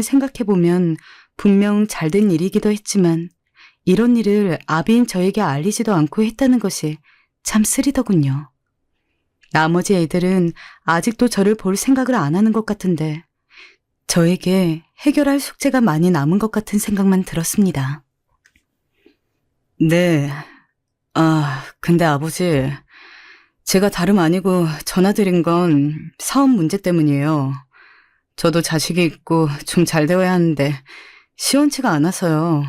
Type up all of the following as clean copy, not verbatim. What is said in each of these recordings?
생각해보면 분명 잘된 일이기도 했지만 이런 일을 아비인 저에게 알리지도 않고 했다는 것이 참 쓰리더군요. 나머지 애들은 아직도 저를 볼 생각을 안 하는 것 같은데 저에게 해결할 숙제가 많이 남은 것 같은 생각만 들었습니다. 네. 근데 아버지, 제가 다름 아니고 전화드린 건 사업 문제 때문이에요. 저도 자식이 있고 좀 잘 되어야 하는데 시원치가 않아서요.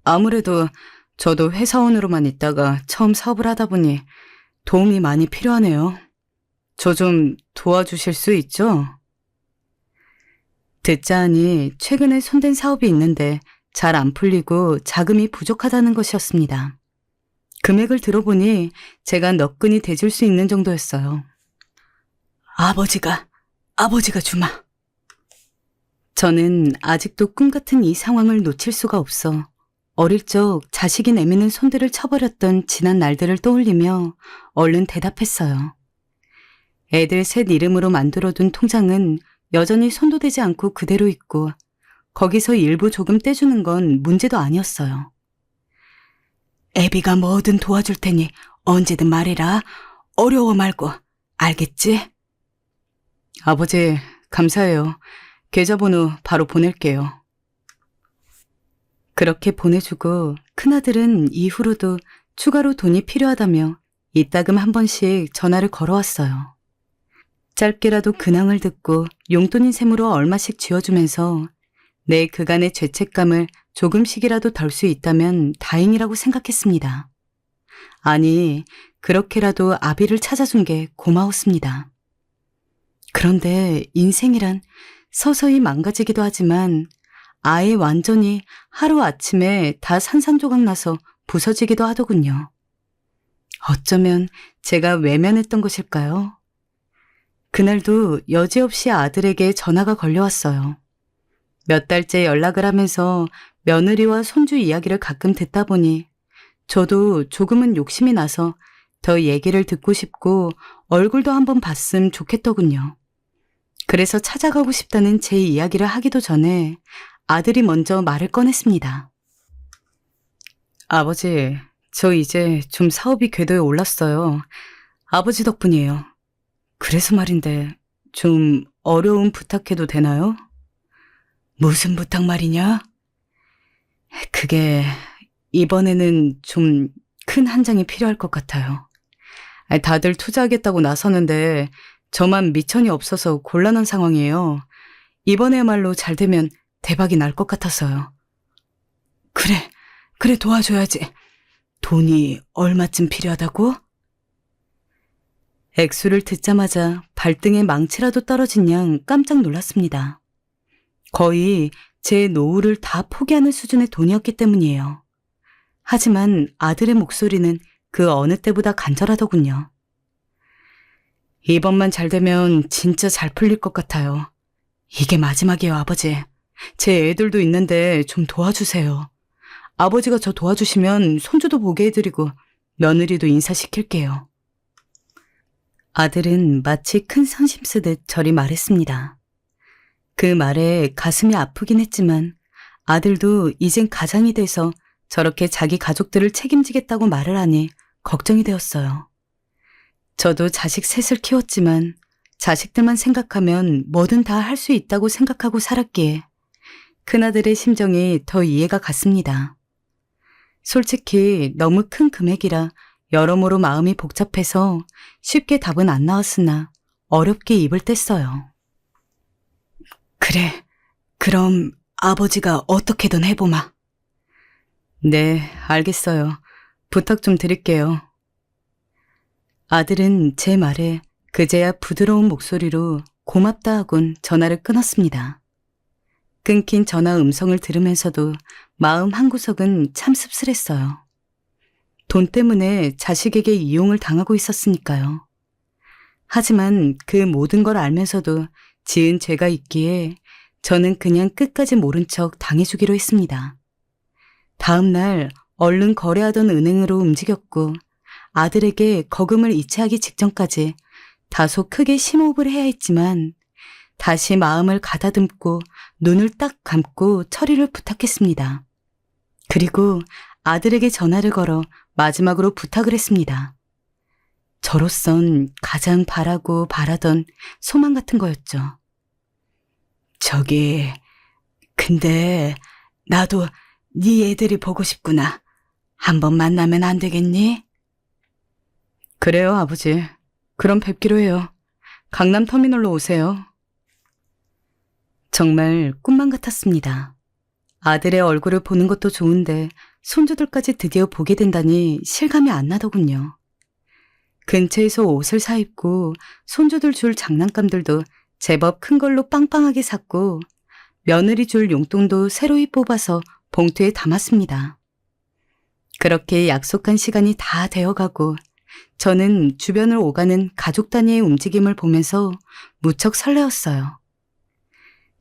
아무래도 저도 회사원으로만 있다가 처음 사업을 하다 보니 도움이 많이 필요하네요. 저 좀 도와주실 수 있죠? 듣자 하니 최근에 손댄 사업이 있는데 잘 안 풀리고 자금이 부족하다는 것이었습니다. 금액을 들어보니 제가 너끈히 대줄 수 있는 정도였어요. 아버지가 주마. 저는 아직도 꿈같은 이 상황을 놓칠 수가 없어 어릴 적 자식이 내미는 손들을 쳐버렸던 지난 날들을 떠올리며 얼른 대답했어요. 애들 셋 이름으로 만들어둔 통장은 여전히 손도 대지 않고 그대로 있고 거기서 일부 조금 떼주는 건 문제도 아니었어요. 애비가 뭐든 도와줄 테니 언제든 말해라. 어려워 말고. 알겠지? 아버지, 감사해요. 계좌번호 바로 보낼게요. 그렇게 보내주고 큰아들은 이후로도 추가로 돈이 필요하다며 이따금 한 번씩 전화를 걸어왔어요. 짧게라도 근황을 듣고 용돈인 셈으로 얼마씩 쥐어주면서 내 그간의 죄책감을 조금씩이라도 덜 수 있다면 다행이라고 생각했습니다. 아니, 그렇게라도 아비를 찾아준 게 고마웠습니다. 그런데 인생이란 서서히 망가지기도 하지만 아예 완전히 하루아침에 다 산산조각 나서 부서지기도 하더군요. 어쩌면 제가 외면했던 것일까요? 그날도 여지없이 아들에게 전화가 걸려왔어요. 몇 달째 연락을 하면서 며느리와 손주 이야기를 가끔 듣다 보니 저도 조금은 욕심이 나서 더 얘기를 듣고 싶고 얼굴도 한번 봤으면 좋겠더군요. 그래서 찾아가고 싶다는 제 이야기를 하기도 전에 아들이 먼저 말을 꺼냈습니다. 아버지, 저 이제 좀 사업이 궤도에 올랐어요. 아버지 덕분이에요. 그래서 말인데 좀 어려운 부탁해도 되나요? 무슨 부탁 말이냐? 그게 이번에는 좀 큰 한 장이 필요할 것 같아요. 다들 투자하겠다고 나서는데 저만 미천이 없어서 곤란한 상황이에요. 이번에야말로 잘 되면 대박이 날 것 같아서요. 그래 도와줘야지. 돈이 얼마쯤 필요하다고? 액수를 듣자마자 발등에 망치라도 떨어진 양 깜짝 놀랐습니다. 거의 제 노후를 다 포기하는 수준의 돈이었기 때문이에요. 하지만 아들의 목소리는 그 어느 때보다 간절하더군요. 이번만 잘 되면 진짜 잘 풀릴 것 같아요. 이게 마지막이에요, 아버지. 제 애들도 있는데 좀 도와주세요. 아버지가 저 도와주시면 손주도 보게 해드리고 며느리도 인사시킬게요. 아들은 마치 큰 선심 쓰듯 저리 말했습니다. 그 말에 가슴이 아프긴 했지만 아들도 이젠 가장이 돼서 저렇게 자기 가족들을 책임지겠다고 말을 하니 걱정이 되었어요. 저도 자식 셋을 키웠지만 자식들만 생각하면 뭐든 다 할 수 있다고 생각하고 살았기에 큰아들의 심정이 더 이해가 갔습니다. 솔직히 너무 큰 금액이라 여러모로 마음이 복잡해서 쉽게 답은 안 나왔으나 어렵게 입을 뗐어요. 그래, 그럼 아버지가 어떻게든 해보마. 네, 알겠어요. 부탁 좀 드릴게요. 아들은 제 말에 그제야 부드러운 목소리로 고맙다 하곤 전화를 끊었습니다. 끊긴 전화 음성을 들으면서도 마음 한구석은 참 씁쓸했어요. 돈 때문에 자식에게 이용을 당하고 있었으니까요. 하지만 그 모든 걸 알면서도 지은 죄가 있기에 저는 그냥 끝까지 모른 척 당해주기로 했습니다. 다음 날 얼른 거래하던 은행으로 움직였고 아들에게 거금을 이체하기 직전까지 다소 크게 심호흡을 해야 했지만 다시 마음을 가다듬고 눈을 딱 감고 처리를 부탁했습니다. 그리고 아들에게 전화를 걸어 마지막으로 부탁을 했습니다. 저로선 가장 바라던 소망 같은 거였죠. 저기, 근데 나도 네 애들이 보고 싶구나. 한번 만나면 안 되겠니? 그래요, 아버지. 그럼 뵙기로 해요. 강남터미널로 오세요. 정말 꿈만 같았습니다. 아들의 얼굴을 보는 것도 좋은데 손주들까지 드디어 보게 된다니 실감이 안 나더군요. 근처에서 옷을 사입고 손주들 줄 장난감들도 제법 큰 걸로 빵빵하게 샀고 며느리 줄 용돈도 새로이 뽑아서 봉투에 담았습니다. 그렇게 약속한 시간이 다 되어가고 저는 주변을 오가는 가족 단위의 움직임을 보면서 무척 설레었어요.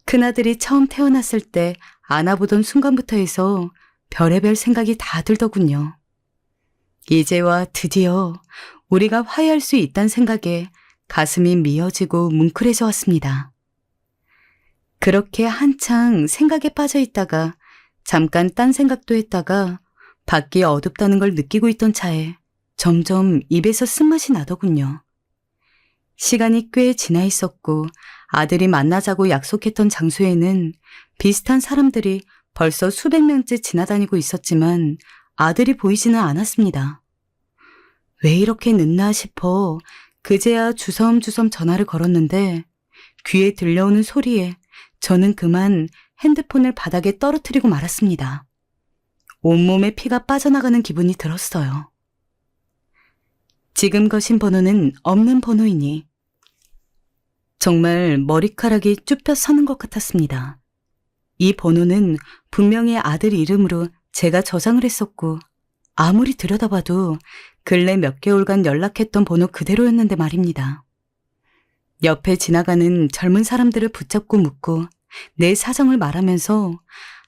큰아들이 처음 태어났을 때 안아보던 순간부터 해서 별의별 생각이 다 들더군요. 이제와 드디어 우리가 화해할 수 있다는 생각에 가슴이 미어지고 뭉클해져 왔습니다. 그렇게 한창 생각에 빠져 있다가 잠깐 딴 생각도 했다가 밖이 어둡다는 걸 느끼고 있던 차에 점점 입에서 쓴맛이 나더군요. 시간이 꽤 지나 있었고 아들이 만나자고 약속했던 장소에는 비슷한 사람들이 벌써 수백 명째 지나다니고 있었지만 아들이 보이지는 않았습니다. 왜 이렇게 늦나 싶어 그제야 주섬주섬 전화를 걸었는데 귀에 들려오는 소리에 저는 그만 핸드폰을 바닥에 떨어뜨리고 말았습니다. 온몸에 피가 빠져나가는 기분이 들었어요. 지금 거신 번호는 없는 번호이니 정말 머리카락이 쭈뼛 서는 것 같았습니다. 이 번호는 분명히 아들 이름으로 제가 저장을 했었고 아무리 들여다봐도 근래 몇 개월간 연락했던 번호 그대로였는데 말입니다. 옆에 지나가는 젊은 사람들을 붙잡고 묻고 내 사정을 말하면서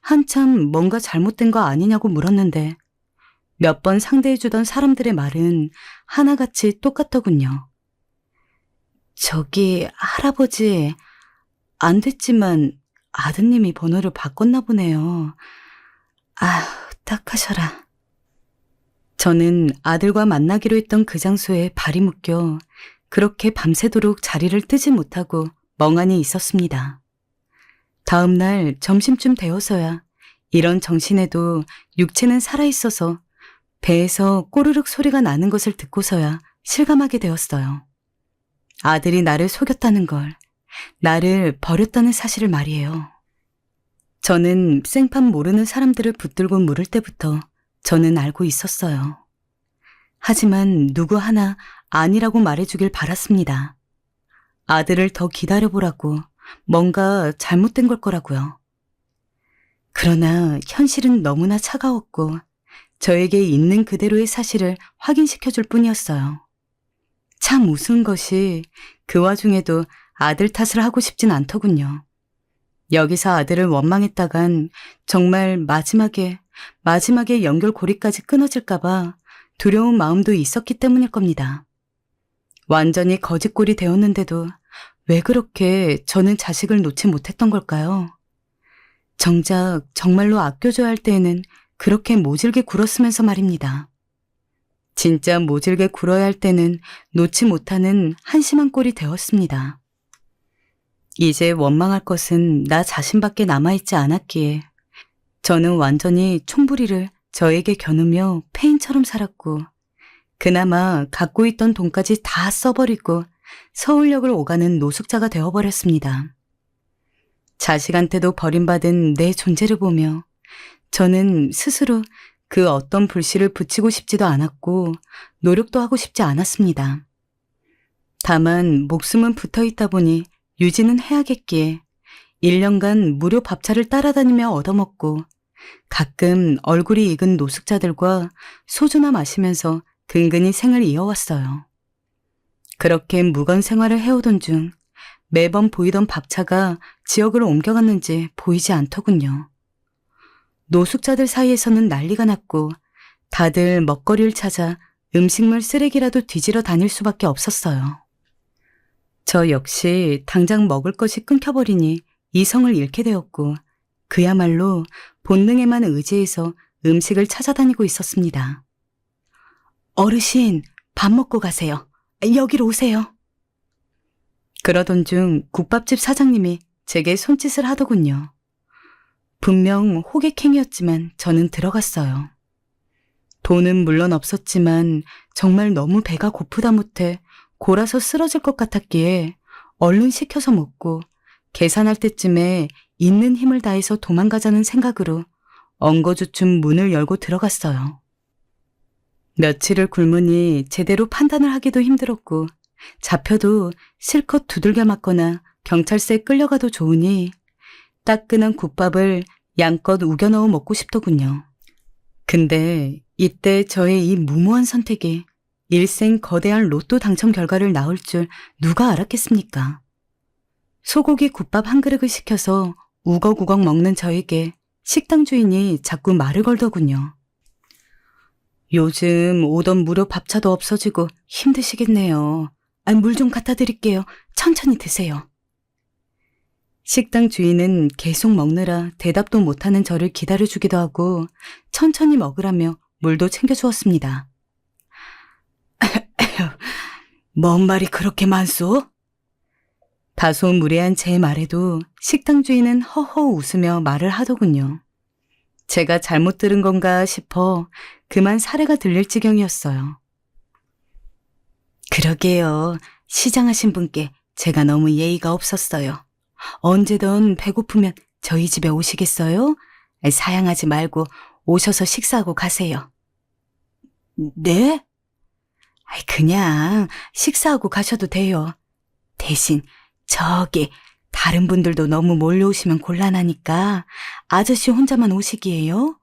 한참 뭔가 잘못된 거 아니냐고 물었는데 몇 번 상대해주던 사람들의 말은 하나같이 똑같더군요. 저기 할아버지, 안 됐지만 아드님이 번호를 바꿨나 보네요. 아휴, 딱하셔라. 저는 아들과 만나기로 했던 그 장소에 발이 묶여 그렇게 밤새도록 자리를 뜨지 못하고 멍하니 있었습니다. 다음 날 점심쯤 되어서야 이런 정신에도 육체는 살아있어서 배에서 꼬르륵 소리가 나는 것을 듣고서야 실감하게 되었어요. 아들이 나를 속였다는 걸, 나를 버렸다는 사실을 말이에요. 저는 생판 모르는 사람들을 붙들고 물을 때부터 저는 알고 있었어요. 하지만 누구 하나 아니라고 말해주길 바랐습니다. 아들을 더 기다려보라고, 뭔가 잘못된 걸 거라고요. 그러나 현실은 너무나 차가웠고 저에게 있는 그대로의 사실을 확인시켜줄 뿐이었어요. 참 우스운 것이 그 와중에도 아들 탓을 하고 싶진 않더군요. 여기서 아들을 원망했다간 정말 마지막에 연결고리까지 끊어질까봐 두려운 마음도 있었기 때문일 겁니다. 완전히 거짓골이 되었는데도 왜 그렇게 저는 자식을 놓지 못했던 걸까요? 정작 정말로 아껴줘야 할 때에는 그렇게 모질게 굴었으면서 말입니다. 진짜 모질게 굴어야 할 때는 놓지 못하는 한심한 꼴이 되었습니다. 이제 원망할 것은 나 자신밖에 남아있지 않았기에 저는 완전히 총부리를 저에게 겨누며 폐인처럼 살았고 그나마 갖고 있던 돈까지 다 써버리고 서울역을 오가는 노숙자가 되어버렸습니다. 자식한테도 버림받은 내 존재를 보며 저는 스스로 그 어떤 불씨를 붙이고 싶지도 않았고 노력도 하고 싶지 않았습니다. 다만 목숨은 붙어있다 보니 유지는 해야겠기에 1년간 무료 밥차를 따라다니며 얻어먹고 가끔 얼굴이 익은 노숙자들과 소주나 마시면서 근근히 생을 이어왔어요. 그렇게 무건 생활을 해오던 중 매번 보이던 밥차가 지역을 옮겨갔는지 보이지 않더군요. 노숙자들 사이에서는 난리가 났고 다들 먹거리를 찾아 음식물 쓰레기라도 뒤지러 다닐 수밖에 없었어요. 저 역시 당장 먹을 것이 끊겨버리니 이성을 잃게 되었고 그야말로 본능에만 의지해서 음식을 찾아다니고 있었습니다. 어르신, 밥 먹고 가세요. 여기로 오세요. 그러던 중 국밥집 사장님이 제게 손짓을 하더군요. 분명 호객행위였지만 저는 들어갔어요. 돈은 물론 없었지만 정말 너무 배가 고프다 못해 골아서 쓰러질 것 같았기에 얼른 시켜서 먹고 계산할 때쯤에 있는 힘을 다해서 도망가자는 생각으로 엉거주춤 문을 열고 들어갔어요. 며칠을 굶으니 제대로 판단을 하기도 힘들었고 잡혀도 실컷 두들겨 맞거나 경찰서에 끌려가도 좋으니 따끈한 국밥을 양껏 우겨 넣어 먹고 싶더군요. 근데 이때 저의 이 무모한 선택이 일생 거대한 로또 당첨 결과를 낳을 줄 누가 알았겠습니까? 소고기 국밥 한 그릇을 시켜서 우걱우걱 먹는 저에게 식당 주인이 자꾸 말을 걸더군요. 요즘 오던 무료 밥차도 없어지고 힘드시겠네요. 물 좀 갖다 드릴게요. 천천히 드세요. 식당 주인은 계속 먹느라 대답도 못하는 저를 기다려주기도 하고 천천히 먹으라며 물도 챙겨주었습니다. 뭔 말이 그렇게 많소? 다소 무례한 제 말에도 식당 주인은 허허 웃으며 말을 하더군요. 제가 잘못 들은 건가 싶어 그만 사례가 들릴 지경이었어요. 그러게요. 시장하신 분께 제가 너무 예의가 없었어요. 언제든 배고프면 저희 집에 오시겠어요? 사양하지 말고 오셔서 식사하고 가세요. 네? 그냥 식사하고 가셔도 돼요. 대신 저기 다른 분들도 너무 몰려오시면 곤란하니까 아저씨 혼자만 오시기에요?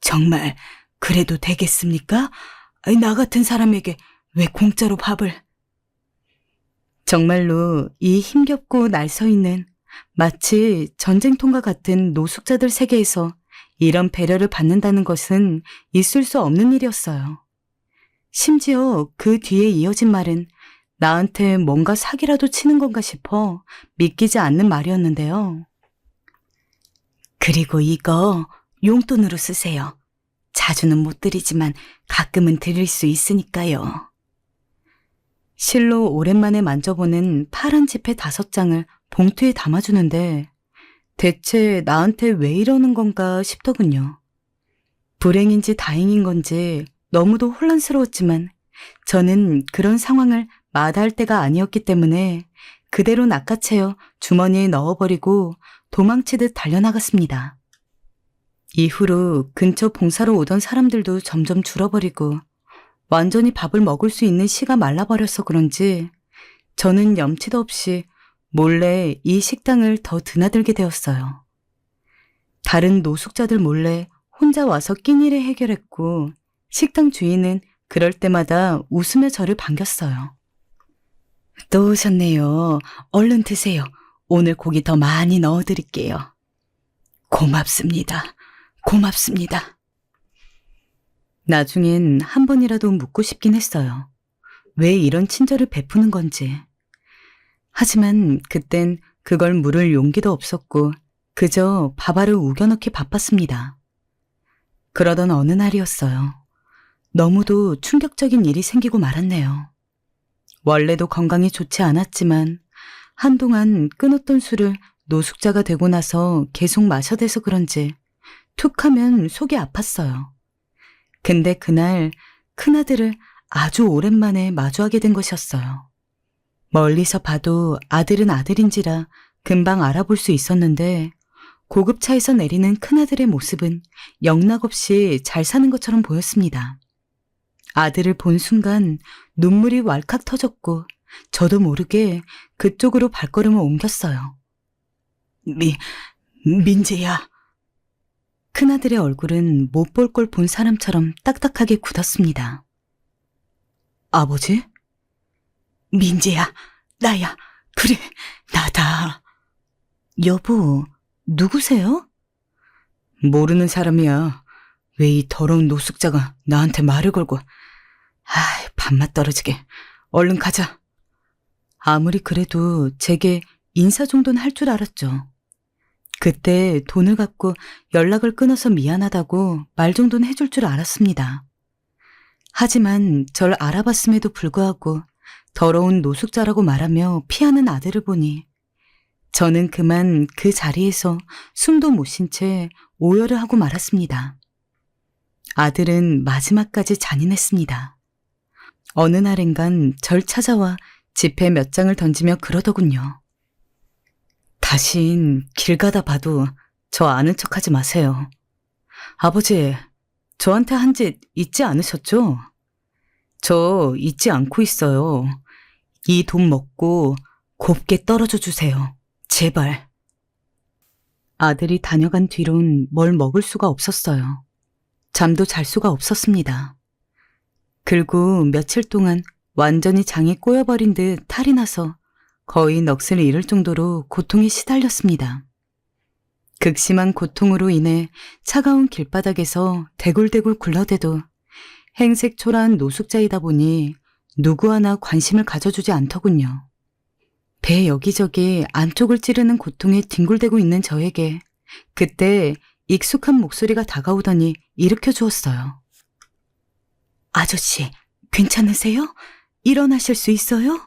정말 그래도 되겠습니까? 나 같은 사람에게 왜 공짜로 밥을... 정말로 이 힘겹고 날서 있는 마치 전쟁통과 같은 노숙자들 세계에서 이런 배려를 받는다는 것은 있을 수 없는 일이었어요. 심지어 그 뒤에 이어진 말은 나한테 뭔가 사기라도 치는 건가 싶어 믿기지 않는 말이었는데요. 그리고 이거 용돈으로 쓰세요. 자주는 못 드리지만 가끔은 드릴 수 있으니까요. 실로 오랜만에 만져보는 파란 지폐 5장을 봉투에 담아주는데 대체 나한테 왜 이러는 건가 싶더군요. 불행인지 다행인 건지 너무도 혼란스러웠지만 저는 그런 상황을 마다할 때가 아니었기 때문에 그대로 낚아채어 주머니에 넣어버리고 도망치듯 달려나갔습니다. 이후로 근처 봉사로 오던 사람들도 점점 줄어버리고 완전히 밥을 먹을 수 있는 씨가 말라버려서 그런지 저는 염치도 없이 몰래 이 식당을 더 드나들게 되었어요. 다른 노숙자들 몰래 혼자 와서 끼니를 해결했고 식당 주인은 그럴 때마다 웃으며 저를 반겼어요. 또 오셨네요. 얼른 드세요. 오늘 고기 더 많이 넣어드릴게요. 고맙습니다. 고맙습니다. 나중엔 한 번이라도 묻고 싶긴 했어요. 왜 이런 친절을 베푸는 건지. 하지만 그땐 그걸 물을 용기도 없었고 그저 밥알을 우겨넣기 바빴습니다. 그러던 어느 날이었어요. 너무도 충격적인 일이 생기고 말았네요. 원래도 건강이 좋지 않았지만 한동안 끊었던 술을 노숙자가 되고 나서 계속 마셔대서 그런지 툭하면 속이 아팠어요. 근데 그날 큰아들을 아주 오랜만에 마주하게 된 것이었어요. 멀리서 봐도 아들은 아들인지라 금방 알아볼 수 있었는데 고급차에서 내리는 큰아들의 모습은 영락없이 잘 사는 것처럼 보였습니다. 아들을 본 순간 눈물이 왈칵 터졌고 저도 모르게 그쪽으로 발걸음을 옮겼어요. 민재야. 큰아들의 얼굴은 못 볼 걸 본 사람처럼 딱딱하게 굳었습니다. 아버지? 민재야, 나야. 그래, 나다. 여보, 누구세요? 모르는 사람이야. 왜 이 더러운 노숙자가 나한테 말을 걸고. 밥맛 떨어지게. 얼른 가자. 아무리 그래도 제게 인사 정도는 할 줄 알았죠. 그때 돈을 갖고 연락을 끊어서 미안하다고 말 정도는 해줄 줄 알았습니다. 하지만 절 알아봤음에도 불구하고 더러운 노숙자라고 말하며 피하는 아들을 보니 저는 그만 그 자리에서 숨도 못 쉰 채 오열을 하고 말았습니다. 아들은 마지막까지 잔인했습니다. 어느 날엔간 절 찾아와 지폐 몇 장을 던지며 그러더군요. 다신 길 가다 봐도 저 아는 척하지 마세요. 아버지, 저한테 한 짓 잊지 않으셨죠? 저 잊지 않고 있어요. 이 돈 먹고 곱게 떨어져 주세요. 제발. 아들이 다녀간 뒤론 뭘 먹을 수가 없었어요. 잠도 잘 수가 없었습니다. 그리고 며칠 동안 완전히 장이 꼬여버린 듯 탈이 나서 거의 넋을 잃을 정도로 고통에 시달렸습니다. 극심한 고통으로 인해 차가운 길바닥에서 대굴대굴 굴러대도 행색 초라한 노숙자이다 보니 누구 하나 관심을 가져주지 않더군요. 배 여기저기 안쪽을 찌르는 고통에 뒹굴대고 있는 저에게 그때 익숙한 목소리가 다가오더니 일으켜 주었어요. 아저씨, 괜찮으세요? 일어나실 수 있어요?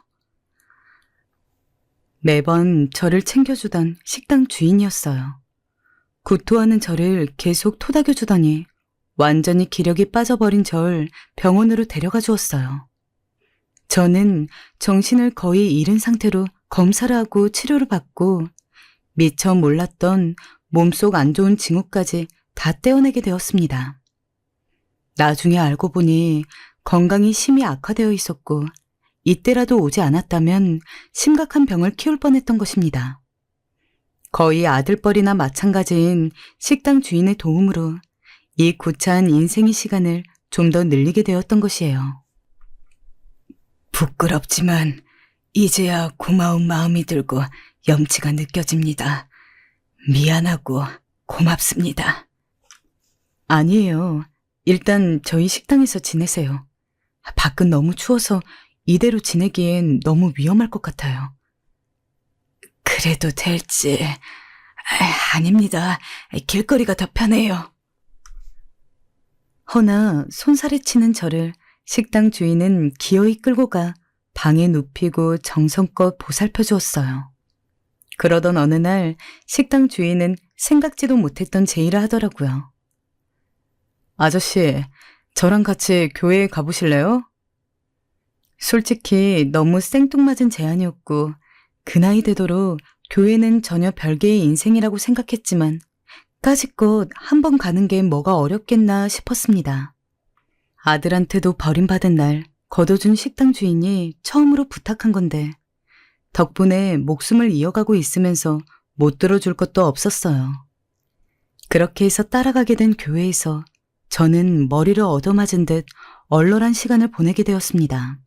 매번 저를 챙겨주던 식당 주인이었어요. 구토하는 저를 계속 토닥여주더니 완전히 기력이 빠져버린 절 병원으로 데려가 주었어요. 저는 정신을 거의 잃은 상태로 검사를 하고 치료를 받고 미처 몰랐던 몸속 안 좋은 징후까지 다 떼어내게 되었습니다. 나중에 알고 보니 건강이 심히 악화되어 있었고 이때라도 오지 않았다면 심각한 병을 키울 뻔했던 것입니다. 거의 아들뻘이나 마찬가지인 식당 주인의 도움으로 이 구차한 인생의 시간을 좀 더 늘리게 되었던 것이에요. 부끄럽지만 이제야 고마운 마음이 들고 염치가 느껴집니다. 미안하고 고맙습니다. 아니에요. 일단 저희 식당에서 지내세요. 밖은 너무 추워서 이대로 지내기엔 너무 위험할 것 같아요. 그래도 될지. 아닙니다. 길거리가 더 편해요. 허나 손살에 치는 저를 식당 주인은 기어이 끌고 가 방에 눕히고 정성껏 보살펴 주었어요. 그러던 어느 날 식당 주인은 생각지도 못했던 제의를 하더라고요. 아저씨, 저랑 같이 교회에 가보실래요? 솔직히 너무 생뚱맞은 제안이었고 그 나이 되도록 교회는 전혀 별개의 인생이라고 생각했지만 까짓것 한 번 가는 게 뭐가 어렵겠나 싶었습니다. 아들한테도 버림받은 날 거둬준 식당 주인이 처음으로 부탁한 건데 덕분에 목숨을 이어가고 있으면서 못 들어줄 것도 없었어요. 그렇게 해서 따라가게 된 교회에서 저는 머리를 얻어맞은 듯 얼얼한 시간을 보내게 되었습니다.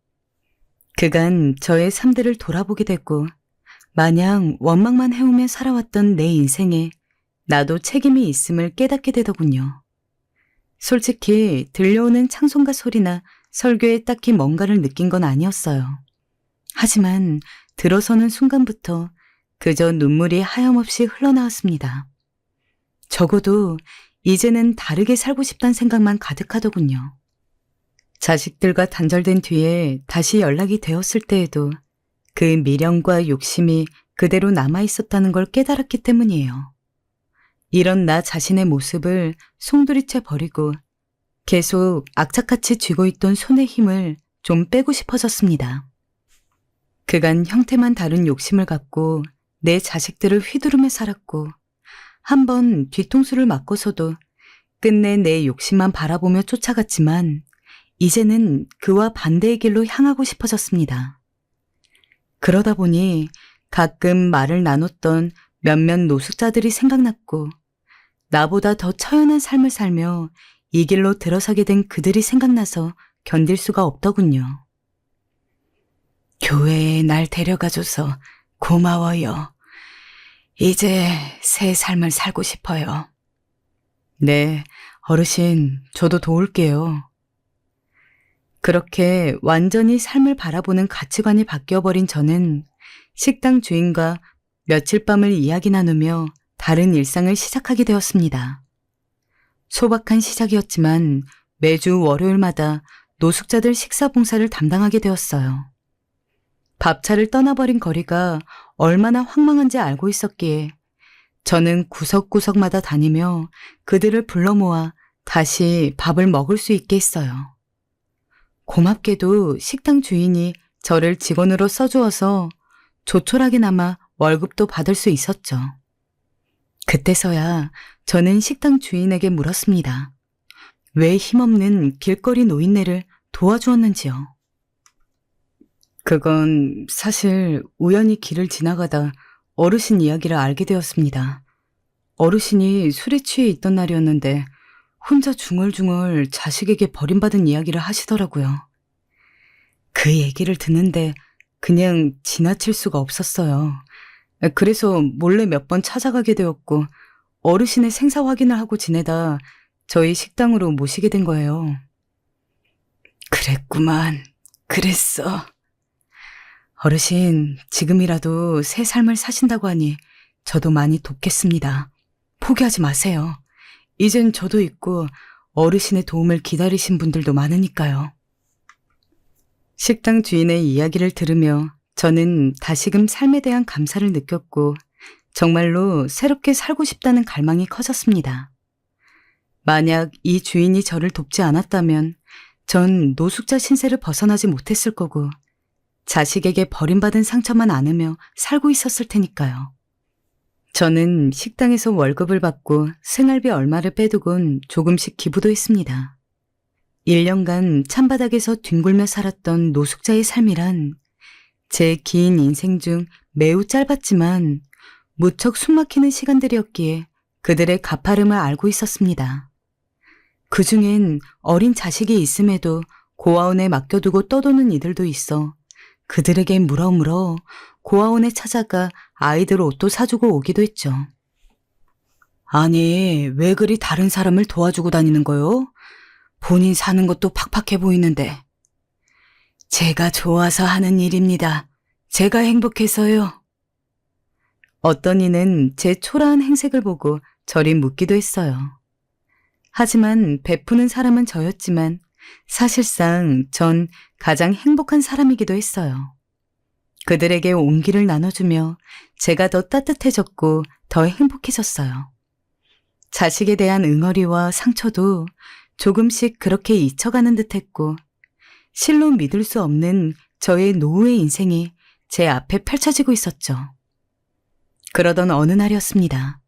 그간 저의 삶들을 돌아보게 됐고 마냥 원망만 해오며 살아왔던 내 인생에 나도 책임이 있음을 깨닫게 되더군요. 솔직히 들려오는 찬송가 소리나 설교에 딱히 뭔가를 느낀 건 아니었어요. 하지만 들어서는 순간부터 그저 눈물이 하염없이 흘러나왔습니다. 적어도 이제는 다르게 살고 싶다는 생각만 가득하더군요. 자식들과 단절된 뒤에 다시 연락이 되었을 때에도 그 미련과 욕심이 그대로 남아있었다는 걸 깨달았기 때문이에요. 이런 나 자신의 모습을 송두리째 버리고 계속 악착같이 쥐고 있던 손의 힘을 좀 빼고 싶어졌습니다. 그간 형태만 다른 욕심을 갖고 내 자식들을 휘두르며 살았고 한번 뒤통수를 맞고서도 끝내 내 욕심만 바라보며 쫓아갔지만 이제는 그와 반대의 길로 향하고 싶어졌습니다. 그러다 보니 가끔 말을 나눴던 몇몇 노숙자들이 생각났고 나보다 더 처연한 삶을 살며 이 길로 들어서게 된 그들이 생각나서 견딜 수가 없더군요. 교회에 날 데려가줘서 고마워요. 이제 새 삶을 살고 싶어요. 네, 어르신, 저도 도울게요. 그렇게 완전히 삶을 바라보는 가치관이 바뀌어버린 저는 식당 주인과 며칠 밤을 이야기 나누며 다른 일상을 시작하게 되었습니다. 소박한 시작이었지만 매주 월요일마다 노숙자들 식사 봉사를 담당하게 되었어요. 밥차를 떠나버린 거리가 얼마나 황망한지 알고 있었기에 저는 구석구석마다 다니며 그들을 불러 모아 다시 밥을 먹을 수 있게 했어요. 고맙게도 식당 주인이 저를 직원으로 써주어서 조촐하게나마 월급도 받을 수 있었죠. 그때서야 저는 식당 주인에게 물었습니다. 왜 힘없는 길거리 노인네를 도와주었는지요. 그건 사실 우연히 길을 지나가다 어르신 이야기를 알게 되었습니다. 어르신이 술에 취해 있던 날이었는데 혼자 중얼중얼 자식에게 버림받은 이야기를 하시더라고요. 그 얘기를 듣는데 그냥 지나칠 수가 없었어요. 그래서 몰래 몇 번 찾아가게 되었고 어르신의 생사 확인을 하고 지내다 저희 식당으로 모시게 된 거예요. 그랬구만. 그랬어. 어르신, 지금이라도 새 삶을 사신다고 하니 저도 많이 돕겠습니다. 포기하지 마세요. 이젠 저도 있고 어르신의 도움을 기다리신 분들도 많으니까요. 식당 주인의 이야기를 들으며 저는 다시금 삶에 대한 감사를 느꼈고 정말로 새롭게 살고 싶다는 갈망이 커졌습니다. 만약 이 주인이 저를 돕지 않았다면 전 노숙자 신세를 벗어나지 못했을 거고 자식에게 버림받은 상처만 안으며 살고 있었을 테니까요. 저는 식당에서 월급을 받고 생활비 얼마를 빼두곤 조금씩 기부도 했습니다. 1년간 찬바닥에서 뒹굴며 살았던 노숙자의 삶이란 제 긴 인생 중 매우 짧았지만 무척 숨막히는 시간들이었기에 그들의 가파름을 알고 있었습니다. 그중엔 어린 자식이 있음에도 고아원에 맡겨두고 떠도는 이들도 있어 그들에게 물어 고아원에 찾아가 아이들 옷도 사주고 오기도 했죠. 아니, 왜 그리 다른 사람을 도와주고 다니는 거요? 본인 사는 것도 팍팍해 보이는데. 제가 좋아서 하는 일입니다. 제가 행복해서요. 어떤 이는 제 초라한 행색을 보고 저리 묻기도 했어요. 하지만 베푸는 사람은 저였지만 사실상 전 가장 행복한 사람이기도 했어요. 그들에게 온기를 나눠주며 제가 더 따뜻해졌고 더 행복해졌어요. 자식에 대한 응어리와 상처도 조금씩 그렇게 잊혀가는 듯했고 실로 믿을 수 없는 저의 노후의 인생이 제 앞에 펼쳐지고 있었죠. 그러던 어느 날이었습니다.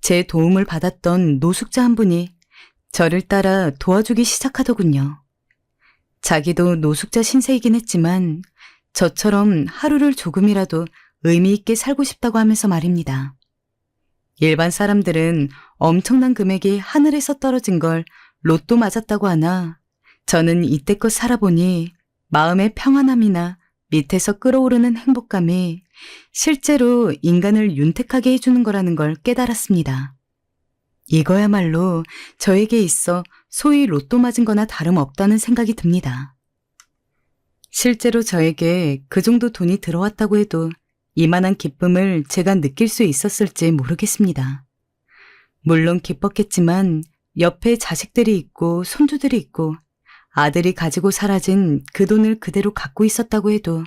제 도움을 받았던 노숙자 한 분이 저를 따라 도와주기 시작하더군요. 자기도 노숙자 신세이긴 했지만 저처럼 하루를 조금이라도 의미 있게 살고 싶다고 하면서 말입니다. 일반 사람들은 엄청난 금액이 하늘에서 떨어진 걸 로또 맞았다고 하나 저는 이때껏 살아보니 마음의 평안함이나 밑에서 끓어오르는 행복감이 실제로 인간을 윤택하게 해주는 거라는 걸 깨달았습니다. 이거야말로 저에게 있어 소위 로또 맞은 거나 다름없다는 생각이 듭니다. 실제로 저에게 그 정도 돈이 들어왔다고 해도 이만한 기쁨을 제가 느낄 수 있었을지 모르겠습니다. 물론 기뻤겠지만 옆에 자식들이 있고 손주들이 있고 아들이 가지고 사라진 그 돈을 그대로 갖고 있었다고 해도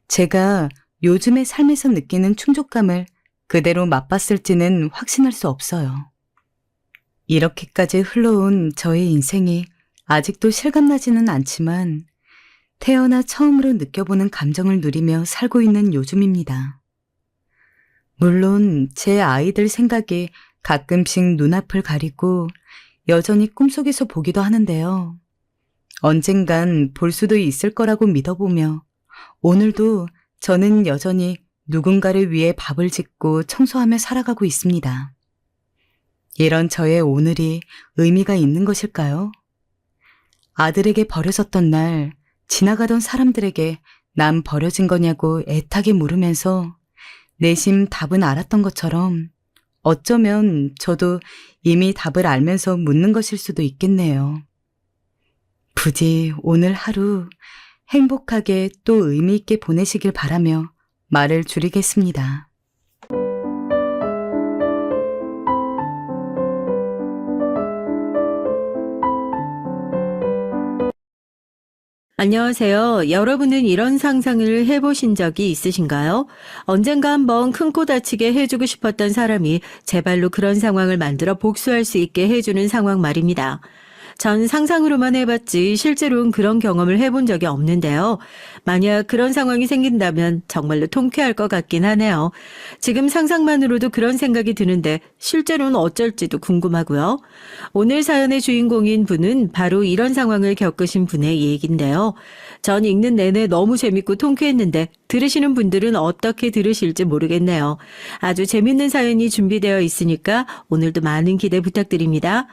제가 요즘의 삶에서 느끼는 충족감을 그대로 맛봤을지는 확신할 수 없어요. 이렇게까지 흘러온 저의 인생이 아직도 실감나지는 않지만 태어나 처음으로 느껴보는 감정을 누리며 살고 있는 요즘입니다. 물론 제 아이들 생각이 가끔씩 눈앞을 가리고 여전히 꿈속에서 보기도 하는데요. 언젠간 볼 수도 있을 거라고 믿어보며 오늘도 저는 여전히 누군가를 위해 밥을 짓고 청소하며 살아가고 있습니다. 이런 저의 오늘이 의미가 있는 것일까요? 아들에게 버려졌던 날 지나가던 사람들에게 난 버려진 거냐고 애타게 물으면서 내심 답은 알았던 것처럼 어쩌면 저도 이미 답을 알면서 묻는 것일 수도 있겠네요. 부디 오늘 하루 행복하게 또 의미 있게 보내시길 바라며 말을 줄이겠습니다. 안녕하세요. 여러분은 이런 상상을 해보신 적이 있으신가요? 언젠가 한번 큰 코 다치게 해주고 싶었던 사람이 제 발로 그런 상황을 만들어 복수할 수 있게 해주는 상황 말입니다. 전 상상으로만 해봤지 실제로는 그런 경험을 해본 적이 없는데요. 만약 그런 상황이 생긴다면 정말로 통쾌할 것 같긴 하네요. 지금 상상만으로도 그런 생각이 드는데 실제로는 어쩔지도 궁금하고요. 오늘 사연의 주인공인 분은 바로 이런 상황을 겪으신 분의 얘기인데요. 전 읽는 내내 너무 재밌고 통쾌했는데 들으시는 분들은 어떻게 들으실지 모르겠네요. 아주 재밌는 사연이 준비되어 있으니까 오늘도 많은 기대 부탁드립니다.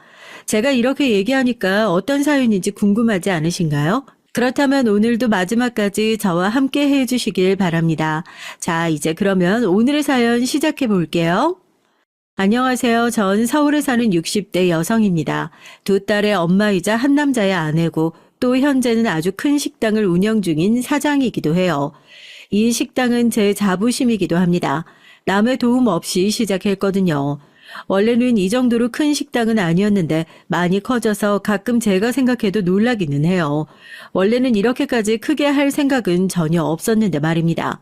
제가 이렇게 얘기하니까 어떤 사연인지 궁금하지 않으신가요? 그렇다면 오늘도 마지막까지 저와 함께 해주시길 바랍니다. 자, 이제 그러면 오늘의 사연 시작해 볼게요. 안녕하세요. 전 서울에 사는 60대 여성입니다. 두 딸의 엄마이자 한 남자의 아내고 또 현재는 아주 큰 식당을 운영 중인 사장이기도 해요. 이 식당은 제 자부심이기도 합니다. 남의 도움 없이 시작했거든요. 원래는 이 정도로 큰 식당은 아니었는데 많이 커져서 가끔 제가 생각해도 놀라기는 해요. 원래는 이렇게까지 크게 할 생각은 전혀 없었는데 말입니다.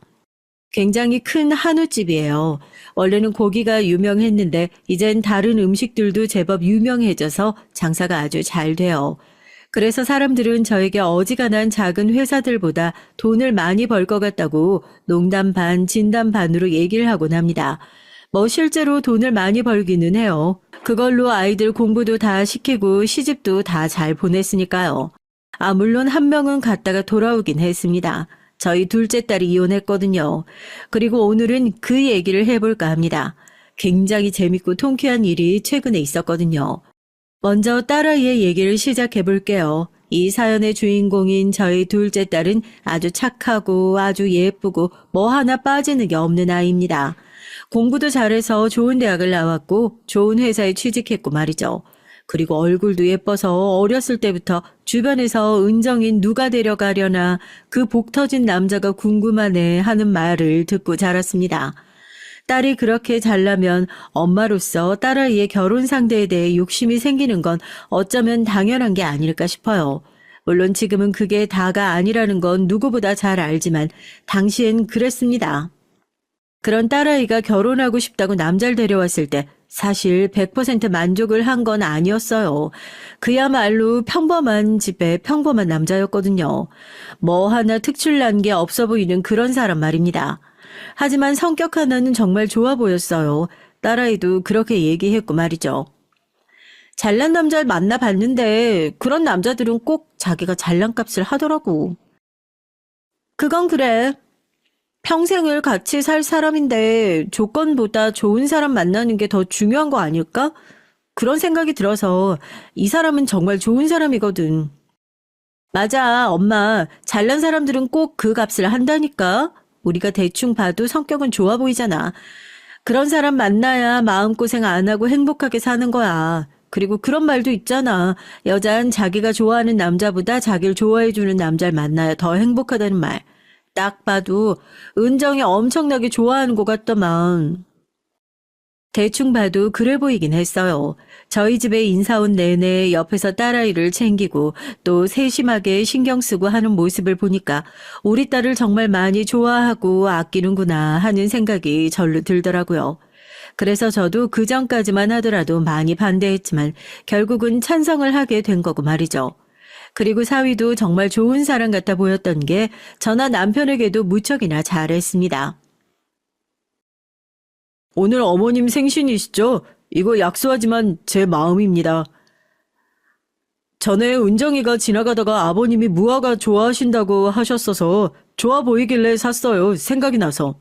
굉장히 큰 한우집이에요. 원래는 고기가 유명했는데 이젠 다른 음식들도 제법 유명해져서 장사가 아주 잘 돼요. 그래서 사람들은 저에게 어지간한 작은 회사들보다 돈을 많이 벌 것 같다고 농담 반 진담 반으로 얘기를 하곤 합니다. 뭐 실제로 돈을 많이 벌기는 해요. 그걸로 아이들 공부도 다 시키고 시집도 다 잘 보냈으니까요. 아, 물론 한 명은 갔다가 돌아오긴 했습니다. 저희 둘째 딸이 이혼했거든요. 그리고 오늘은 그 얘기를 해볼까 합니다. 굉장히 재밌고 통쾌한 일이 최근에 있었거든요. 먼저 딸아이의 얘기를 시작해 볼게요. 이 사연의 주인공인 저희 둘째 딸은 아주 착하고 아주 예쁘고 뭐 하나 빠지는 게 없는 아이입니다. 공부도 잘해서 좋은 대학을 나왔고 좋은 회사에 취직했고 말이죠. 그리고 얼굴도 예뻐서 어렸을 때부터 주변에서 은정인 누가 데려가려나 그 복 터진 남자가 궁금하네 하는 말을 듣고 자랐습니다. 딸이 그렇게 잘나면 엄마로서 딸아이의 결혼 상대에 대해 욕심이 생기는 건 어쩌면 당연한 게 아닐까 싶어요. 물론 지금은 그게 다가 아니라는 건 누구보다 잘 알지만 당시엔 그랬습니다. 그런 딸아이가 결혼하고 싶다고 남자를 데려왔을 때 사실 100% 만족을 한 건 아니었어요. 그야말로 평범한 집에 평범한 남자였거든요. 뭐 하나 특출난 게 없어 보이는 그런 사람 말입니다. 하지만 성격 하나는 정말 좋아 보였어요. 딸아이도 그렇게 얘기했고 말이죠. 잘난 남자를 만나봤는데 그런 남자들은 꼭 자기가 잘난 값을 하더라고. 그건 그래. 평생을 같이 살 사람인데 조건보다 좋은 사람 만나는 게 더 중요한 거 아닐까? 그런 생각이 들어서 이 사람은 정말 좋은 사람이거든. 맞아, 엄마. 잘난 사람들은 꼭 그 값을 한다니까. 우리가 대충 봐도 성격은 좋아 보이잖아. 그런 사람 만나야 마음고생 안 하고 행복하게 사는 거야. 그리고 그런 말도 있잖아. 여자는 자기가 좋아하는 남자보다 자기를 좋아해주는 남자를 만나야 더 행복하다는 말. 딱 봐도 은정이 엄청나게 좋아하는 것 같더만. 대충 봐도 그래 보이긴 했어요. 저희 집에 인사 온 내내 옆에서 딸아이를 챙기고 또 세심하게 신경 쓰고 하는 모습을 보니까 우리 딸을 정말 많이 좋아하고 아끼는구나 하는 생각이 절로 들더라고요. 그래서 저도 그 전까지만 하더라도 많이 반대했지만 결국은 찬성을 하게 된 거고 말이죠. 그리고 사위도 정말 좋은 사람 같아 보였던 게 저나 남편에게도 무척이나 잘했습니다. 오늘 어머님 생신이시죠? 이거 약소하지만 제 마음입니다. 전에 은정이가 지나가다가 아버님이 무화과 좋아하신다고 하셨어서 좋아 보이길래 샀어요. 생각이 나서.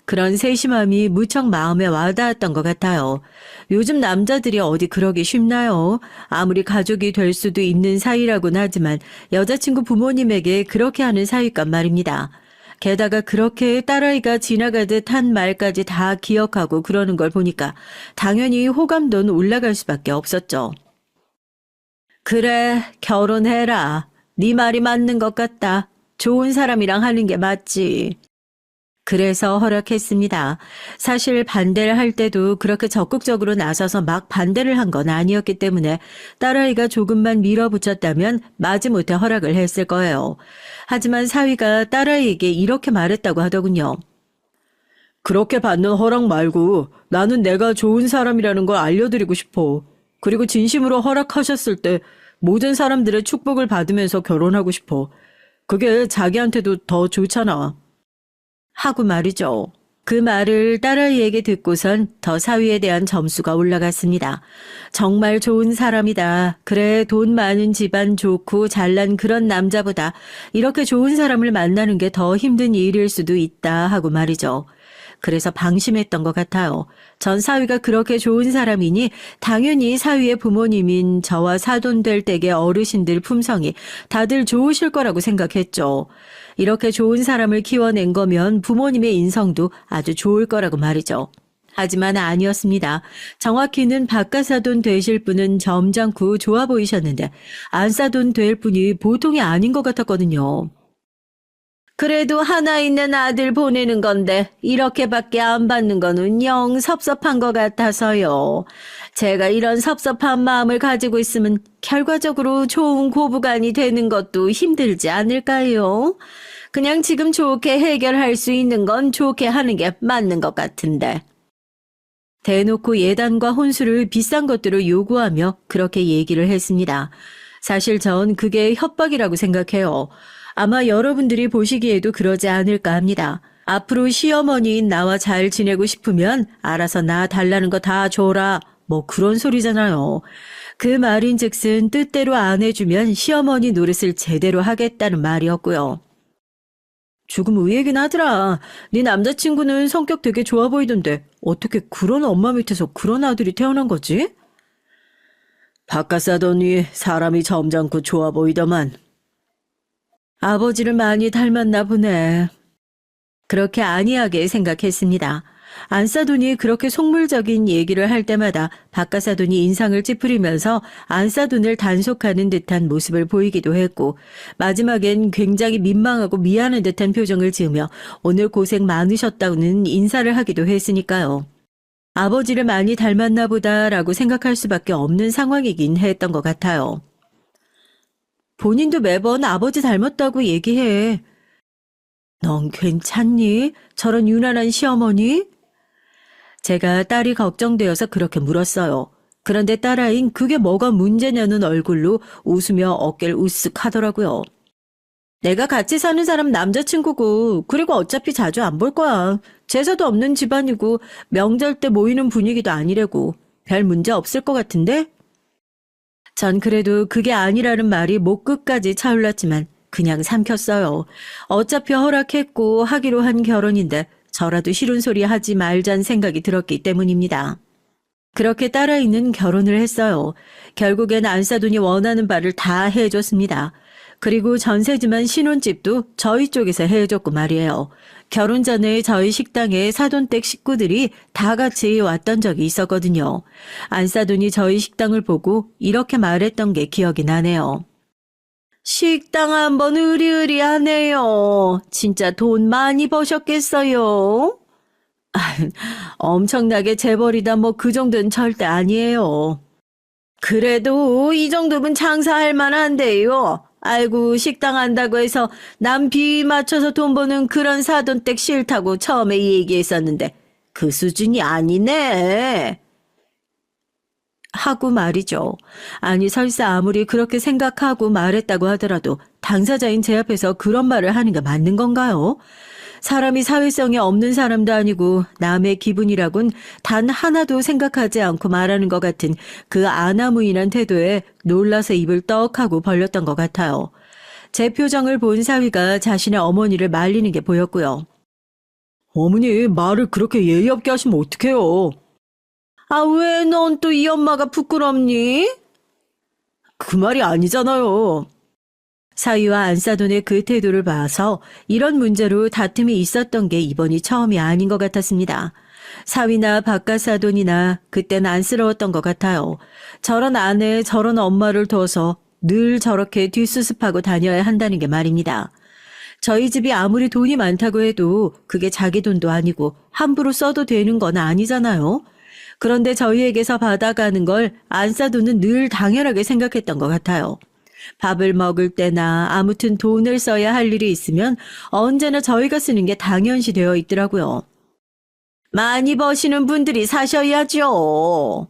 그런 세심함이 무척 마음에 와닿았던 것 같아요. 요즘 남자들이 어디 그러기 쉽나요? 아무리 가족이 될 수도 있는 사이라고는 하지만 여자친구 부모님에게 그렇게 하는 사이란 말입니다. 게다가 그렇게 딸아이가 지나가듯 한 말까지 다 기억하고 그러는 걸 보니까 당연히 호감도는 올라갈 수밖에 없었죠. 그래, 결혼해라. 네 말이 맞는 것 같다. 좋은 사람이랑 하는 게 맞지. 그래서 허락했습니다. 사실 반대를 할 때도 그렇게 적극적으로 나서서 막 반대를 한 건 아니었기 때문에 딸아이가 조금만 밀어붙였다면 마지못해 허락을 했을 거예요. 하지만 사위가 딸아이에게 이렇게 말했다고 하더군요. 그렇게 받는 허락 말고 나는 내가 좋은 사람이라는 걸 알려드리고 싶어. 그리고 진심으로 허락하셨을 때 모든 사람들의 축복을 받으면서 결혼하고 싶어. 그게 자기한테도 더 좋잖아. 하고 말이죠. 그 말을 딸아이에게 듣고선 더 사위에 대한 점수가 올라갔습니다. 정말 좋은 사람이다. 그래, 돈 많은 집안 좋고 잘난 그런 남자보다 이렇게 좋은 사람을 만나는 게 더 힘든 일일 수도 있다 하고 말이죠. 그래서 방심했던 것 같아요. 전 사위가 그렇게 좋은 사람이니 당연히 사위의 부모님인 저와 사돈될 댁의 어르신들 품성이 다들 좋으실 거라고 생각했죠. 이렇게 좋은 사람을 키워낸 거면 부모님의 인성도 아주 좋을 거라고 말이죠. 하지만 아니었습니다. 정확히는 바깥사돈 되실 분은 점잖고 좋아 보이셨는데 안사돈 될 분이 보통이 아닌 것 같았거든요. 그래도 하나 있는 아들 보내는 건데 이렇게밖에 안 받는 거는 영 섭섭한 것 같아서요. 제가 이런 섭섭한 마음을 가지고 있으면 결과적으로 좋은 고부간이 되는 것도 힘들지 않을까요? 그냥 지금 좋게 해결할 수 있는 건 좋게 하는 게 맞는 것 같은데. 대놓고 예단과 혼수를 비싼 것들을 요구하며 그렇게 얘기를 했습니다. 사실 전 그게 협박이라고 생각해요. 아마 여러분들이 보시기에도 그러지 않을까 합니다. 앞으로 시어머니인 나와 잘 지내고 싶으면 알아서 나 달라는 거 다 줘라. 뭐 그런 소리잖아요. 그 말인즉슨 뜻대로 안 해주면 시어머니 노릇을 제대로 하겠다는 말이었고요. 조금 의외긴 하더라. 네 남자친구는 성격 되게 좋아 보이던데 어떻게 그런 엄마 밑에서 그런 아들이 태어난 거지? 바깥 사더니 사람이 점잖고 좋아 보이더만. 아버지를 많이 닮았나 보네. 그렇게 안이하게 생각했습니다. 안사돈이 그렇게 속물적인 얘기를 할 때마다 바깥사돈이 인상을 찌푸리면서 안사돈을 단속하는 듯한 모습을 보이기도 했고 마지막엔 굉장히 민망하고 미안한 듯한 표정을 지으며 오늘 고생 많으셨다고는 인사를 하기도 했으니까요. 아버지를 많이 닮았나 보다라고 생각할 수밖에 없는 상황이긴 했던 것 같아요. 본인도 매번 아버지 닮았다고 얘기해. 넌 괜찮니? 저런 유난한 시어머니? 제가 딸이 걱정되어서 그렇게 물었어요. 그런데 딸아인 그게 뭐가 문제냐는 얼굴로 웃으며 어깨를 우쓱 하더라고요. 내가 같이 사는 사람 남자친구고 그리고 어차피 자주 안 볼 거야. 제사도 없는 집안이고 명절 때 모이는 분위기도 아니래고 별 문제 없을 것 같은데? 전 그래도 그게 아니라는 말이 목 끝까지 차올랐지만 그냥 삼켰어요. 어차피 허락했고 하기로 한 결혼인데 저라도 싫은 소리 하지 말자는 생각이 들었기 때문입니다. 그렇게 딸아이는 결혼을 했어요. 결국엔 안사돈이 원하는 바를 다 해줬습니다. 그리고 전세지만 신혼집도 저희 쪽에서 해줬고 말이에요. 결혼 전에 저희 식당에 사돈댁 식구들이 다 같이 왔던 적이 있었거든요. 안사돈이 저희 식당을 보고 이렇게 말했던 게 기억이 나네요. 식당 한번 으리으리하네요. 진짜 돈 많이 버셨겠어요? 엄청나게 재벌이다 뭐 그 정도는 절대 아니에요. 그래도 이 정도면 장사할 만한데요. 아이고 식당 한다고 해서 남 비위 맞춰서 돈 버는 그런 사돈댁 싫다고 처음에 얘기했었는데 그 수준이 아니네. 하고 말이죠. 아니 설사 아무리 그렇게 생각하고 말했다고 하더라도 당사자인 제 앞에서 그런 말을 하는 게 맞는 건가요? 사람이 사회성이 없는 사람도 아니고 남의 기분이라곤 단 하나도 생각하지 않고 말하는 것 같은 그 아나무인한 태도에 놀라서 입을 떡하고 벌렸던 것 같아요. 제 표정을 본 사위가 자신의 어머니를 말리는 게 보였고요. 어머니 말을 그렇게 예의 없게 하시면 어떡해요? 아, 왜 넌 또 이 엄마가 부끄럽니? 그 말이 아니잖아요. 사위와 안사돈의 그 태도를 봐서 이런 문제로 다툼이 있었던 게 이번이 처음이 아닌 것 같았습니다. 사위나 바깥사돈이나 그땐 안쓰러웠던 것 같아요. 저런 아내, 저런 엄마를 둬서 늘 저렇게 뒷수습하고 다녀야 한다는 게 말입니다. 저희 집이 아무리 돈이 많다고 해도 그게 자기 돈도 아니고 함부로 써도 되는 건 아니잖아요. 그런데 저희에게서 받아가는 걸 안싸도는 늘 당연하게 생각했던 것 같아요. 밥을 먹을 때나 아무튼 돈을 써야 할 일이 있으면 언제나 저희가 쓰는 게 당연시 되어 있더라고요. 많이 버시는 분들이 사셔야죠.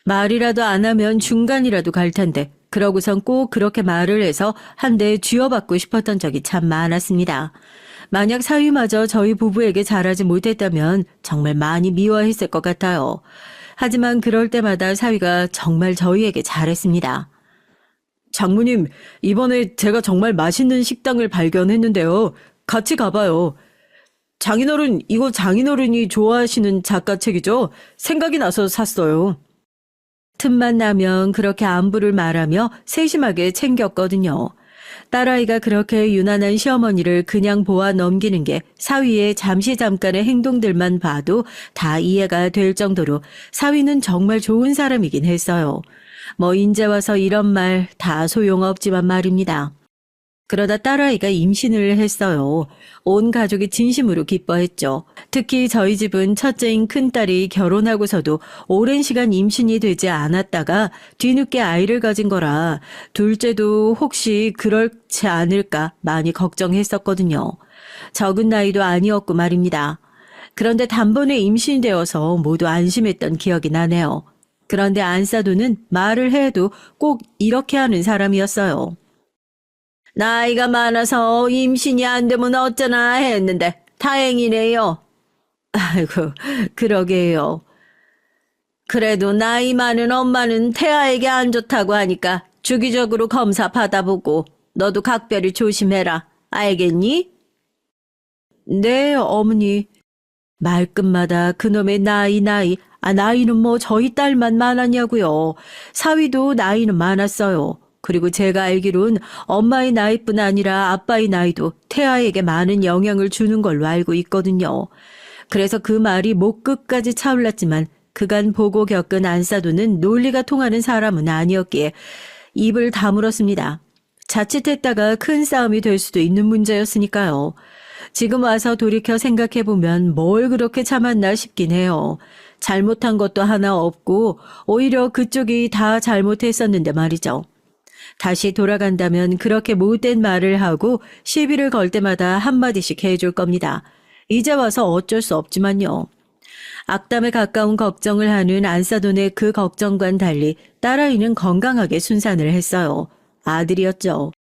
말이라도 안 하면 중간이라도 갈 텐데 그러고선 꼭 그렇게 말을 해서 한 대 쥐어받고 싶었던 적이 참 많았습니다. 만약 사위마저 저희 부부에게 잘하지 못했다면 정말 많이 미워했을 것 같아요. 하지만 그럴 때마다 사위가 정말 저희에게 잘했습니다. 장모님, 이번에 제가 정말 맛있는 식당을 발견했는데요. 같이 가봐요. 장인어른, 이거 장인어른이 좋아하시는 작가책이죠? 생각이 나서 샀어요. 틈만 나면 그렇게 안부를 말하며 세심하게 챙겼거든요. 딸아이가 그렇게 유난한 시어머니를 그냥 보아 넘기는 게 사위의 잠시 잠깐의 행동들만 봐도 다 이해가 될 정도로 사위는 정말 좋은 사람이긴 했어요. 뭐 인제 와서 이런 말 다 소용없지만 말입니다. 그러다 딸아이가 임신을 했어요. 온 가족이 진심으로 기뻐했죠. 특히 저희 집은 첫째인 큰딸이 결혼하고서도 오랜 시간 임신이 되지 않았다가 뒤늦게 아이를 가진 거라 둘째도 혹시 그렇지 않을까 많이 걱정했었거든요. 적은 나이도 아니었고 말입니다. 그런데 단번에 임신되어서 모두 안심했던 기억이 나네요. 그런데 안싸도는 말을 해도 꼭 이렇게 하는 사람이었어요. 나이가 많아서 임신이 안 되면 어쩌나 했는데 다행이네요. 아이고, 그러게요. 그래도 나이 많은 엄마는 태아에게 안 좋다고 하니까 주기적으로 검사 받아보고 너도 각별히 조심해라. 알겠니? 네, 어머니. 말끝마다 그놈의 나이. 나이는 뭐 저희 딸만 많았냐고요. 사위도 나이는 많았어요. 그리고 제가 알기론 엄마의 나이뿐 아니라 아빠의 나이도 태아에게 많은 영향을 주는 걸로 알고 있거든요. 그래서 그 말이 목 끝까지 차올랐지만 그간 보고 겪은 안싸도는 논리가 통하는 사람은 아니었기에 입을 다물었습니다. 자칫했다가 큰 싸움이 될 수도 있는 문제였으니까요. 지금 와서 돌이켜 생각해보면 뭘 그렇게 참았나 싶긴 해요. 잘못한 것도 하나 없고 오히려 그쪽이 다 잘못했었는데 말이죠. 다시 돌아간다면 그렇게 못된 말을 하고 시비를 걸 때마다 한마디씩 해줄 겁니다. 이제 와서 어쩔 수 없지만요. 악담에 가까운 걱정을 하는 안싸돈의 그 걱정과는 달리 딸아이는 건강하게 순산을 했어요. 아들이었죠.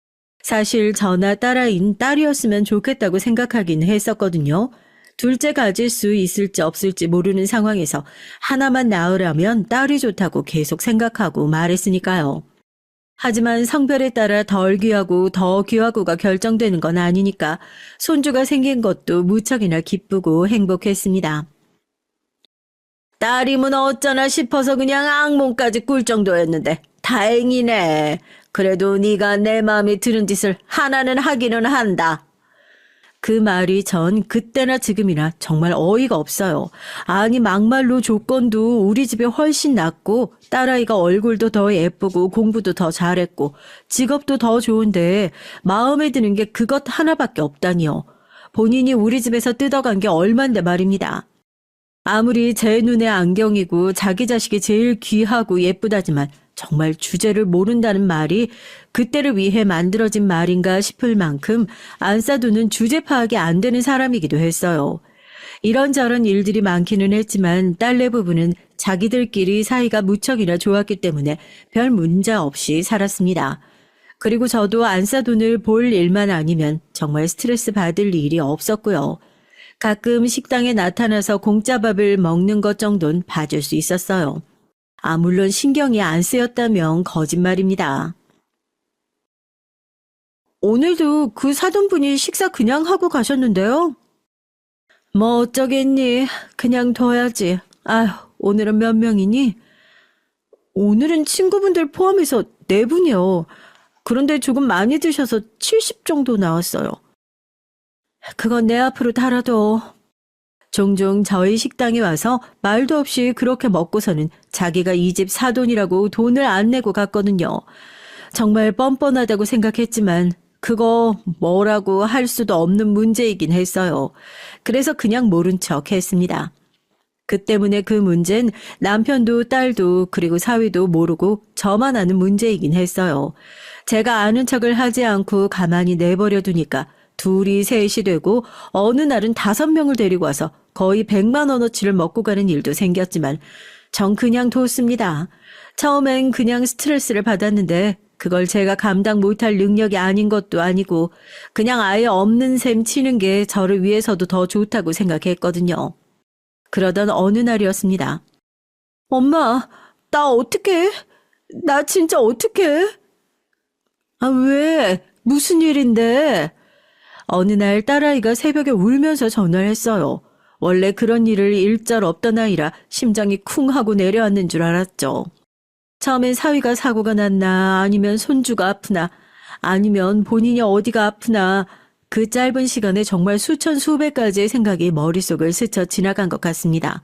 사실 저나 딸아이는 딸이었으면 좋겠다고 생각하긴 했었거든요. 둘째 가질 수 있을지 없을지 모르는 상황에서 하나만 낳으라면 딸이 좋다고 계속 생각하고 말했으니까요. 하지만 성별에 따라 덜 귀하고 더 귀하고가 결정되는 건 아니니까 손주가 생긴 것도 무척이나 기쁘고 행복했습니다. 딸이면 어쩌나 싶어서 그냥 악몽까지 꿀 정도였는데 다행이네. 그래도 네가 내 마음에 드는 짓을 하나는 하기는 한다. 그 말이 전 그때나 지금이나 정말 어이가 없어요. 아니 막말로 조건도 우리 집에 훨씬 낫고 딸아이가 얼굴도 더 예쁘고 공부도 더 잘했고 직업도 더 좋은데 마음에 드는 게 그것 하나밖에 없다니요. 본인이 우리 집에서 뜯어간 게 얼만데 말입니다. 아무리 제 눈에 안경이고 자기 자식이 제일 귀하고 예쁘다지만 정말 주제를 모른다는 말이 그때를 위해 만들어진 말인가 싶을 만큼 안싸두는 주제 파악이 안 되는 사람이기도 했어요. 이런저런 일들이 많기는 했지만 딸네 부부는 자기들끼리 사이가 무척이나 좋았기 때문에 별 문제 없이 살았습니다. 그리고 저도 안싸돈을 볼 일만 아니면 정말 스트레스 받을 일이 없었고요. 가끔 식당에 나타나서 공짜밥을 먹는 것 정도는 봐줄 수 있었어요. 물론 신경이 안 쓰였다면 거짓말입니다. 오늘도 그 사돈분이 식사 그냥 하고 가셨는데요. 뭐 어쩌겠니. 그냥 둬야지. 아휴, 오늘은 몇 명이니? 오늘은 친구분들 포함해서 4분이요. 그런데 조금 많이 드셔서 70 정도 나왔어요. 그건 내 앞으로 달아둬. 종종 저희 식당에 와서 말도 없이 그렇게 먹고서는 자기가 이 집 사돈이라고 돈을 안 내고 갔거든요. 정말 뻔뻔하다고 생각했지만 그거 뭐라고 할 수도 없는 문제이긴 했어요. 그래서 그냥 모른 척 했습니다. 그 때문에 그 문제는 남편도 딸도 그리고 사위도 모르고 저만 아는 문제이긴 했어요. 제가 아는 척을 하지 않고 가만히 내버려 두니까 둘이 셋이 되고 어느 날은 5명을 데리고 와서 거의 100만 원어치를 먹고 가는 일도 생겼지만 전 그냥 뒀습니다. 처음엔 그냥 스트레스를 받았는데 그걸 제가 감당 못할 능력이 아닌 것도 아니고 그냥 아예 없는 셈 치는 게 저를 위해서도 더 좋다고 생각했거든요. 그러던 어느 날이었습니다. 엄마, 나 어떡해? 나 진짜 어떡해? 아, 왜? 무슨 일인데? 어느 날 딸아이가 새벽에 울면서 전화를 했어요. 원래 그런 일을 일절 없던 아이라 심장이 쿵 하고 내려앉는 줄 알았죠. 처음엔 사위가 사고가 났나 아니면 손주가 아프나 아니면 본인이 어디가 아프나 그 짧은 시간에 정말 수천 수백 가지의 생각이 머릿속을 스쳐 지나간 것 같습니다.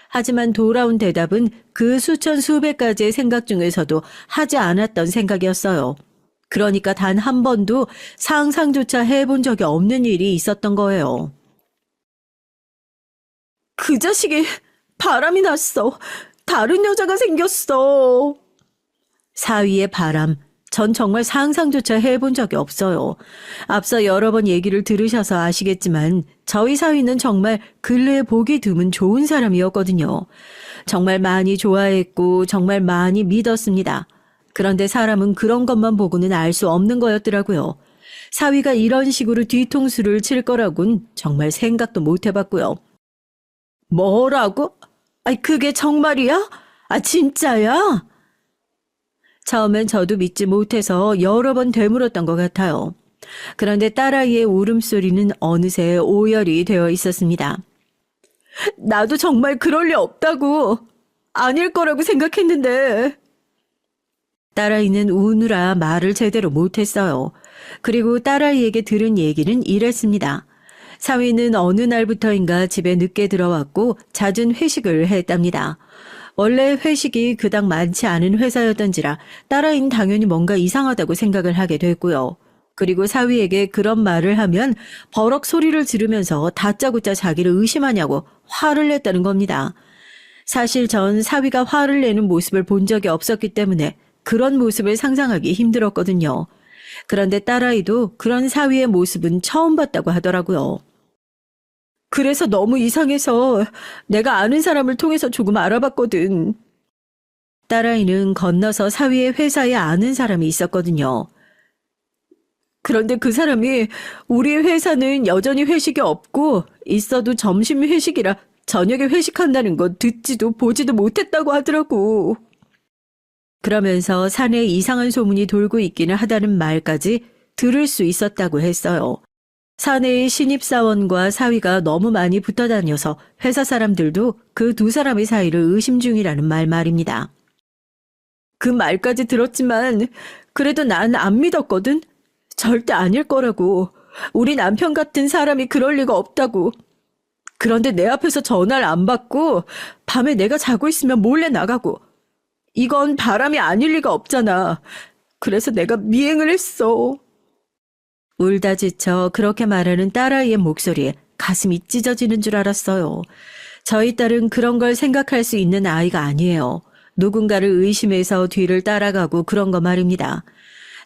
하지만 돌아온 대답은 그 수천 수백 가지의 생각 중에서도 하지 않았던 생각이었어요. 그러니까 단 한 번도 상상조차 해본 적이 없는 일이 있었던 거예요. 그 자식이 바람이 났어. 다른 여자가 생겼어. 사위의 바람. 전 정말 상상조차 해본 적이 없어요. 앞서 여러 번 얘기를 들으셔서 아시겠지만 저희 사위는 정말 근래에 보기 드문 좋은 사람이었거든요. 정말 많이 좋아했고 정말 많이 믿었습니다. 그런데 사람은 그런 것만 보고는 알 수 없는 거였더라고요. 사위가 이런 식으로 뒤통수를 칠 거라곤 정말 생각도 못 해봤고요. 뭐라고? 아이, 그게 정말이야? 아, 진짜야? 처음엔 저도 믿지 못해서 여러 번 되물었던 것 같아요. 그런데 딸아이의 울음소리는 어느새 오열이 되어 있었습니다. 나도 정말 그럴 리 없다고. 아닐 거라고 생각했는데. 딸아이는 우느라 말을 제대로 못했어요. 그리고 딸아이에게 들은 얘기는 이랬습니다. 사위는 어느 날부터인가 집에 늦게 들어왔고 잦은 회식을 했답니다. 원래 회식이 그닥 많지 않은 회사였던지라 딸아이는 당연히 뭔가 이상하다고 생각을 하게 됐고요. 그리고 사위에게 그런 말을 하면 버럭 소리를 지르면서 다짜고짜 자기를 의심하냐고 화를 냈다는 겁니다. 사실 전 사위가 화를 내는 모습을 본 적이 없었기 때문에 그런 모습을 상상하기 힘들었거든요. 그런데 딸아이도 그런 사위의 모습은 처음 봤다고 하더라고요. 그래서 너무 이상해서 내가 아는 사람을 통해서 조금 알아봤거든. 딸아이는 건너서 사위의 회사에 아는 사람이 있었거든요. 그런데 그 사람이 우리 회사는 여전히 회식이 없고 있어도 점심 회식이라 저녁에 회식한다는 거 듣지도 보지도 못했다고 하더라고. 그러면서 사내에 이상한 소문이 돌고 있기는 하다는 말까지 들을 수 있었다고 했어요. 사내의 신입사원과 사위가 너무 많이 붙어 다녀서 회사 사람들도 그 두 사람의 사이를 의심 중이라는 말입니다. 그 말까지 들었지만 그래도 난 안 믿었거든. 절대 아닐 거라고. 우리 남편 같은 사람이 그럴 리가 없다고. 그런데 내 앞에서 전화를 안 받고 밤에 내가 자고 있으면 몰래 나가고. 이건 바람이 아닐 리가 없잖아. 그래서 내가 미행을 했어. 울다 지쳐 그렇게 말하는 딸아이의 목소리에 가슴이 찢어지는 줄 알았어요. 저희 딸은 그런 걸 생각할 수 있는 아이가 아니에요. 누군가를 의심해서 뒤를 따라가고 그런 거 말입니다.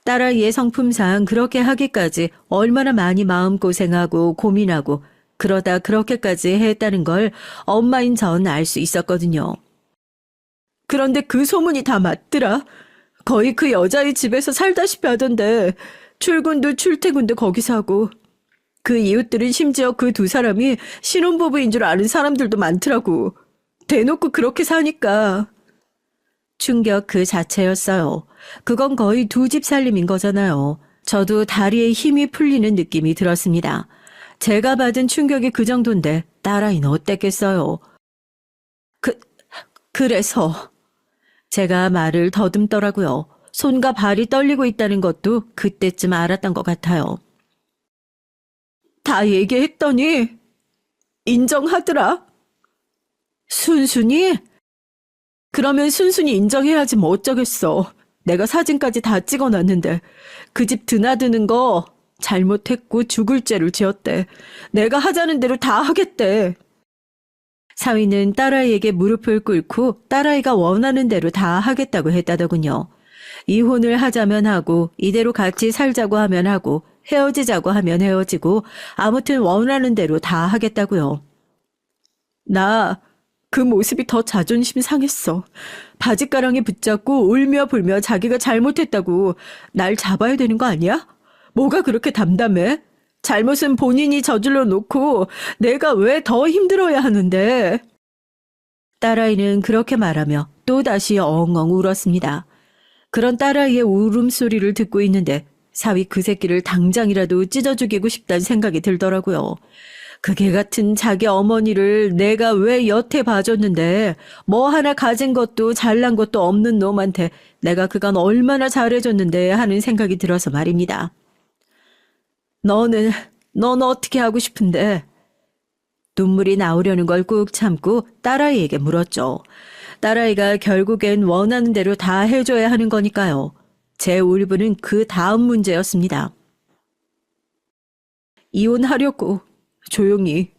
딸아이의 성품상 그렇게 하기까지 얼마나 많이 마음고생하고 고민하고 그러다 그렇게까지 했다는 걸 엄마인 전 알 수 있었거든요. 그런데 그 소문이 다 맞더라. 거의 그 여자의 집에서 살다시피 하던데 출근도 출퇴근도 거기서 하고 그 이웃들은 심지어 그 두 사람이 신혼부부인 줄 아는 사람들도 많더라고. 대놓고 그렇게 사니까. 충격 그 자체였어요. 그건 거의 두 집 살림인 거잖아요. 저도 다리에 힘이 풀리는 느낌이 들었습니다. 제가 받은 충격이 그 정도인데 딸아이는 어땠겠어요. 그래서 제가 말을 더듬더라고요. 손과 발이 떨리고 있다는 것도 그때쯤 알았던 것 같아요. 다 얘기했더니 인정하더라. 순순히? 그러면 순순히 인정해야지 뭐 어쩌겠어. 내가 사진까지 다 찍어놨는데 그 집 드나드는 거 잘못했고 죽을 죄를 지었대. 내가 하자는 대로 다 하겠대. 사위는 딸아이에게 무릎을 꿇고 딸아이가 원하는 대로 다 하겠다고 했다더군요. 이혼을 하자면 하고 이대로 같이 살자고 하면 하고 헤어지자고 하면 헤어지고 아무튼 원하는 대로 다 하겠다고요. 나 그 모습이 더 자존심 상했어. 바짓가랑이 붙잡고 울며 불며 자기가 잘못했다고 날 잡아야 되는 거 아니야? 뭐가 그렇게 담담해? 잘못은 본인이 저질러 놓고 내가 왜 더 힘들어야 하는데? 딸아이는 그렇게 말하며 또다시 엉엉 울었습니다. 그런 딸아이의 울음소리를 듣고 있는데 사위 그 새끼를 당장이라도 찢어 죽이고 싶다는 생각이 들더라고요. 그 개 같은 자기 어머니를 내가 왜 여태 봐줬는데 뭐 하나 가진 것도 잘난 것도 없는 놈한테 내가 그간 얼마나 잘해줬는데 하는 생각이 들어서 말입니다. 넌 어떻게 하고 싶은데? 눈물이 나오려는 걸 꾹 참고 딸아이에게 물었죠. 딸아이가 결국엔 원하는 대로 다 해줘야 하는 거니까요. 제 울분은 그 다음 문제였습니다. 이혼하려고, 조용히.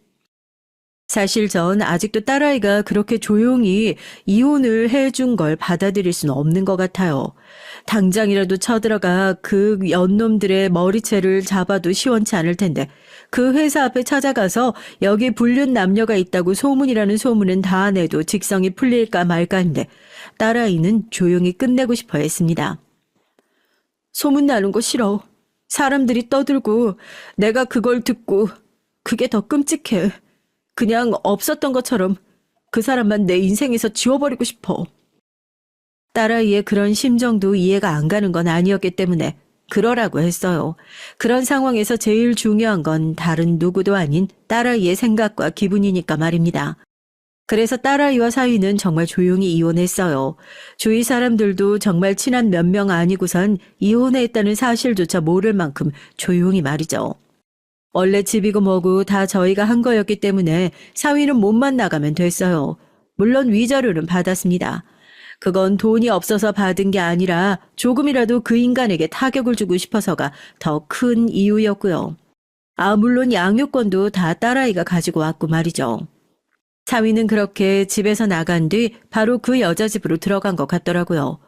사실 전 아직도 딸아이가 그렇게 조용히 이혼을 해준 걸 받아들일 수는 없는 것 같아요. 당장이라도 쳐들어가 그 연놈들의 머리채를 잡아도 시원치 않을 텐데 그 회사 앞에 찾아가서 여기 불륜 남녀가 있다고 소문이라는 소문은 다 내도 직성이 풀릴까 말까 했는데 딸아이는 조용히 끝내고 싶어 했습니다. 소문 나는 거 싫어. 사람들이 떠들고 내가 그걸 듣고 그게 더 끔찍해. 그냥 없었던 것처럼 그 사람만 내 인생에서 지워버리고 싶어. 딸아이의 그런 심정도 이해가 안 가는 건 아니었기 때문에 그러라고 했어요. 그런 상황에서 제일 중요한 건 다른 누구도 아닌 딸아이의 생각과 기분이니까 말입니다. 그래서 딸아이와 사위는 정말 조용히 이혼했어요. 주위 사람들도 정말 친한 몇 명 아니고선 이혼했다는 사실조차 모를 만큼 조용히 말이죠. 원래 집이고 뭐고 다 저희가 한 거였기 때문에 사위는 몸만 나가면 됐어요. 물론 위자료는 받았습니다. 그건 돈이 없어서 받은 게 아니라 조금이라도 그 인간에게 타격을 주고 싶어서가 더 큰 이유였고요. 물론 양육권도 다 딸아이가 가지고 왔고 말이죠. 사위는 그렇게 집에서 나간 뒤 바로 그 여자 집으로 들어간 것 같더라고요.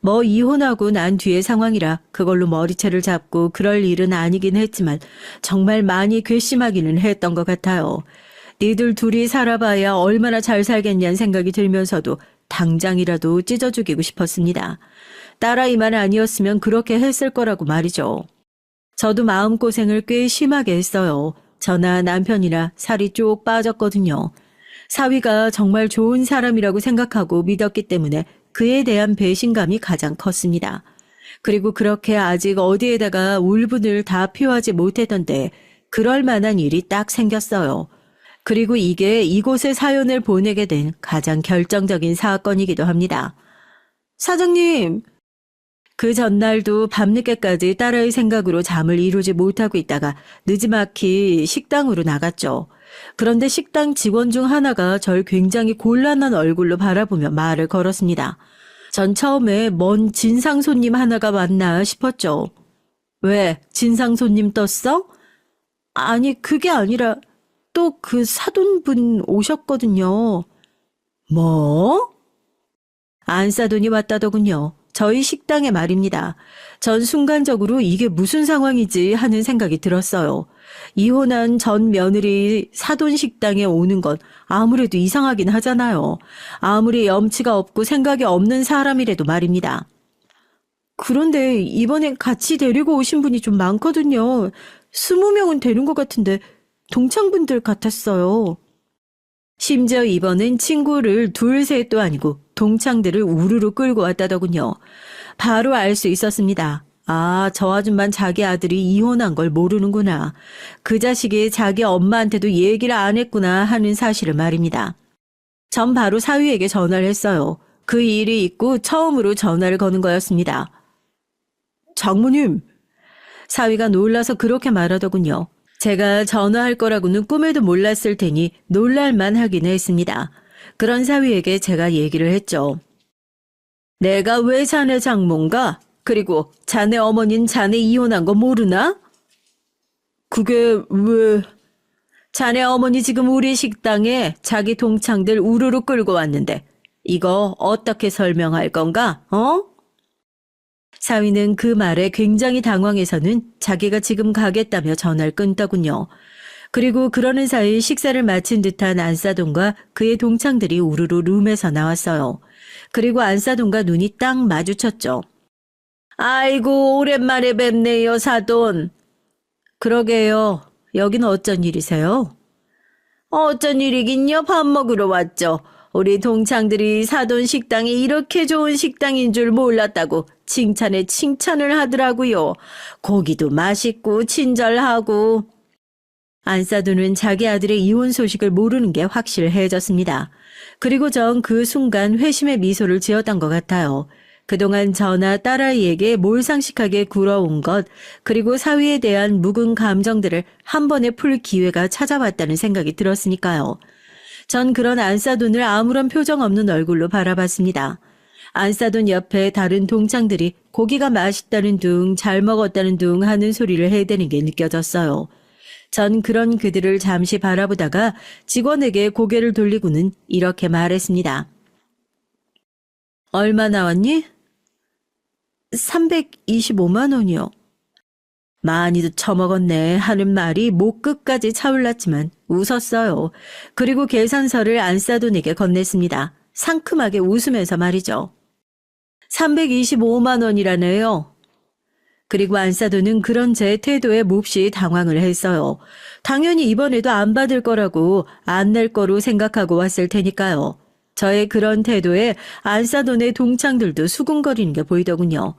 뭐 이혼하고 난 뒤의 상황이라 그걸로 머리채를 잡고 그럴 일은 아니긴 했지만 정말 많이 괘씸하기는 했던 것 같아요. 니들 둘이 살아봐야 얼마나 잘 살겠냐는 생각이 들면서도 당장이라도 찢어 죽이고 싶었습니다. 딸아이만 아니었으면 그렇게 했을 거라고 말이죠. 저도 마음고생을 꽤 심하게 했어요. 저나 남편이나 살이 쭉 빠졌거든요. 사위가 정말 좋은 사람이라고 생각하고 믿었기 때문에 그에 대한 배신감이 가장 컸습니다. 그리고 그렇게 아직 어디에다가 울분을 다 표하지 못했던데 그럴 만한 일이 딱 생겼어요. 그리고 이게 이곳에 사연을 보내게 된 가장 결정적인 사건이기도 합니다. 사장님, 그 전날도 밤늦게까지 딸아이 생각으로 잠을 이루지 못하고 있다가 느지막이 식당으로 나갔죠. 그런데 식당 직원 중 하나가 절 굉장히 곤란한 얼굴로 바라보며 말을 걸었습니다. 전 처음에 먼 진상 손님 하나가 왔나 싶었죠. 왜? 진상 손님 떴어? 아니, 그게 아니라 또 그 사돈분 오셨거든요. 뭐? 안사돈이 왔다더군요. 저희 식당에 말입니다. 전 순간적으로 이게 무슨 상황이지 하는 생각이 들었어요. 이혼한 전 며느리 사돈 식당에 오는 건 아무래도 이상하긴 하잖아요. 아무리 염치가 없고 생각이 없는 사람이라도 말입니다. 그런데 이번엔 같이 데리고 오신 분이 좀 많거든요. 20명은 되는 것 같은데 동창분들 같았어요. 심지어 이번엔 친구를 둘 셋도 아니고 동창들을 우르르 끌고 왔다더군요. 바로 알 수 있었습니다. 저 아줌만 자기 아들이 이혼한 걸 모르는구나. 그 자식이 자기 엄마한테도 얘기를 안 했구나 하는 사실을 말입니다. 전 바로 사위에게 전화를 했어요. 그 일이 있고 처음으로 전화를 거는 거였습니다. 장모님. 사위가 놀라서 그렇게 말하더군요. 제가 전화할 거라고는 꿈에도 몰랐을 테니 놀랄만 하긴 했습니다. 그런 사위에게 제가 얘기를 했죠. 내가 왜 자네 장모인가? 그리고 자네 어머닌 자네 이혼한 거 모르나? 그게 왜... 자네 어머니 지금 우리 식당에 자기 동창들 우르르 끌고 왔는데 이거 어떻게 설명할 건가? 어? 사위는 그 말에 굉장히 당황해서는 자기가 지금 가겠다며 전화를 끊더군요. 그리고 그러는 사이 식사를 마친 듯한 안사돈과 그의 동창들이 우르르 룸에서 나왔어요. 그리고 안사돈과 눈이 딱 마주쳤죠. 아이고 오랜만에 뵙네요 사돈. 그러게요. 여긴 어쩐 일이세요? 어쩐 일이긴요. 밥 먹으러 왔죠. 우리 동창들이 사돈 식당이 이렇게 좋은 식당인 줄 몰랐다고 칭찬에 칭찬을 하더라고요. 고기도 맛있고 친절하고. 안사돈은 자기 아들의 이혼 소식을 모르는 게 확실해졌습니다. 그리고 전 그 순간 회심의 미소를 지었던 것 같아요. 그동안 저나 딸아이에게 몰상식하게 굴어온 것, 그리고 사위에 대한 묵은 감정들을 한 번에 풀 기회가 찾아왔다는 생각이 들었으니까요. 전 그런 안사돈을 아무런 표정 없는 얼굴로 바라봤습니다. 안사돈 옆에 다른 동창들이 고기가 맛있다는 둥, 잘 먹었다는 둥 하는 소리를 해대는 게 느껴졌어요. 전 그런 그들을 잠시 바라보다가 직원에게 고개를 돌리고는 이렇게 말했습니다. 얼마 나왔니? 325만 원이요. 많이도 처먹었네 하는 말이 목 끝까지 차올랐지만 웃었어요. 그리고 계산서를 안사돈에게 건넸습니다. 상큼하게 웃으면서 말이죠. 325만 원이라네요. 그리고 안사돈은 그런 제 태도에 몹시 당황을 했어요. 당연히 이번에도 안 받을 거라고 안 낼 거로 생각하고 왔을 테니까요. 저의 그런 태도에 안사돈의 동창들도 수군거리는 게 보이더군요.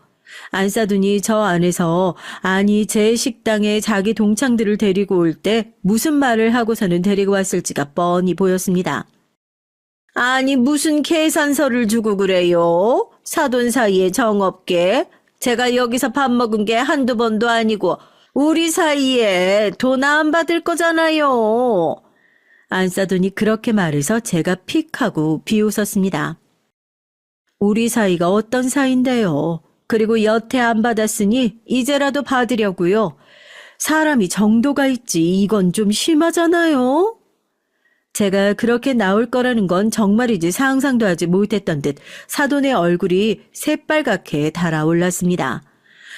안사돈이 저 안에서 아니 제 식당에 자기 동창들을 데리고 올 때 무슨 말을 하고서는 데리고 왔을지가 뻔히 보였습니다. 아니 무슨 계산서를 주고 그래요? 사돈 사이에 정없게. 제가 여기서 밥 먹은 게 한두 번도 아니고 우리 사이에 돈 안 받을 거잖아요. 안사돈이 그렇게 말해서 제가 픽 하고 비웃었습니다. 우리 사이가 어떤 사이인데요. 그리고 여태 안 받았으니 이제라도 받으려고요. 사람이 정도가 있지 이건 좀 심하잖아요. 제가 그렇게 나올 거라는 건 정말이지 상상도 하지 못했던 듯 사돈의 얼굴이 새빨갛게 달아올랐습니다.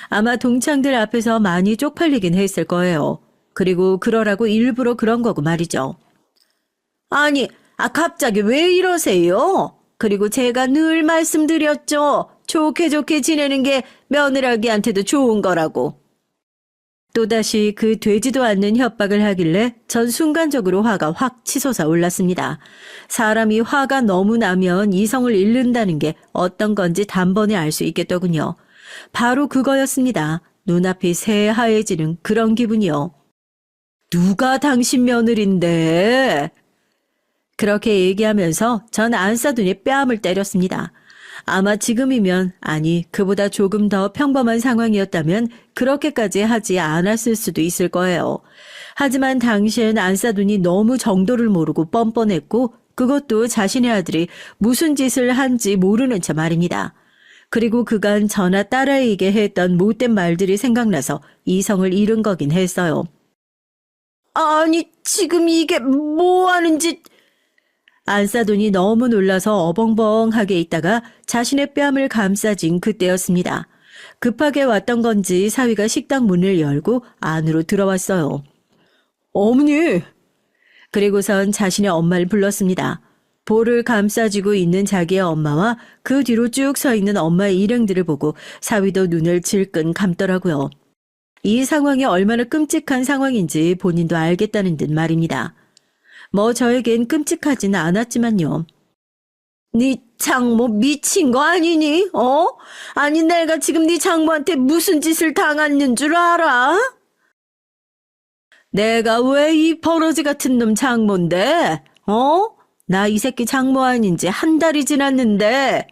아마 동창들 앞에서 많이 쪽팔리긴 했을 거예요. 그리고 그러라고 일부러 그런 거고 말이죠. 아니, 갑자기 왜 이러세요? 그리고 제가 늘 말씀드렸죠. 좋게 좋게 지내는 게 며느라기한테도 좋은 거라고. 또다시 그 되지도 않는 협박을 하길래 전 순간적으로 화가 확 치솟아 올랐습니다. 사람이 화가 너무 나면 이성을 잃는다는 게 어떤 건지 단번에 알 수 있겠더군요. 바로 그거였습니다. 눈앞이 새하얘지는 그런 기분이요. 누가 당신 며느린데? 그렇게 얘기하면서 전 안사돈의 뺨을 때렸습니다. 아마 지금이면 아니 그보다 조금 더 평범한 상황이었다면 그렇게까지 하지 않았을 수도 있을 거예요. 하지만 당시엔 안사돈이 너무 정도를 모르고 뻔뻔했고 그것도 자신의 아들이 무슨 짓을 한지 모르는 채 말입니다. 그리고 그간 저나 딸아이에게 했던 못된 말들이 생각나서 이성을 잃은 거긴 했어요. 아니 지금 이게 뭐 하는 짓... 안사돈이 너무 놀라서 어벙벙하게 있다가 자신의 뺨을 감싸진 그때였습니다. 급하게 왔던 건지 사위가 식당 문을 열고 안으로 들어왔어요. 어머니! 그리고선 자신의 엄마를 불렀습니다. 볼을 감싸쥐고 있는 자기의 엄마와 그 뒤로 쭉 서 있는 엄마의 일행들을 보고 사위도 눈을 질끈 감더라고요. 이 상황이 얼마나 끔찍한 상황인지 본인도 알겠다는 듯 말입니다. 뭐 저에겐 끔찍하지는 않았지만요. 네 장모 미친 거 아니니? 아니 내가 지금 네 장모한테 무슨 짓을 당했는 줄 알아? 내가 왜 이 버러지 같은 놈 장모인데? 나 이 새끼 장모 아닌 지 한 달이 지났는데.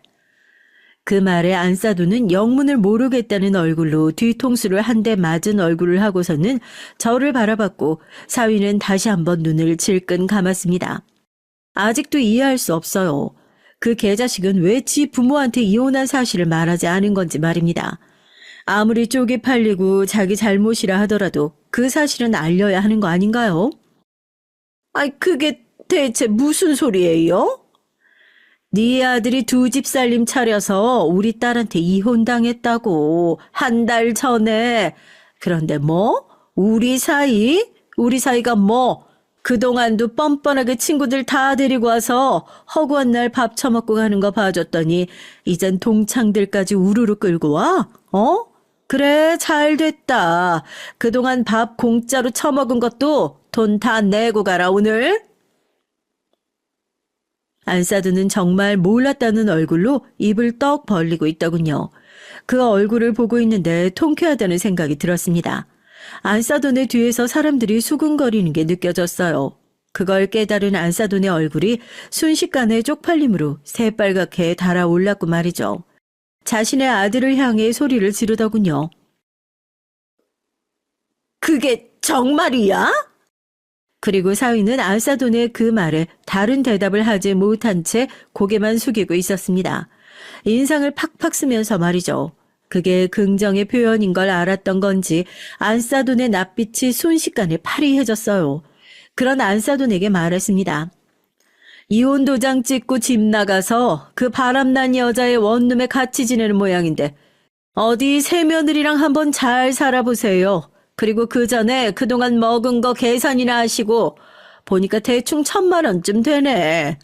그 말에 안사도는 영문을 모르겠다는 얼굴로 뒤통수를 한 대 맞은 얼굴을 하고서는 저를 바라봤고 사위는 다시 한번 눈을 질끈 감았습니다. 아직도 이해할 수 없어요. 그 개자식은 왜 지 부모한테 이혼한 사실을 말하지 않은 건지 말입니다. 아무리 쪽이 팔리고 자기 잘못이라 하더라도 그 사실은 알려야 하는 거 아닌가요? 아이, 그게 대체 무슨 소리예요? 네 아들이 두 집 살림 차려서 우리 딸한테 이혼당했다고 한 달 전에. 그런데 뭐? 우리 사이가 뭐? 그동안도 뻔뻔하게 친구들 다 데리고 와서 허구한 날 밥 처먹고 가는 거 봐줬더니 이젠 동창들까지 우르르 끌고 와? 어? 그래, 잘 됐다. 그동안 밥 공짜로 처먹은 것도 돈 다 내고 가라, 오늘. 안사두는 정말 몰랐다는 얼굴로 입을 떡 벌리고 있더군요. 그 얼굴을 보고 있는데 통쾌하다는 생각이 들었습니다. 안사돈의 뒤에서 사람들이 수군거리는 게 느껴졌어요. 그걸 깨달은 안사돈의 얼굴이 순식간에 쪽팔림으로 새빨갛게 달아올랐고 말이죠. 자신의 아들을 향해 소리를 지르더군요. 그게 정말이야? 그리고 사위는 안사돈의 그 말에 다른 대답을 하지 못한 채 고개만 숙이고 있었습니다. 인상을 팍팍 쓰면서 말이죠. 그게 긍정의 표현인 걸 알았던 건지 안사돈의 낯빛이 순식간에 파리해졌어요. 그런 안사돈에게 말했습니다. 이혼 도장 찍고 집 나가서 그 바람난 여자의 원룸에 같이 지내는 모양인데 어디 새며느리랑 한번 잘 살아보세요. 그리고 그 전에 그동안 먹은 거 계산이나 하시고 보니까 대충 1,000만 원쯤 되네.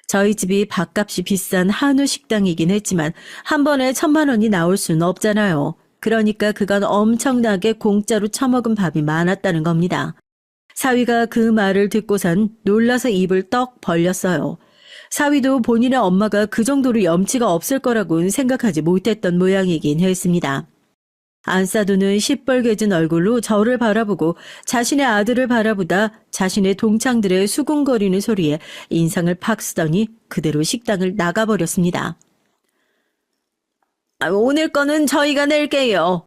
저희 집이 밥값이 비싼 한우 식당이긴 했지만 한 번에 1,000만 원이 나올 수는 없잖아요. 그러니까 그건 엄청나게 공짜로 처먹은 밥이 많았다는 겁니다. 사위가 그 말을 듣고선 놀라서 입을 떡 벌렸어요. 사위도 본인의 엄마가 그 정도로 염치가 없을 거라고는 생각하지 못했던 모양이긴 했습니다. 안사두는 시뻘개진 얼굴로 저를 바라보고 자신의 아들을 바라보다 자신의 동창들의 수군거리는 소리에 인상을 팍 쓰더니 그대로 식당을 나가버렸습니다. 오늘 거는 저희가 낼게요.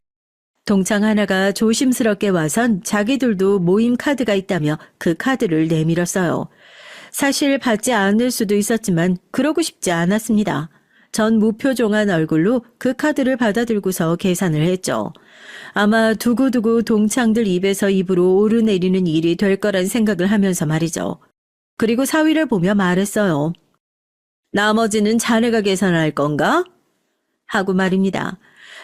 동창 하나가 조심스럽게 와선 자기들도 모임 카드가 있다며 그 카드를 내밀었어요. 사실 받지 않을 수도 있었지만 그러고 싶지 않았습니다. 전 무표정한 얼굴로 그 카드를 받아들고서 계산을 했죠. 아마 두고두고 동창들 입에서 입으로 오르내리는 일이 될 거란 생각을 하면서 말이죠. 그리고 사위를 보며 말했어요. 나머지는 자네가 계산할 건가? 하고 말입니다.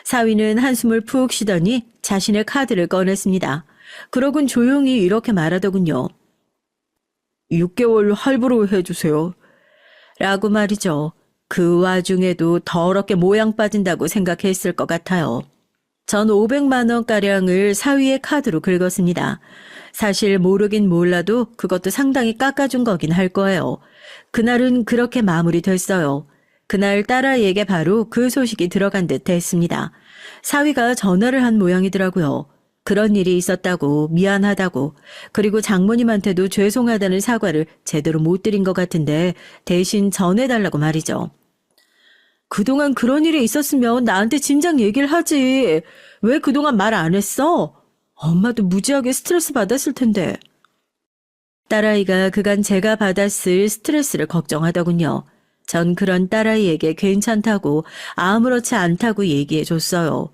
사위는 한숨을 푹 쉬더니 자신의 카드를 꺼냈습니다. 그러곤 조용히 이렇게 말하더군요. 6개월 할부로 해주세요. 라고 말이죠. 그 와중에도 더럽게 모양 빠진다고 생각했을 것 같아요. 전 500만 원가량을 사위의 카드로 긁었습니다. 사실 모르긴 몰라도 그것도 상당히 깎아준 거긴 할 거예요. 그날은 그렇게 마무리됐어요. 그날 딸아이에게 바로 그 소식이 들어간 듯 했습니다. 사위가 전화를 한 모양이더라고요. 그런 일이 있었다고, 미안하다고, 그리고 장모님한테도 죄송하다는 사과를 제대로 못 드린 것 같은데 대신 전해달라고 말이죠. 그동안 그런 일이 있었으면 나한테 진작 얘기를 하지. 왜 그동안 말 안 했어? 엄마도 무지하게 스트레스 받았을 텐데. 딸아이가 그간 제가 받았을 스트레스를 걱정하더군요. 전 그런 딸아이에게 괜찮다고 아무렇지 않다고 얘기해 줬어요.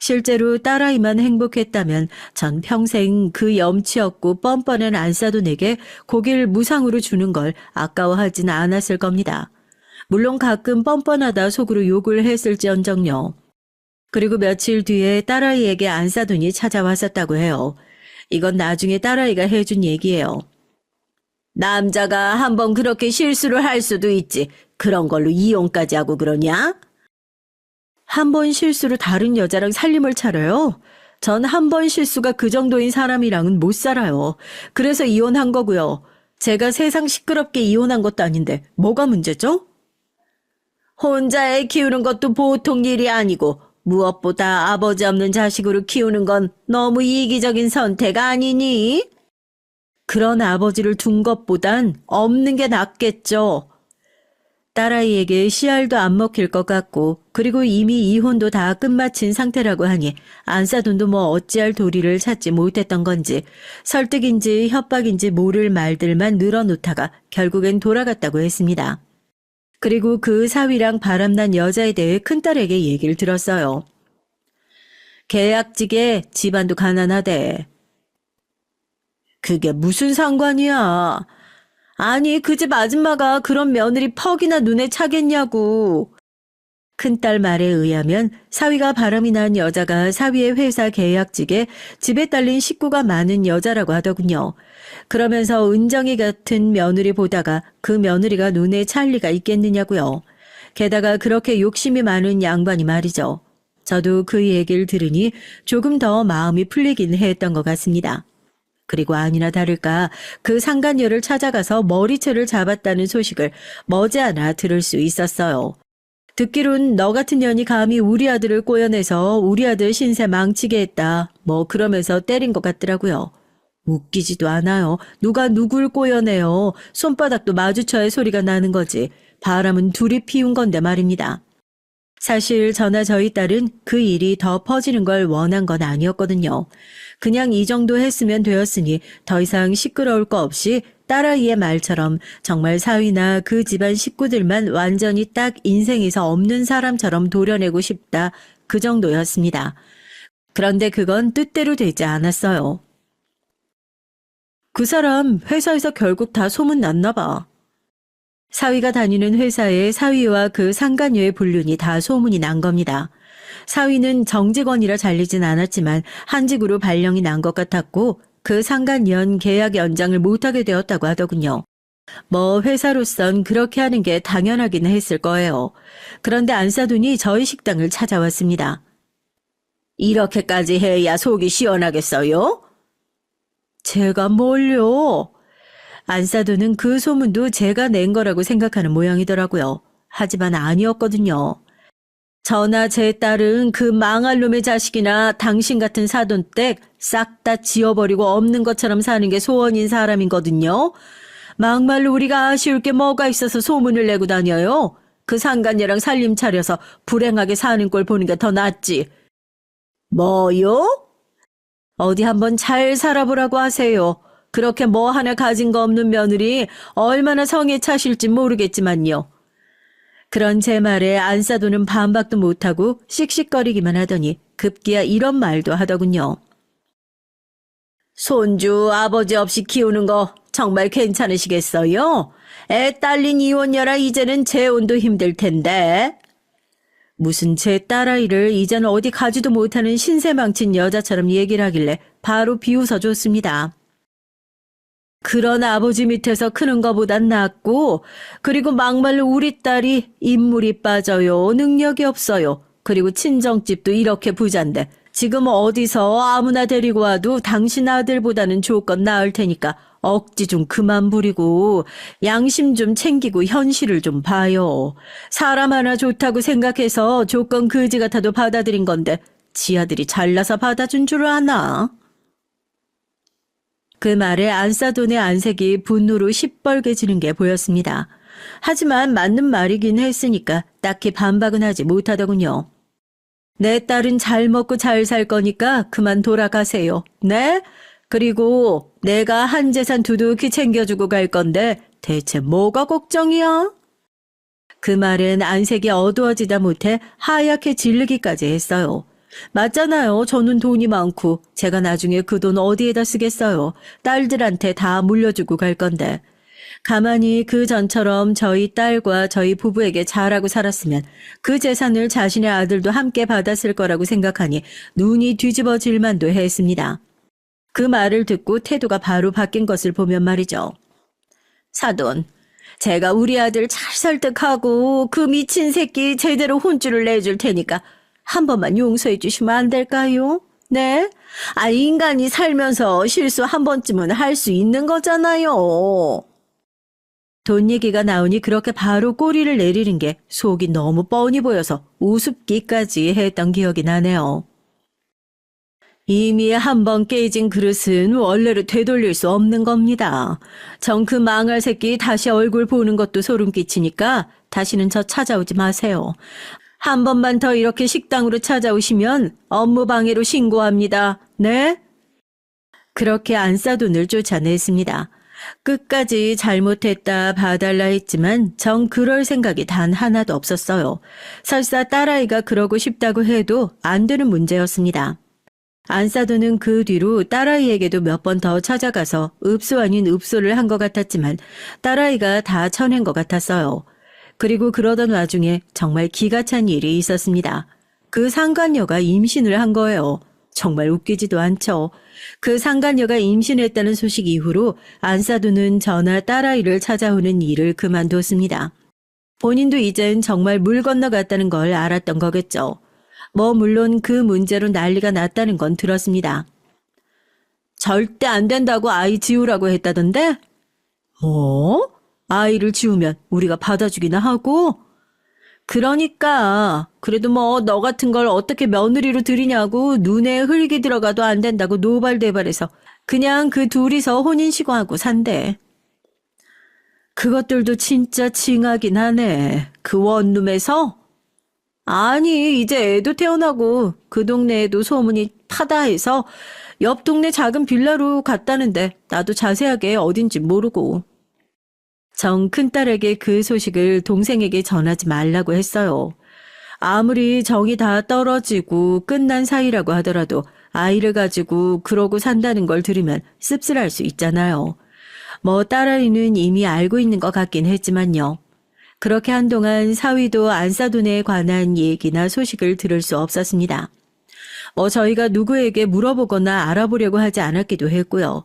실제로 딸아이만 행복했다면 전 평생 그 염치 없고 뻔뻔한 안사돈에게 고기를 무상으로 주는 걸 아까워하진 않았을 겁니다. 물론 가끔 뻔뻔하다 속으로 욕을 했을지언정요. 그리고 며칠 뒤에 딸아이에게 안사돈이 찾아왔었다고 해요. 이건 나중에 딸아이가 해준 얘기예요. 남자가 한번 그렇게 실수를 할 수도 있지. 그런 걸로 이혼까지 하고 그러냐? 한 번 실수로 다른 여자랑 살림을 차려요? 전 한 번 실수가 그 정도인 사람이랑은 못 살아요. 그래서 이혼한 거고요. 제가 세상 시끄럽게 이혼한 것도 아닌데 뭐가 문제죠? 혼자 애 키우는 것도 보통 일이 아니고 무엇보다 아버지 없는 자식으로 키우는 건 너무 이기적인 선택 아니니? 그런 아버지를 둔 것보단 없는 게 낫겠죠. 딸아이에게 씨알도 안 먹힐 것 같고 그리고 이미 이혼도 다 끝마친 상태라고 하니 안사돈도 뭐 어찌할 도리를 찾지 못했던 건지 설득인지 협박인지 모를 말들만 늘어놓다가 결국엔 돌아갔다고 했습니다. 그리고 그 사위랑 바람난 여자에 대해 큰딸에게 얘기를 들었어요. 계약직에 집안도 가난하대. 그게 무슨 상관이야. 아니 그 집 아줌마가 그런 며느리 퍽이나 눈에 차겠냐고. 큰딸 말에 의하면 사위가 바람이 난 여자가 사위의 회사 계약직에 집에 딸린 식구가 많은 여자라고 하더군요. 그러면서 은정이 같은 며느리 보다가 그 며느리가 눈에 찰 리가 있겠느냐고요. 게다가 그렇게 욕심이 많은 양반이 말이죠. 저도 그 얘기를 들으니 조금 더 마음이 풀리긴 했던 것 같습니다. 그리고 아니나 다를까 그 상간녀를 찾아가서 머리채를 잡았다는 소식을 머지않아 들을 수 있었어요. 듣기론 너 같은 년이 감히 우리 아들을 꼬여내서 우리 아들 신세 망치게 했다. 뭐 그러면서 때린 것 같더라고요. 웃기지도 않아요. 누가 누굴 꼬여내요. 손바닥도 마주쳐야 소리가 나는 거지. 바람은 둘이 피운 건데 말입니다. 사실 저나 저희 딸은 그 일이 더 퍼지는 걸 원한 건 아니었거든요. 그냥 이 정도 했으면 되었으니 더 이상 시끄러울 거 없이 딸아이의 말처럼 정말 사위나 그 집안 식구들만 완전히 딱 인생에서 없는 사람처럼 도려내고 싶다. 그 정도였습니다. 그런데 그건 뜻대로 되지 않았어요. 그 사람 회사에서 결국 다 소문났나 봐. 사위가 다니는 회사에 사위와 그 상간녀의 불륜이 다 소문이 난 겁니다. 사위는 정직원이라 잘리진 않았지만 한직으로 발령이 난 것 같았고 그 상간녀는 계약 연장을 못하게 되었다고 하더군요. 뭐 회사로선 그렇게 하는 게 당연하긴 했을 거예요. 그런데 안사돈이 저희 식당을 찾아왔습니다. 이렇게까지 해야 속이 시원하겠어요? 제가 뭘요? 안사돈은 그 소문도 제가 낸 거라고 생각하는 모양이더라고요. 하지만 아니었거든요. 저나 제 딸은 그 망할 놈의 자식이나 당신 같은 사돈댁 싹 다 지워버리고 없는 것처럼 사는 게 소원인 사람이거든요. 막말로 우리가 아쉬울 게 뭐가 있어서 소문을 내고 다녀요. 그 상간녀랑 살림 차려서 불행하게 사는 꼴 보는 게 더 낫지. 뭐요? 어디 한번 잘 살아보라고 하세요. 그렇게 뭐 하나 가진 거 없는 며느리 얼마나 성에 차실지 모르겠지만요. 그런 제 말에 안사돈은 반박도 못하고 씩씩거리기만 하더니 급기야 이런 말도 하더군요. 손주 아버지 없이 키우는 거 정말 괜찮으시겠어요? 애 딸린 이혼녀라 이제는 재혼도 힘들 텐데. 무슨 제 딸아이를 이제는 어디 가지도 못하는 신세망친 여자처럼 얘기를 하길래 바로 비웃어 줬습니다. 그런 아버지 밑에서 크는 거보단 낫고 그리고 막말로 우리 딸이 인물이 빠져요. 능력이 없어요. 그리고 친정집도 이렇게 부잔데 지금 어디서 아무나 데리고 와도 당신 아들보다는 조건 나을 테니까 억지 좀 그만 부리고 양심 좀 챙기고 현실을 좀 봐요. 사람 하나 좋다고 생각해서 조건 그지 같아도 받아들인 건데 지 아들이 잘나서 받아준 줄 아나? 그 말에 안사돈의 안색이 분노로 시뻘개지는 게 보였습니다. 하지만 맞는 말이긴 했으니까 딱히 반박은 하지 못하더군요. 내 딸은 잘 먹고 잘 살 거니까 그만 돌아가세요. 네? 그리고 내가 한 재산 두둑히 챙겨주고 갈 건데 대체 뭐가 걱정이야? 그 말은 안색이 어두워지다 못해 하얗게 질르기까지 했어요. 맞잖아요. 저는 돈이 많고 제가 나중에 그 돈 어디에다 쓰겠어요. 딸들한테 다 물려주고 갈 건데. 가만히 그 전처럼 저희 딸과 저희 부부에게 잘하고 살았으면 그 재산을 자신의 아들도 함께 받았을 거라고 생각하니 눈이 뒤집어질 만도 했습니다. 그 말을 듣고 태도가 바로 바뀐 것을 보면 말이죠. 사돈, 제가 우리 아들 잘 설득하고 그 미친 새끼 제대로 혼쭐을 내줄 테니까 한 번만 용서해 주시면 안 될까요? 네? 인간이 살면서 실수 한 번쯤은 할 수 있는 거잖아요. 돈 얘기가 나오니 그렇게 바로 꼬리를 내리는 게 속이 너무 뻔히 보여서 우습기까지 했던 기억이 나네요. 이미 한 번 깨진 그릇은 원래로 되돌릴 수 없는 겁니다. 전 그 망할 새끼 다시 얼굴 보는 것도 소름 끼치니까 다시는 저 찾아오지 마세요. 한 번만 더 이렇게 식당으로 찾아오시면 업무방해로 신고합니다. 네? 그렇게 안싸돈을 쫓아냈습니다. 끝까지 잘못했다 봐달라 했지만 전 그럴 생각이 단 하나도 없었어요. 설사 딸아이가 그러고 싶다고 해도 안 되는 문제였습니다. 안싸돈은 그 뒤로 딸아이에게도 몇 번 더 찾아가서 읍소 아닌 읍소를 한 것 같았지만 딸아이가 다 쳐낸 것 같았어요. 그리고 그러던 와중에 정말 기가 찬 일이 있었습니다. 그 상간녀가 임신을 한 거예요. 정말 웃기지도 않죠. 그 상간녀가 임신했다는 소식 이후로 안싸돈은 저나 딸아이를 찾아오는 일을 그만뒀습니다. 본인도 이젠 정말 물 건너갔다는 걸 알았던 거겠죠. 물론 그 문제로 난리가 났다는 건 들었습니다. 절대 안 된다고 아이 지우라고 했다던데? 뭐? 아이를 지우면 우리가 받아주기나 하고? 그러니까 그래도 너 같은 걸 어떻게 며느리로 들이냐고 눈에 흙이 들어가도 안 된다고 노발대발해서 그냥 그 둘이서 혼인신고하고 산대. 그것들도 진짜 징하긴 하네. 그 원룸에서? 아니 이제 애도 태어나고 그 동네에도 소문이 파다해서 옆 동네 작은 빌라로 갔다는데 나도 자세하게 어딘지 모르고. 정 큰딸에게 그 소식을 동생에게 전하지 말라고 했어요. 아무리 정이 다 떨어지고 끝난 사이라고 하더라도 아이를 가지고 그러고 산다는 걸 들으면 씁쓸할 수 있잖아요. 딸아이는 이미 알고 있는 것 같긴 했지만요. 그렇게 한동안 사위도 안싸돈에 관한 얘기나 소식을 들을 수 없었습니다. 저희가 누구에게 물어보거나 알아보려고 하지 않았기도 했고요.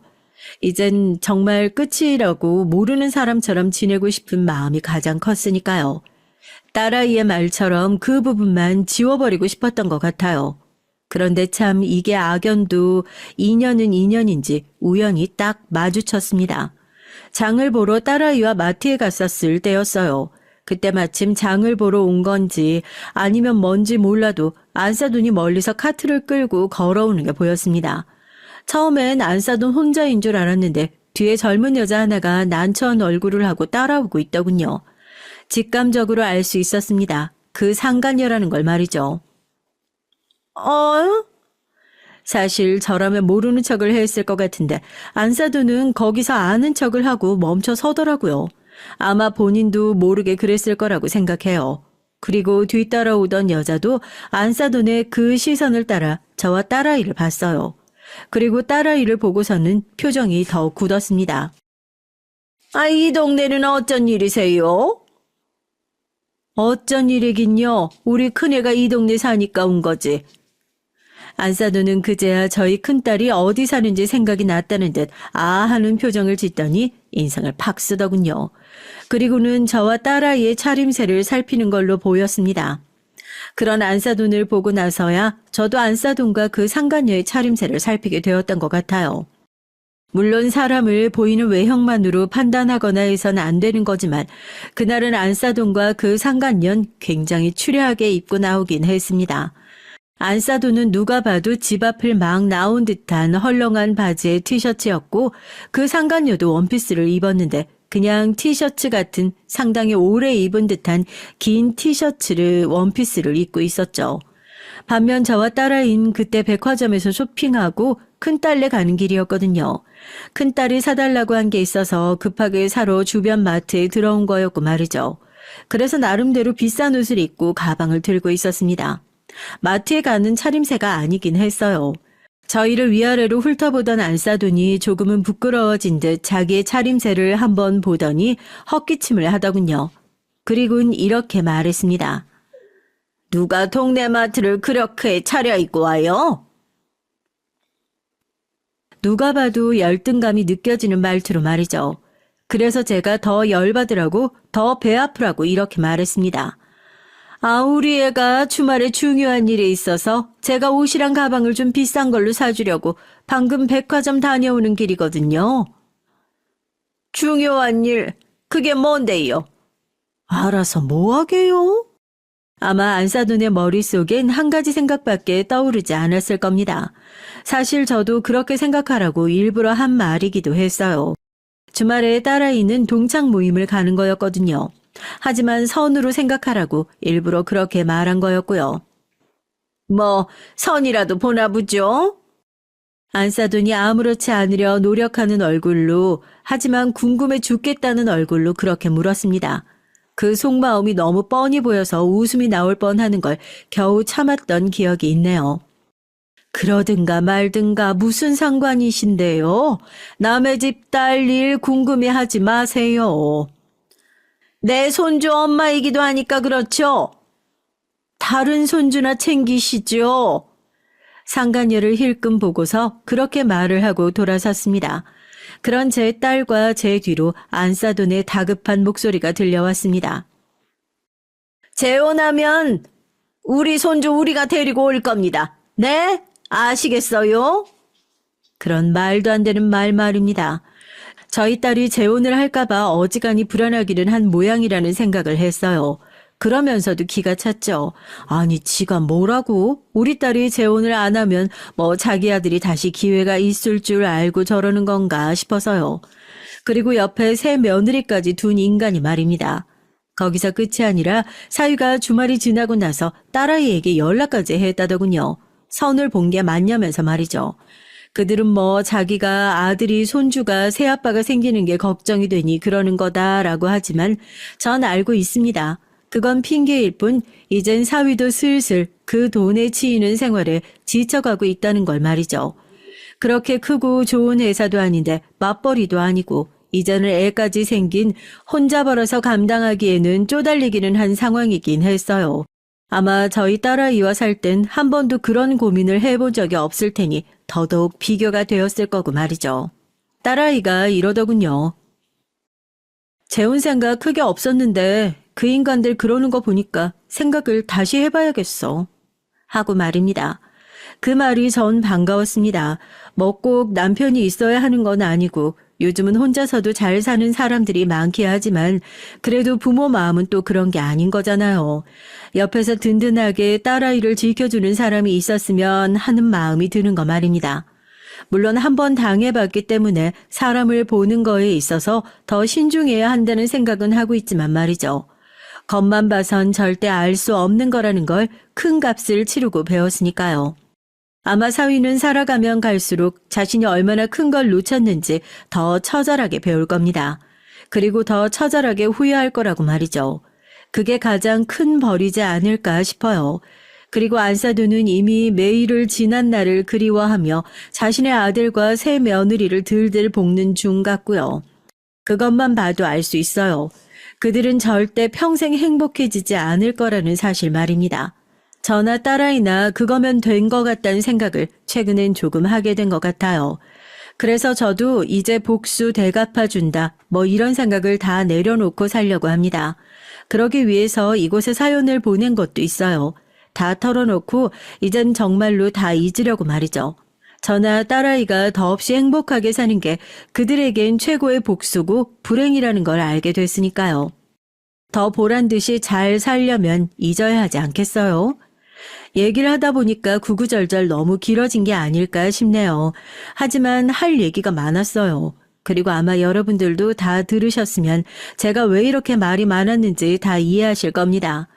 이젠 정말 끝이라고 모르는 사람처럼 지내고 싶은 마음이 가장 컸으니까요. 딸아이의 말처럼 그 부분만 지워버리고 싶었던 것 같아요. 그런데 참 이게 악연도 인연은 인연인지 우연히 딱 마주쳤습니다. 장을 보러 딸아이와 마트에 갔었을 때였어요. 그때 마침 장을 보러 온 건지 아니면 뭔지 몰라도 안싸돈이 멀리서 카트를 끌고 걸어오는 게 보였습니다. 처음엔 안싸돈 혼자인 줄 알았는데 뒤에 젊은 여자 하나가 난처한 얼굴을 하고 따라오고 있더군요. 직감적으로 알 수 있었습니다. 그 상간녀라는 걸 말이죠. 사실 저라면 모르는 척을 했을 것 같은데 안싸돈은 거기서 아는 척을 하고 멈춰 서더라고요. 아마 본인도 모르게 그랬을 거라고 생각해요. 그리고 뒤따라오던 여자도 안싸돈의 그 시선을 따라 저와 딸아이를 봤어요. 그리고 딸아이를 보고서는 표정이 더욱 굳었습니다. 이 동네는 어쩐 일이세요? 어쩐 일이긴요. 우리 큰애가 이 동네 사니까 온 거지. 안싸돈은 그제야 저희 큰딸이 어디 사는지 생각이 났다는 듯 하는 표정을 짓더니 인상을 팍 쓰더군요. 그리고는 저와 딸아이의 차림새를 살피는 걸로 보였습니다. 그런 안싸돈을 보고 나서야 저도 안싸돈과 그 상간녀의 차림새를 살피게 되었던 것 같아요. 물론 사람을 보이는 외형만으로 판단하거나 해서는 안 되는 거지만 그날은 안싸돈과 그 상간녀는 굉장히 추려하게 입고 나오긴 했습니다. 안싸돈은 누가 봐도 집 앞을 막 나온 듯한 헐렁한 바지에 티셔츠였고 그 상간녀도 원피스를 입었는데 그냥 티셔츠 같은 상당히 오래 입은 듯한 긴 티셔츠를 원피스를 입고 있었죠. 반면 저와 딸아이는 그때 백화점에서 쇼핑하고 큰딸네 가는 길이었거든요. 큰딸이 사달라고 한 게 있어서 급하게 사러 주변 마트에 들어온 거였고 말이죠. 그래서 나름대로 비싼 옷을 입고 가방을 들고 있었습니다. 마트에 가는 차림새가 아니긴 했어요. 저희를 위아래로 훑어보던 안싸돈이 조금은 부끄러워진 듯 자기의 차림새를 한번 보더니 헛기침을 하더군요. 그리고는 이렇게 말했습니다. 누가 동네 마트를 그렇게 차려입고 와요? 누가 봐도 열등감이 느껴지는 말투로 말이죠. 그래서 제가 더 열받으라고 더 배 아프라고 이렇게 말했습니다. 우리 애가 주말에 중요한 일이 있어서 제가 옷이랑 가방을 좀 비싼 걸로 사주려고 방금 백화점 다녀오는 길이거든요. 중요한 일, 그게 뭔데요? 알아서 뭐하게요? 아마 안사돈의 머릿속엔 한 가지 생각밖에 떠오르지 않았을 겁니다. 사실 저도 그렇게 생각하라고 일부러 한 말이기도 했어요. 주말에 딸아이는 동창 모임을 가는 거였거든요. 하지만 선으로 생각하라고 일부러 그렇게 말한 거였고요. 뭐 선이라도 보나 보죠? 안사돈이 아무렇지 않으려 노력하는 얼굴로, 하지만 궁금해 죽겠다는 얼굴로 그렇게 물었습니다. 그 속마음이 너무 뻔히 보여서 웃음이 나올 뻔하는 걸 겨우 참았던 기억이 있네요. 그러든가 말든가 무슨 상관이신데요? 남의 집 딸 일 궁금해하지 마세요. 내 손주 엄마이기도 하니까 그렇죠? 다른 손주나 챙기시죠? 상간녀를 힐끔 보고서 그렇게 말을 하고 돌아섰습니다. 그런 제 딸과 제 뒤로 안사돈의 다급한 목소리가 들려왔습니다. 재혼하면 우리 손주 우리가 데리고 올 겁니다. 네? 아시겠어요? 그런 말도 안 되는 말입니다. 저희 딸이 재혼을 할까봐 어지간히 불안하기는 한 모양이라는 생각을 했어요. 그러면서도 기가 찼죠. 아니, 지가 뭐라고? 우리 딸이 재혼을 안 하면 뭐 자기 아들이 다시 기회가 있을 줄 알고 저러는 건가 싶어서요. 그리고 옆에 새 며느리까지 둔 인간이 말입니다. 거기서 끝이 아니라 사위가 주말이 지나고 나서 딸아이에게 연락까지 했다더군요. 선을 본 게 맞냐면서 말이죠. 그들은 뭐 자기가 아들이 손주가 새아빠가 생기는 게 걱정이 되니 그러는 거다라고 하지만 전 알고 있습니다. 그건 핑계일 뿐 이젠 사위도 슬슬 그 돈에 치이는 생활에 지쳐가고 있다는 걸 말이죠. 그렇게 크고 좋은 회사도 아닌데 맞벌이도 아니고 이제는 애까지 생긴 혼자 벌어서 감당하기에는 쪼달리기는 한 상황이긴 했어요. 아마 저희 딸아이와 살 땐 한 번도 그런 고민을 해본 적이 없을 테니 더더욱 비교가 되었을 거고 말이죠. 딸아이가 이러더군요. 재혼 생각 크게 없었는데 그 인간들 그러는 거 보니까 생각을 다시 해봐야겠어. 하고 말입니다. 그 말이 전 반가웠습니다. 뭐 꼭 남편이 있어야 하는 건 아니고 요즘은 혼자서도 잘 사는 사람들이 많긴 하지만 그래도 부모 마음은 또 그런 게 아닌 거잖아요. 옆에서 든든하게 딸아이를 지켜주는 사람이 있었으면 하는 마음이 드는 거 말입니다. 물론 한번 당해봤기 때문에 사람을 보는 거에 있어서 더 신중해야 한다는 생각은 하고 있지만 말이죠. 겉만 봐선 절대 알 수 없는 거라는 걸 큰 값을 치르고 배웠으니까요. 아마 사위는 살아가면 갈수록 자신이 얼마나 큰 걸 놓쳤는지 더 처절하게 배울 겁니다. 그리고 더 처절하게 후회할 거라고 말이죠. 그게 가장 큰 벌이지 않을까 싶어요. 그리고 안사돈은 이미 매일을 지난 날을 그리워하며 자신의 아들과 새 며느리를 들들 볶는 중 같고요. 그것만 봐도 알 수 있어요. 그들은 절대 평생 행복해지지 않을 거라는 사실 말입니다. 저나 딸아이나 그거면 된 것 같다는 생각을 최근엔 조금 하게 된 것 같아요. 그래서 저도 이제 복수 대갚아준다 뭐 이런 생각을 다 내려놓고 살려고 합니다. 그러기 위해서 이곳에 사연을 보낸 것도 있어요. 다 털어놓고 이젠 정말로 다 잊으려고 말이죠. 저나 딸아이가 더없이 행복하게 사는 게 그들에겐 최고의 복수고 불행이라는 걸 알게 됐으니까요. 더 보란듯이 잘 살려면 잊어야 하지 않겠어요? 얘기를 하다 보니까 구구절절 너무 길어진 게 아닐까 싶네요. 하지만 할 얘기가 많았어요. 그리고 아마 여러분들도 다 들으셨으면 제가 왜 이렇게 말이 많았는지 다 이해하실 겁니다.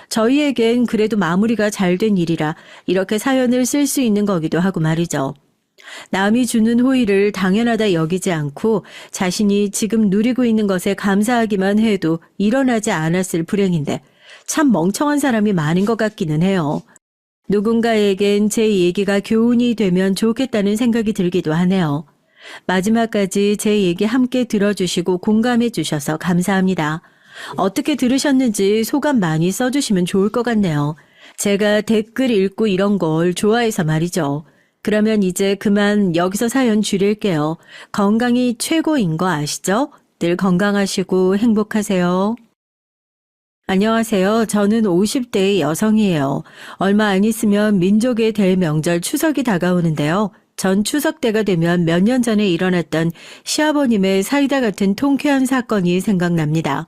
저희에겐 그래도 마무리가 잘 된 일이라 이렇게 사연을 쓸 수 있는 거기도 하고 말이죠. 남이 주는 호의를 당연하다 여기지 않고 자신이 지금 누리고 있는 것에 감사하기만 해도 일어나지 않았을 불행인데 참 멍청한 사람이 많은 것 같기는 해요. 누군가에겐 제 얘기가 교훈이 되면 좋겠다는 생각이 들기도 하네요. 마지막까지 제 얘기 함께 들어주시고 공감해 주셔서 감사합니다. 어떻게 들으셨는지 소감 많이 써주시면 좋을 것 같네요. 제가 댓글 읽고 이런 걸 좋아해서 말이죠. 그러면 이제 그만 여기서 사연 줄일게요. 건강이 최고인 거 아시죠? 늘 건강하시고 행복하세요. 안녕하세요. 저는 50대의 여성이에요. 얼마 안 있으면 민족의 대명절 추석이 다가오는데요. 전 추석 때가 되면 몇 년 전에 일어났던 시아버님의 사이다 같은 통쾌한 사건이 생각납니다.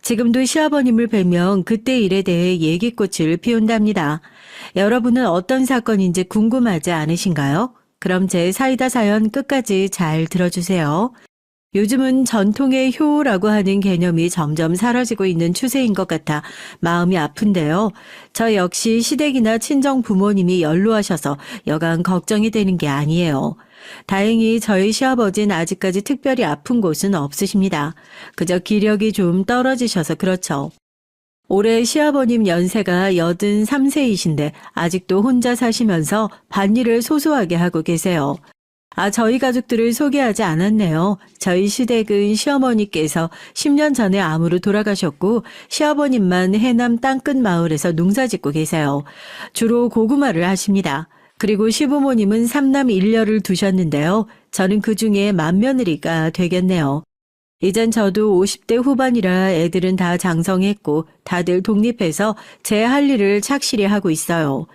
지금도 시아버님을 뵈면 그때 일에 대해 얘기꽃을 피운답니다. 여러분은 어떤 사건인지 궁금하지 않으신가요? 그럼 제 사이다 사연 끝까지 잘 들어주세요. 요즘은 전통의 효라고 하는 개념이 점점 사라지고 있는 추세인 것 같아 마음이 아픈데요. 저 역시 시댁이나 친정 부모님이 연로하셔서 여간 걱정이 되는 게 아니에요. 다행히 저희 시아버지는 아직까지 특별히 아픈 곳은 없으십니다. 그저 기력이 좀 떨어지셔서 그렇죠. 올해 시아버님 연세가 83세이신데 아직도 혼자 사시면서 밭일을 소소하게 하고 계세요. 저희 가족들을 소개하지 않았네요. 저희 시댁은 시어머니께서 10년 전에 암으로 돌아가셨고 시아버님만 해남 땅끝 마을에서 농사 짓고 계세요. 주로 고구마를 하십니다. 그리고 시부모님은 3남 1녀를 두셨는데요. 저는 그중에 맏며느리가 되겠네요. 이젠 저도 50대 후반이라 애들은 다 장성했고 다들 독립해서 제 할 일을 착실히 하고 있어요.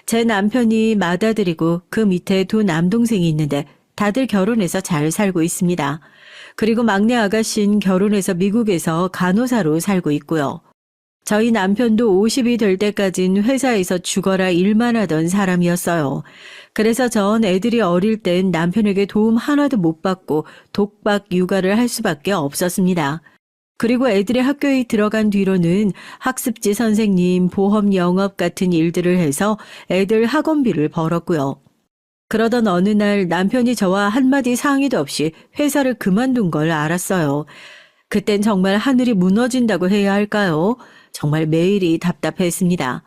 제 남편이 맏아들이고 그 밑에 두 남동생이 있는데 다들 결혼해서 잘 살고 있습니다. 그리고 막내 아가씨는 결혼해서 미국에서 간호사로 살고 있고요. 저희 남편도 50이 될 때까진 회사에서 죽어라 일만 하던 사람이었어요. 그래서 전 애들이 어릴 땐 남편에게 도움 하나도 못 받고 독박 육아를 할 수밖에 없었습니다. 그리고 애들이 학교에 들어간 뒤로는 학습지 선생님, 보험 영업 같은 일들을 해서 애들 학원비를 벌었고요. 그러던 어느 날 남편이 저와 한마디 상의도 없이 회사를 그만둔 걸 알았어요. 그땐 정말 하늘이 무너진다고 해야 할까요? 정말 매일이 답답했습니다.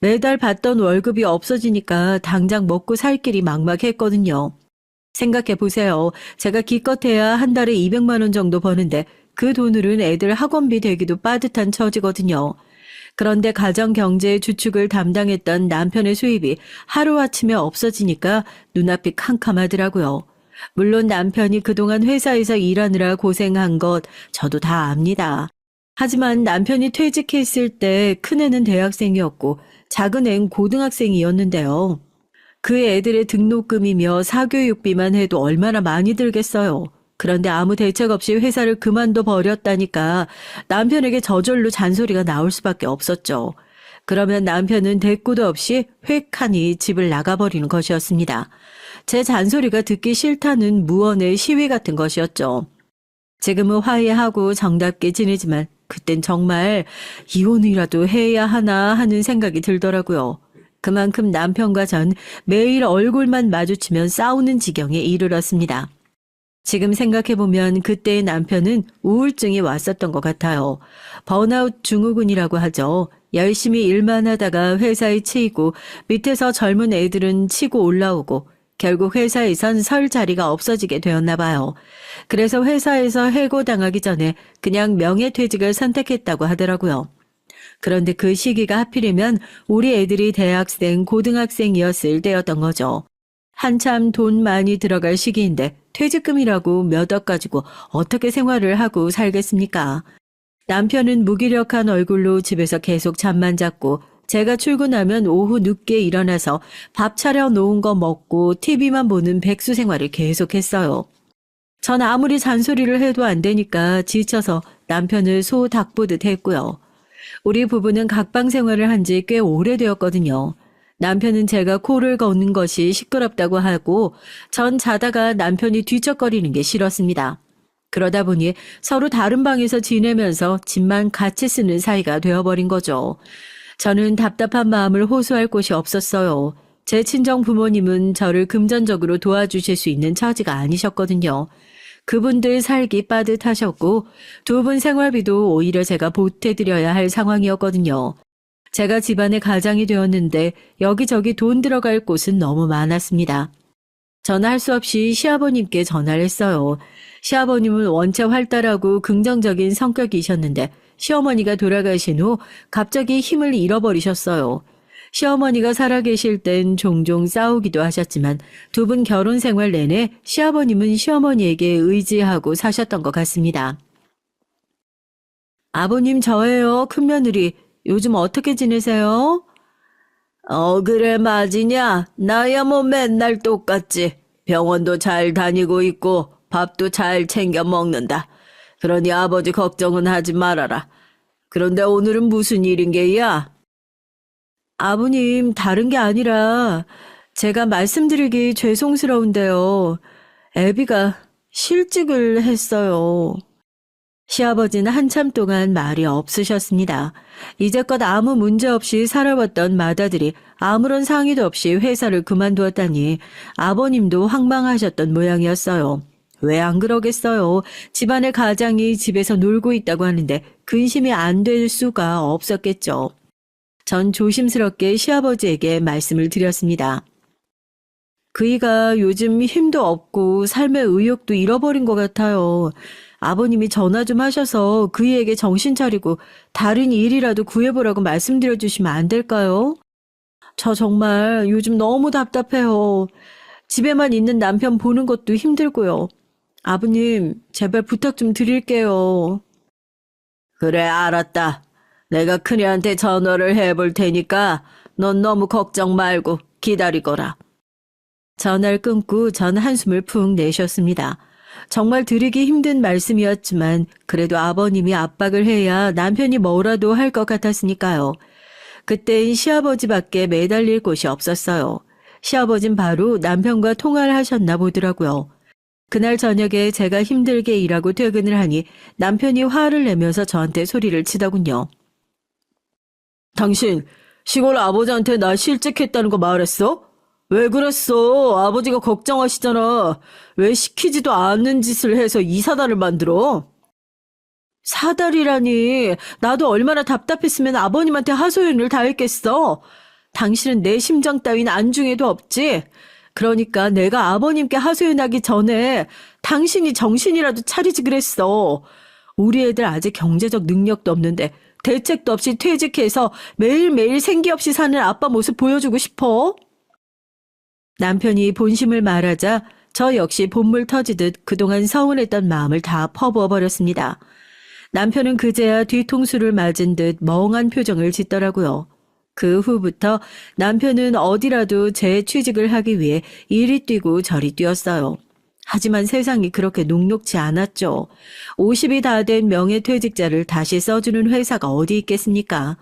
매달 받던 월급이 없어지니까 당장 먹고 살 길이 막막했거든요. 생각해 보세요. 제가 기껏해야 한 달에 200만 원 정도 버는데 그 돈으로는 애들 학원비 되기도 빠듯한 처지거든요. 그런데 가정 경제의 주축을 담당했던 남편의 수입이 하루아침에 없어지니까 눈앞이 캄캄하더라고요. 물론 남편이 그동안 회사에서 일하느라 고생한 것 저도 다 압니다. 하지만 남편이 퇴직했을 때 큰애는 대학생이었고 작은애는 고등학생이었는데요. 그 애들의 등록금이며 사교육비만 해도 얼마나 많이 들겠어요. 그런데 아무 대책 없이 회사를 그만둬 버렸다니까 남편에게 저절로 잔소리가 나올 수밖에 없었죠. 그러면 남편은 대꾸도 없이 획하니 집을 나가버리는 것이었습니다. 제 잔소리가 듣기 싫다는 무언의 시위 같은 것이었죠. 지금은 화해하고 정답게 지내지만 그땐 정말 이혼이라도 해야 하나 하는 생각이 들더라고요. 그만큼 남편과 전 매일 얼굴만 마주치면 싸우는 지경에 이르렀습니다. 지금 생각해보면 그때의 남편은 우울증이 왔었던 것 같아요. 번아웃 증후군이라고 하죠. 열심히 일만 하다가 회사에 치이고 밑에서 젊은 애들은 치고 올라오고 결국 회사에선 설 자리가 없어지게 되었나 봐요. 그래서 회사에서 해고당하기 전에 그냥 명예퇴직을 선택했다고 하더라고요. 그런데 그 시기가 하필이면 우리 애들이 대학생, 고등학생이었을 때였던 거죠. 한참 돈 많이 들어갈 시기인데 퇴직금이라고 몇 억 가지고 어떻게 생활을 하고 살겠습니까? 남편은 무기력한 얼굴로 집에서 계속 잠만 잤고 제가 출근하면 오후 늦게 일어나서 밥 차려 놓은 거 먹고 TV만 보는 백수 생활을 계속했어요. 전 아무리 잔소리를 해도 안 되니까 지쳐서 남편을 소 닭보듯 했고요. 우리 부부는 각방 생활을 한 지 꽤 오래되었거든요. 남편은 제가 코를 고는 것이 시끄럽다고 하고 전 자다가 남편이 뒤척거리는 게 싫었습니다. 그러다 보니 서로 다른 방에서 지내면서 집만 같이 쓰는 사이가 되어버린 거죠. 저는 답답한 마음을 호소할 곳이 없었어요. 제 친정 부모님은 저를 금전적으로 도와주실 수 있는 처지가 아니셨거든요. 그분들 살기 빠듯하셨고 두 분 생활비도 오히려 제가 보태드려야 할 상황이었거든요. 제가 집안의 가장이 되었는데 여기저기 돈 들어갈 곳은 너무 많았습니다. 전화할 수 없이 시아버님께 전화를 했어요. 시아버님은 원체 활달하고 긍정적인 성격이셨는데 시어머니가 돌아가신 후 갑자기 힘을 잃어버리셨어요. 시어머니가 살아계실 땐 종종 싸우기도 하셨지만 두 분 결혼 생활 내내 시아버님은 시어머니에게 의지하고 사셨던 것 같습니다. 아버님 저예요, 큰며느리. 요즘 어떻게 지내세요? 그래 맞이냐? 나야 뭐 맨날 똑같지. 병원도 잘 다니고 있고 밥도 잘 챙겨 먹는다. 그러니 아버지 걱정은 하지 말아라. 그런데 오늘은 무슨 일인 게야? 아버님, 다른 게 아니라 제가 말씀드리기 죄송스러운데요. 애비가 실직을 했어요. 시아버지는 한참 동안 말이 없으셨습니다. 이제껏 아무 문제 없이 살아왔던 맏아들이 아무런 상의도 없이 회사를 그만두었다니 아버님도 황망하셨던 모양이었어요. 왜 안 그러겠어요. 집안의 가장이 집에서 놀고 있다고 하는데 근심이 안 될 수가 없었겠죠. 전 조심스럽게 시아버지에게 말씀을 드렸습니다. 그이가 요즘 힘도 없고 삶의 의욕도 잃어버린 것 같아요. 아버님이 전화 좀 하셔서 그이에게 정신 차리고 다른 일이라도 구해보라고 말씀드려 주시면 안 될까요? 저 정말 요즘 너무 답답해요. 집에만 있는 남편 보는 것도 힘들고요. 아버님, 제발 부탁 좀 드릴게요. 그래, 알았다. 내가 큰애한테 전화를 해볼 테니까 넌 너무 걱정 말고 기다리거라. 전화를 끊고 전 한숨을 푹 내쉬었습니다. 정말 드리기 힘든 말씀이었지만 그래도 아버님이 압박을 해야 남편이 뭐라도 할 것 같았으니까요. 그땐 시아버지밖에 매달릴 곳이 없었어요. 시아버진 바로 남편과 통화를 하셨나 보더라고요. 그날 저녁에 제가 힘들게 일하고 퇴근을 하니 남편이 화를 내면서 저한테 소리를 치더군요. 당신 시골 아버지한테 나 실직했다는 거 말했어? 왜 그랬어? 아버지가 걱정하시잖아. 왜 시키지도 않는 짓을 해서 이 사달을 만들어? 사달이라니. 나도 얼마나 답답했으면 아버님한테 하소연을 다했겠어. 당신은 내 심정 따윈 안중에도 없지. 그러니까 내가 아버님께 하소연하기 전에 당신이 정신이라도 차리지 그랬어. 우리 애들 아직 경제적 능력도 없는데 대책도 없이 퇴직해서 매일매일 생기 없이 사는 아빠 모습 보여주고 싶어? 남편이 본심을 말하자 저 역시 본물 터지듯 그동안 서운했던 마음을 다 퍼부어버렸습니다. 남편은 그제야 뒤통수를 맞은 듯 멍한 표정을 짓더라고요. 그 후부터 남편은 어디라도 재취직을 하기 위해 이리 뛰고 저리 뛰었어요. 하지만 세상이 그렇게 녹록지 않았죠. 50이 다 된 명예퇴직자를 다시 써주는 회사가 어디 있겠습니까?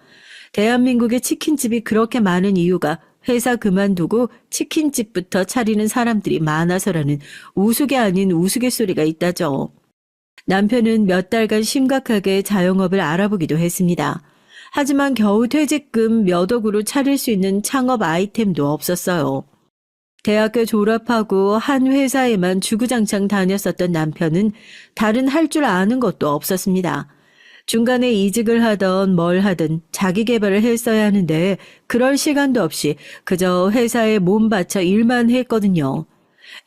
대한민국에 치킨집이 그렇게 많은 이유가 회사 그만두고 치킨집부터 차리는 사람들이 많아서라는 우스개 아닌 우스갯소리가 있다죠. 남편은 몇 달간 심각하게 자영업을 알아보기도 했습니다. 하지만 겨우 퇴직금 몇 억으로 차릴 수 있는 창업 아이템도 없었어요. 대학교 졸업하고 한 회사에만 주구장창 다녔었던 남편은 다른 할 줄 아는 것도 없었습니다. 중간에 이직을 하던 뭘 하든 자기 개발을 했어야 하는데 그럴 시간도 없이 그저 회사에 몸 바쳐 일만 했거든요.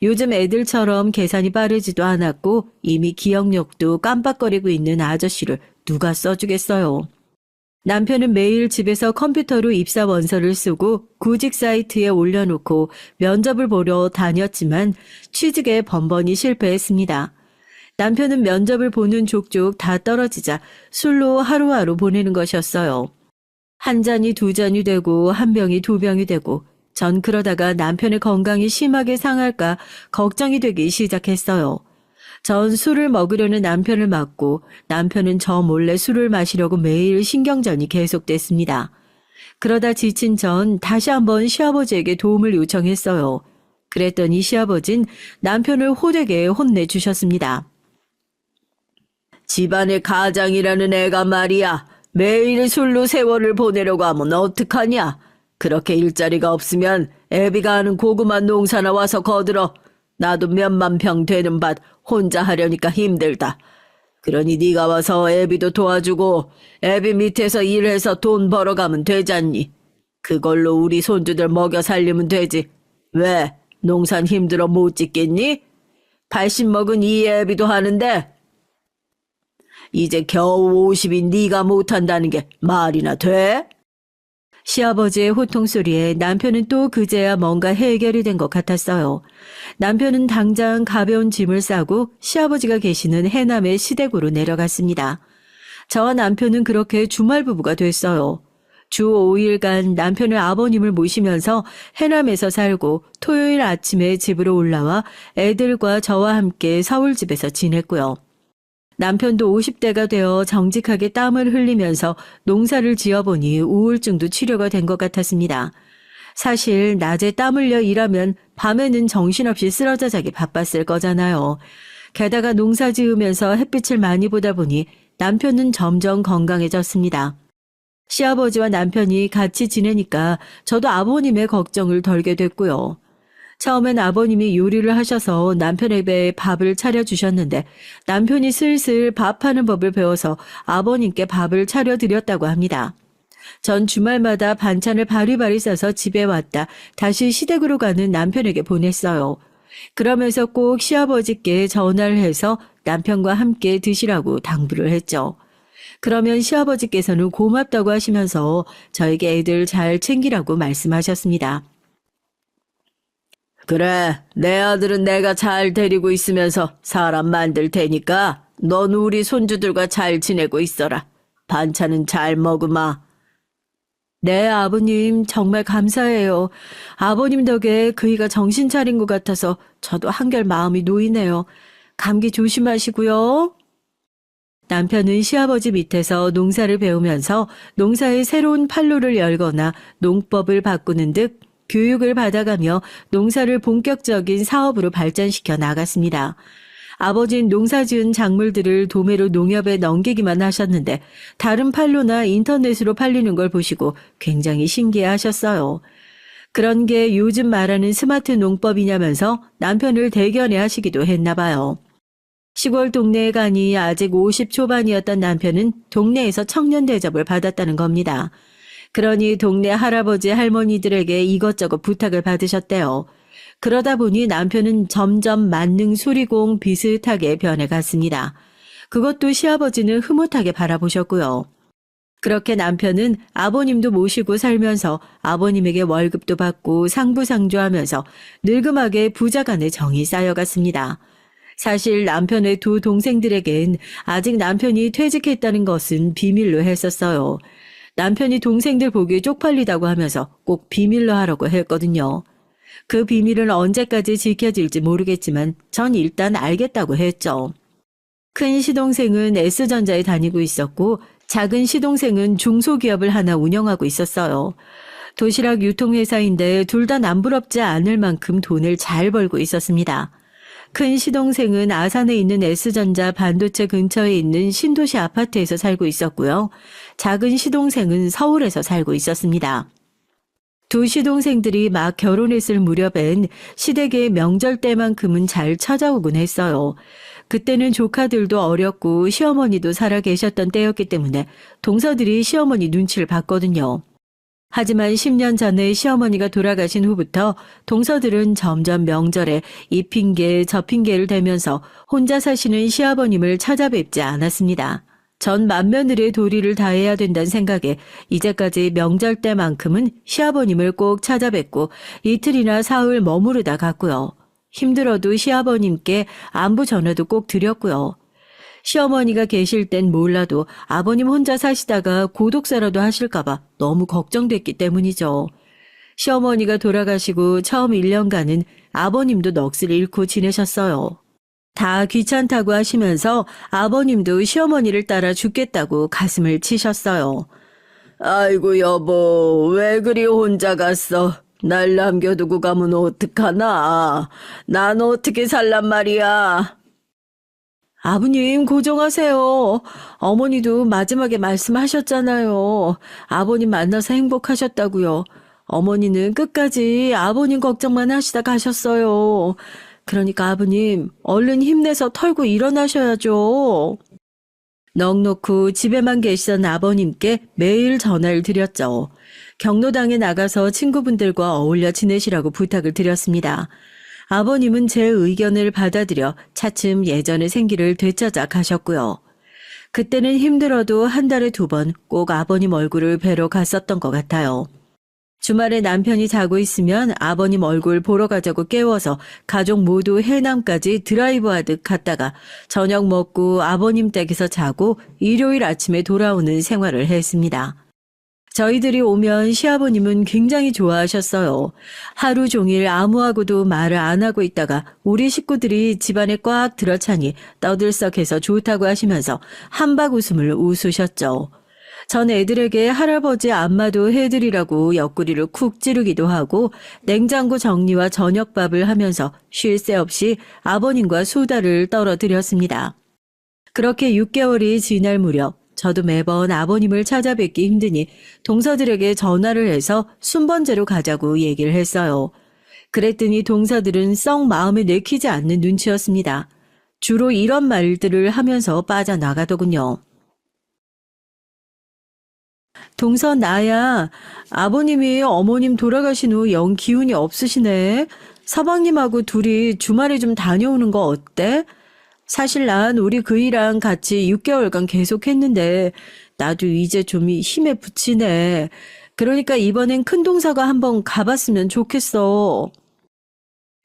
요즘 애들처럼 계산이 빠르지도 않았고 이미 기억력도 깜빡거리고 있는 아저씨를 누가 써주겠어요. 남편은 매일 집에서 컴퓨터로 입사 원서를 쓰고 구직 사이트에 올려놓고 면접을 보러 다녔지만 취직에 번번이 실패했습니다. 남편은 면접을 보는 족족 다 떨어지자 술로 하루하루 보내는 것이었어요. 한 잔이 두 잔이 되고 한 병이 두 병이 되고 전 그러다가 남편의 건강이 심하게 상할까 걱정이 되기 시작했어요. 전 술을 먹으려는 남편을 막고 남편은 저 몰래 술을 마시려고 매일 신경전이 계속됐습니다. 그러다 지친 전 다시 한번 시아버지에게 도움을 요청했어요. 그랬더니 시아버진 남편을 호되게 혼내주셨습니다. 집안의 가장이라는 애가 말이야. 매일 술로 세월을 보내려고 하면 어떡하냐. 그렇게 일자리가 없으면 애비가 하는 고구마 농사나 와서 거들어. 나도 몇만 평 되는 밭 혼자 하려니까 힘들다. 그러니 네가 와서 애비도 도와주고 애비 밑에서 일해서 돈 벌어가면 되잖니. 그걸로 우리 손주들 먹여 살리면 되지. 왜? 농산 힘들어 못 짓겠니? 80 먹은 이 애비도 하는데 이제 겨우 50인 네가 못한다는 게 말이나 돼? 시아버지의 호통소리에 남편은 또 그제야 뭔가 해결이 된 것 같았어요. 남편은 당장 가벼운 짐을 싸고 시아버지가 계시는 해남의 시댁으로 내려갔습니다. 저와 남편은 그렇게 주말 부부가 됐어요. 주 5일간 남편의 아버님을 모시면서 해남에서 살고 토요일 아침에 집으로 올라와 애들과 저와 함께 서울집에서 지냈고요. 남편도 50대가 되어 정직하게 땀을 흘리면서 농사를 지어보니 우울증도 치료가 된 것 같았습니다. 사실 낮에 땀 흘려 일하면 밤에는 정신없이 쓰러져 자기 바빴을 거잖아요. 게다가 농사 지으면서 햇빛을 많이 보다 보니 남편은 점점 건강해졌습니다. 시아버지와 남편이 같이 지내니까 저도 아버님의 걱정을 덜게 됐고요. 처음엔 아버님이 요리를 하셔서 남편에게 밥을 차려주셨는데 남편이 슬슬 밥하는 법을 배워서 아버님께 밥을 차려드렸다고 합니다. 전 주말마다 반찬을 바리바리 싸서 집에 왔다 다시 시댁으로 가는 남편에게 보냈어요. 그러면서 꼭 시아버지께 전화를 해서 남편과 함께 드시라고 당부를 했죠. 그러면 시아버지께서는 고맙다고 하시면서 저에게 애들 잘 챙기라고 말씀하셨습니다. 그래, 내 아들은 내가 잘 데리고 있으면서 사람 만들 테니까 넌 우리 손주들과 잘 지내고 있어라. 반찬은 잘 먹으마. 네, 아버님 정말 감사해요. 아버님 덕에 그이가 정신 차린 것 같아서 저도 한결 마음이 놓이네요. 감기 조심하시고요. 남편은 시아버지 밑에서 농사를 배우면서 농사의 새로운 판로를 열거나 농법을 바꾸는 듯 교육을 받아가며 농사를 본격적인 사업으로 발전시켜 나갔습니다. 아버지는 농사 지은 작물들을 도매로 농협에 넘기기만 하셨는데 다른 판로나 인터넷으로 팔리는 걸 보시고 굉장히 신기해하셨어요. 그런 게 요즘 말하는 스마트 농법이냐면서 남편을 대견해 하시기도 했나 봐요. 시골 동네에 가니 아직 50 초반이었던 남편은 동네에서 청년 대접을 받았다는 겁니다. 그러니 동네 할아버지 할머니들에게 이것저것 부탁을 받으셨대요. 그러다 보니 남편은 점점 만능 수리공 비슷하게 변해갔습니다. 그것도 시아버지는 흐뭇하게 바라보셨고요. 그렇게 남편은 아버님도 모시고 살면서 아버님에게 월급도 받고 상부상조하면서 늙음하게 부자간의 정이 쌓여갔습니다. 사실 남편의 두 동생들에겐 아직 남편이 퇴직했다는 것은 비밀로 했었어요. 남편이 동생들 보기에 쪽팔리다고 하면서 꼭 비밀로 하라고 했거든요. 그 비밀은 언제까지 지켜질지 모르겠지만 전 일단 알겠다고 했죠. 큰 시동생은 S전자에 다니고 있었고 작은 시동생은 중소기업을 하나 운영하고 있었어요. 도시락 유통회사인데 둘 다 남부럽지 않을 만큼 돈을 잘 벌고 있었습니다. 큰 시동생은 아산에 있는 S전자 반도체 근처에 있는 신도시 아파트에서 살고 있었고요. 작은 시동생은 서울에서 살고 있었습니다. 두 시동생들이 막 결혼했을 무렵엔 시댁의 명절 때만큼은 잘 찾아오곤 했어요. 그때는 조카들도 어렸고 시어머니도 살아 계셨던 때였기 때문에 동서들이 시어머니 눈치를 봤거든요. 하지만 10년 전에 시어머니가 돌아가신 후부터 동서들은 점점 명절에 이 핑계 저 핑계를 대면서 혼자 사시는 시아버님을 찾아뵙지 않았습니다. 전 맏며느리의 도리를 다해야 된다는 생각에 이제까지 명절 때만큼은 시아버님을 꼭 찾아뵙고 이틀이나 사흘 머무르다 갔고요. 힘들어도 시아버님께 안부 전화도 꼭 드렸고요. 시어머니가 계실 땐 몰라도 아버님 혼자 사시다가 고독사라도 하실까봐 너무 걱정됐기 때문이죠. 시어머니가 돌아가시고 처음 1년간은 아버님도 넋을 잃고 지내셨어요. 다 귀찮다고 하시면서 아버님도 시어머니를 따라 죽겠다고 가슴을 치셨어요. 아이고 여보, 왜 그리 혼자 갔어? 날 남겨두고 가면 어떡하나? 난 어떻게 살란 말이야? 아버님 고정하세요. 어머니도 마지막에 말씀하셨잖아요. 아버님 만나서 행복하셨다고요. 어머니는 끝까지 아버님 걱정만 하시다 가셨어요. 그러니까 아버님 얼른 힘내서 털고 일어나셔야죠. 넋놓고 집에만 계시던 아버님께 매일 전화를 드렸죠. 경로당에 나가서 친구분들과 어울려 지내시라고 부탁을 드렸습니다. 아버님은 제 의견을 받아들여 차츰 예전의 생기를 되찾아 가셨고요. 그때는 힘들어도 한 달에 2번 꼭 아버님 얼굴을 뵈러 갔었던 것 같아요. 주말에 남편이 자고 있으면 아버님 얼굴 보러 가자고 깨워서 가족 모두 해남까지 드라이브하듯 갔다가 저녁 먹고 아버님 댁에서 자고 일요일 아침에 돌아오는 생활을 했습니다. 저희들이 오면 시아버님은 굉장히 좋아하셨어요. 하루 종일 아무하고도 말을 안 하고 있다가 우리 식구들이 집안에 꽉 들어차니 떠들썩해서 좋다고 하시면서 한박 웃음을 웃으셨죠. 전 애들에게 할아버지 안마도 해드리라고 옆구리를 쿡 찌르기도 하고 냉장고 정리와 저녁밥을 하면서 쉴 새 없이 아버님과 수다를 떨어드렸습니다. 그렇게 6개월이 지날 무렵 저도 매번 아버님을 찾아뵙기 힘드니 동서들에게 전화를 해서 순번제로 가자고 얘기를 했어요. 그랬더니 동서들은 썩 마음에 내키지 않는 눈치였습니다. 주로 이런 말들을 하면서 빠져나가더군요. 동서 나야, 아버님이 어머님 돌아가신 후 영 기운이 없으시네. 서방님하고 둘이 주말에 좀 다녀오는 거 어때? 사실 난 우리 그이랑 같이 6개월간 계속했는데 나도 이제 좀 힘에 부치네. 그러니까 이번엔 큰 동서가 한번 가봤으면 좋겠어.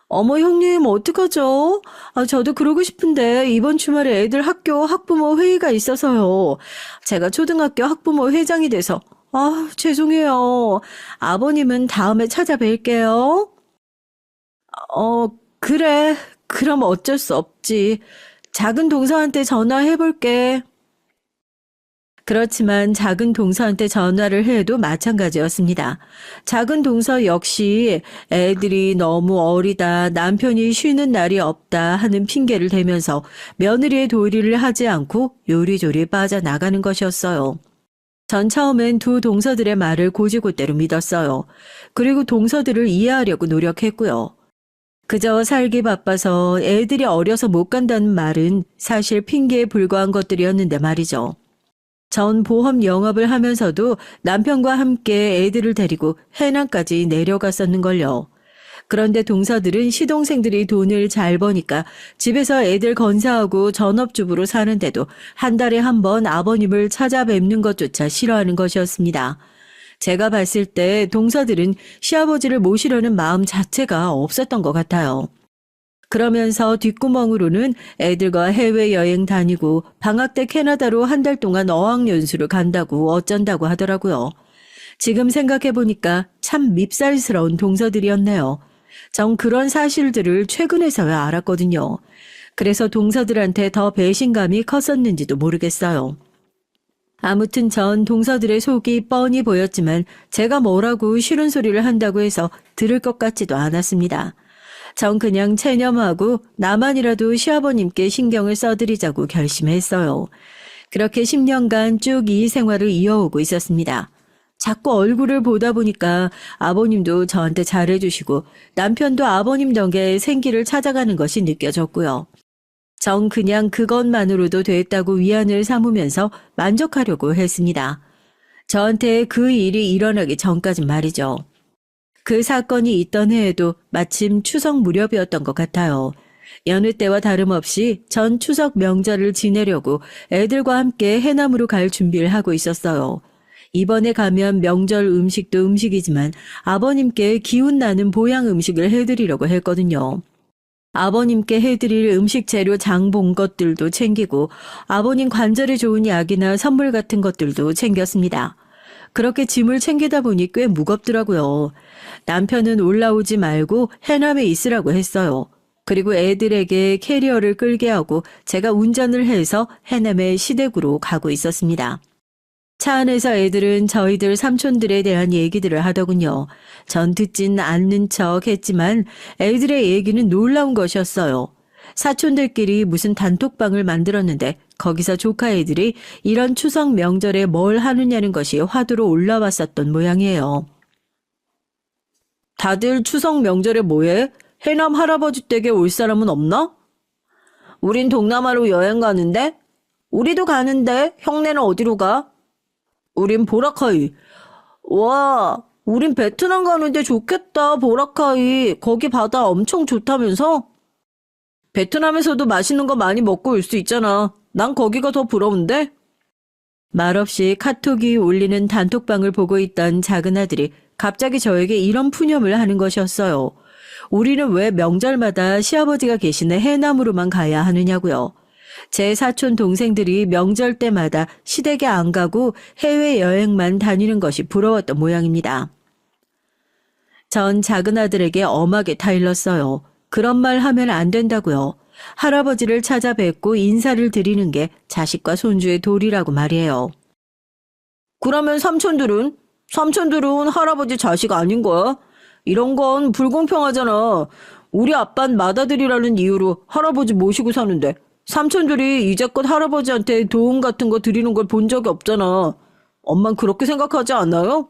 어머 형님 어떡하죠? 저도 그러고 싶은데 이번 주말에 애들 학교 학부모 회의가 있어서요. 제가 초등학교 학부모 회장이 돼서 죄송해요. 아버님은 다음에 찾아뵐게요. 그래. 그럼 어쩔 수 없지. 작은 동서한테 전화해볼게. 그렇지만 작은 동서한테 전화를 해도 마찬가지였습니다. 작은 동서 역시 애들이 너무 어리다, 남편이 쉬는 날이 없다 하는 핑계를 대면서 며느리의 도리를 하지 않고 요리조리 빠져나가는 것이었어요. 전 처음엔 두 동서들의 말을 곧이곧대로 믿었어요. 그리고 동서들을 이해하려고 노력했고요. 그저 살기 바빠서 애들이 어려서 못 간다는 말은 사실 핑계에 불과한 것들이었는데 말이죠. 전 보험 영업을 하면서도 남편과 함께 애들을 데리고 해남까지 내려갔었는걸요. 그런데 동서들은 시동생들이 돈을 잘 버니까 집에서 애들 건사하고 전업주부로 사는데도 한 달에 한 번 아버님을 찾아뵙는 것조차 싫어하는 것이었습니다. 제가 봤을 때 동서들은 시아버지를 모시려는 마음 자체가 없었던 것 같아요. 그러면서 뒷구멍으로는 애들과 해외여행 다니고 방학 때 캐나다로 한 달 동안 어학연수를 간다고 어쩐다고 하더라고요. 지금 생각해보니까 참 밉살스러운 동서들이었네요. 전 그런 사실들을 최근에서야 알았거든요. 그래서 동서들한테 더 배신감이 컸었는지도 모르겠어요. 아무튼 전 동서들의 속이 뻔히 보였지만 제가 뭐라고 싫은 소리를 한다고 해서 들을 것 같지도 않았습니다. 전 그냥 체념하고 나만이라도 시아버님께 신경을 써드리자고 결심했어요. 그렇게 10년간 쭉 이 생활을 이어오고 있었습니다. 자꾸 얼굴을 보다 보니까 아버님도 저한테 잘해주시고 남편도 아버님 덕에 생기를 찾아가는 것이 느껴졌고요. 전 그냥 그것만으로도 됐다고 위안을 삼으면서 만족하려고 했습니다. 저한테 그 일이 일어나기 전까진 말이죠. 그 사건이 있던 해에도 마침 추석 무렵이었던 것 같아요. 여느 때와 다름없이 전 추석 명절을 지내려고 애들과 함께 해남으로 갈 준비를 하고 있었어요. 이번에 가면 명절 음식도 음식이지만 아버님께 기운나는 보양 음식을 해드리려고 했거든요. 아버님께 해드릴 음식 재료 장 본 것들도 챙기고 아버님 관절에 좋은 약이나 선물 같은 것들도 챙겼습니다. 그렇게 짐을 챙기다 보니 꽤 무겁더라고요. 남편은 올라오지 말고 해남에 있으라고 했어요. 그리고 애들에게 캐리어를 끌게 하고 제가 운전을 해서 해남의 시댁으로 가고 있었습니다. 차 안에서 애들은 저희들 삼촌들에 대한 얘기들을 하더군요. 전 듣진 않는 척 했지만 애들의 얘기는 놀라운 것이었어요. 사촌들끼리 무슨 단톡방을 만들었는데 거기서 조카 애들이 이런 추석 명절에 뭘 하느냐는 것이 화두로 올라왔었던 모양이에요. 다들 추석 명절에 뭐해? 해남 할아버지 댁에 올 사람은 없나? 우린 동남아로 여행 가는데? 우리도 가는데 형네는 어디로 가? 우린 보라카이. 와, 우린 베트남 가는데 좋겠다, 보라카이. 거기 바다 엄청 좋다면서? 베트남에서도 맛있는 거 많이 먹고 올 수 있잖아. 난 거기가 더 부러운데? 말없이 카톡이 울리는 단톡방을 보고 있던 작은 아들이 갑자기 저에게 이런 푸념을 하는 것이었어요. 우리는 왜 명절마다 시아버지가 계시는 해남으로만 가야 하느냐고요. 제 사촌 동생들이 명절 때마다 시댁에 안 가고 해외여행만 다니는 것이 부러웠던 모양입니다. 전 작은 아들에게 엄하게 타일렀어요. 그런 말 하면 안 된다고요. 할아버지를 찾아뵙고 인사를 드리는 게 자식과 손주의 도리라고 말이에요. 그러면 삼촌들은? 삼촌들은 할아버지 자식 아닌 거야? 이런 건 불공평하잖아. 우리 아빤 맏아들이라는 이유로 할아버지 모시고 사는데 삼촌들이 이제껏 할아버지한테 도움 같은 거 드리는 걸 본 적이 없잖아. 엄만 그렇게 생각하지 않아요?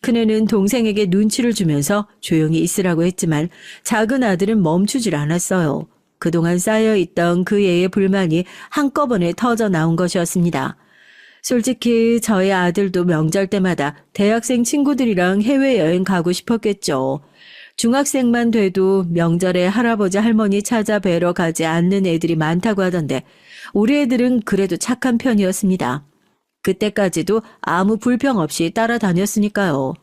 큰애는 동생에게 눈치를 주면서 조용히 있으라고 했지만 작은 아들은 멈추질 않았어요. 그동안 쌓여있던 그 애의 불만이 한꺼번에 터져 나온 것이었습니다. 솔직히 저희 아들도 명절 때마다 대학생 친구들이랑 해외여행 가고 싶었겠죠. 중학생만 돼도 명절에 할아버지 할머니 찾아뵈러 가지 않는 애들이 많다고 하던데 우리 애들은 그래도 착한 편이었습니다. 그때까지도 아무 불평 없이 따라다녔으니까요.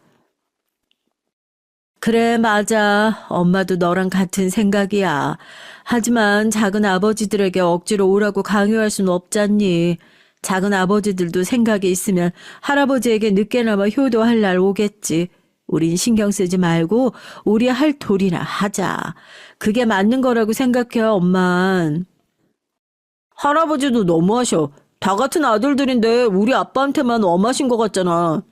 그래, 맞아. 엄마도 너랑 같은 생각이야. 하지만 작은 아버지들에게 억지로 오라고 강요할 순 없잖니. 작은 아버지들도 생각이 있으면 할아버지에게 늦게나마 효도할 날 오겠지. 우린 신경 쓰지 말고 우리 할 도리나 하자. 그게 맞는 거라고 생각해요, 엄만. 할아버지도 너무하셔. 다 같은 아들들인데 우리 아빠한테만 엄하신 것 같잖아.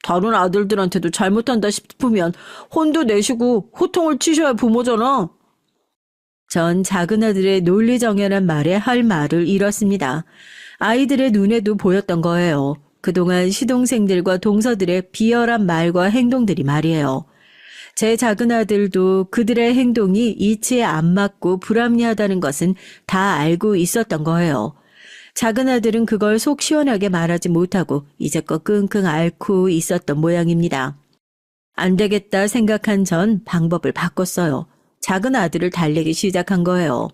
다른 아들들한테도 잘못한다 싶으면 혼도 내시고 호통을 치셔야 부모잖아. 전 작은 아들의 논리정연한 말에 할 말을 잃었습니다. 아이들의 눈에도 보였던 거예요. 그동안 시동생들과 동서들의 비열한 말과 행동들이 말이에요. 제 작은 아들도 그들의 행동이 이치에 안 맞고 불합리하다는 것은 다 알고 있었던 거예요. 작은 아들은 그걸 속 시원하게 말하지 못하고 이제껏 끙끙 앓고 있었던 모양입니다. 안 되겠다 생각한 전 방법을 바꿨어요. 작은 아들을 달래기 시작한 거예요.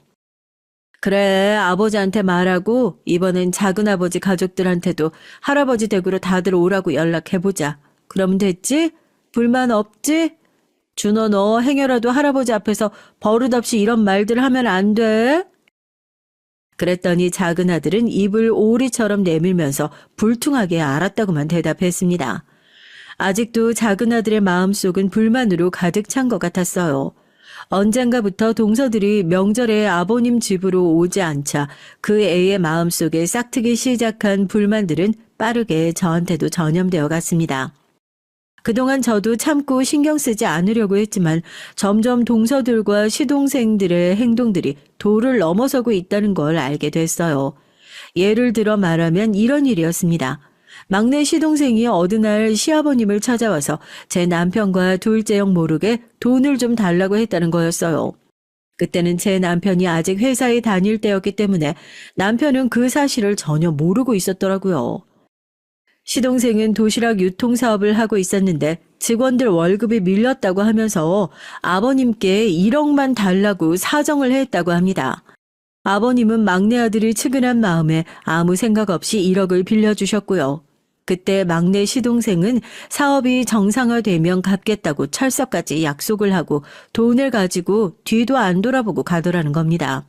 그래, 아버지한테 말하고 이번엔 작은 아버지 가족들한테도 할아버지 댁으로 다들 오라고 연락해보자. 그러면 됐지? 불만 없지? 준호, 너 행여라도 할아버지 앞에서 버릇없이 이런 말들 하면 안 돼. 그랬더니 작은 아들은 입을 오리처럼 내밀면서 불퉁하게 알았다고만 대답했습니다. 아직도 작은 아들의 마음속은 불만으로 가득 찬 것 같았어요. 언젠가부터 동서들이 명절에 아버님 집으로 오지 않자 그 애의 마음속에 싹트기 시작한 불만들은 빠르게 저한테도 전염되어 갔습니다. 그동안 저도 참고 신경 쓰지 않으려고 했지만 점점 동서들과 시동생들의 행동들이 도를 넘어서고 있다는 걸 알게 됐어요. 예를 들어 말하면 이런 일이었습니다. 막내 시동생이 어느 날 시아버님을 찾아와서 제 남편과 둘째 형 모르게 돈을 좀 달라고 했다는 거였어요. 그때는 제 남편이 아직 회사에 다닐 때였기 때문에 남편은 그 사실을 전혀 모르고 있었더라고요. 시동생은 도시락 유통사업을 하고 있었는데 직원들 월급이 밀렸다고 하면서 아버님께 1억만 달라고 사정을 했다고 합니다. 아버님은 막내 아들이 측은한 마음에 아무 생각 없이 1억을 빌려주셨고요. 그때 막내 시동생은 사업이 정상화되면 갚겠다고 철석까지 약속을 하고 돈을 가지고 뒤도 안 돌아보고 가더라는 겁니다.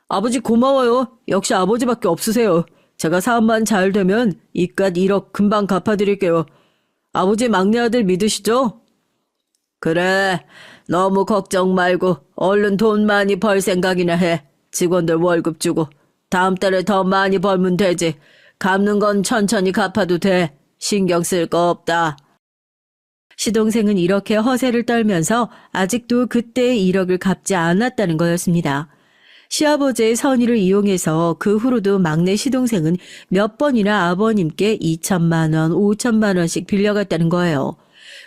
아버지 고마워요. 역시 아버지밖에 없으세요. 제가 사업만 잘 되면 이깟 1억 금방 갚아드릴게요. 아버지 막내 아들 믿으시죠? 그래, 너무 걱정 말고 얼른 돈 많이 벌 생각이나 해. 직원들 월급 주고 다음 달에 더 많이 벌면 되지. 갚는 건 천천히 갚아도 돼. 신경 쓸 거 없다. 시동생은 이렇게 허세를 떨면서 아직도 그때의 1억을 갚지 않았다는 거였습니다. 시아버지의 선의를 이용해서 그 후로도 막내 시동생은 몇 번이나 아버님께 2천만 원, 5천만 원씩 빌려갔다는 거예요.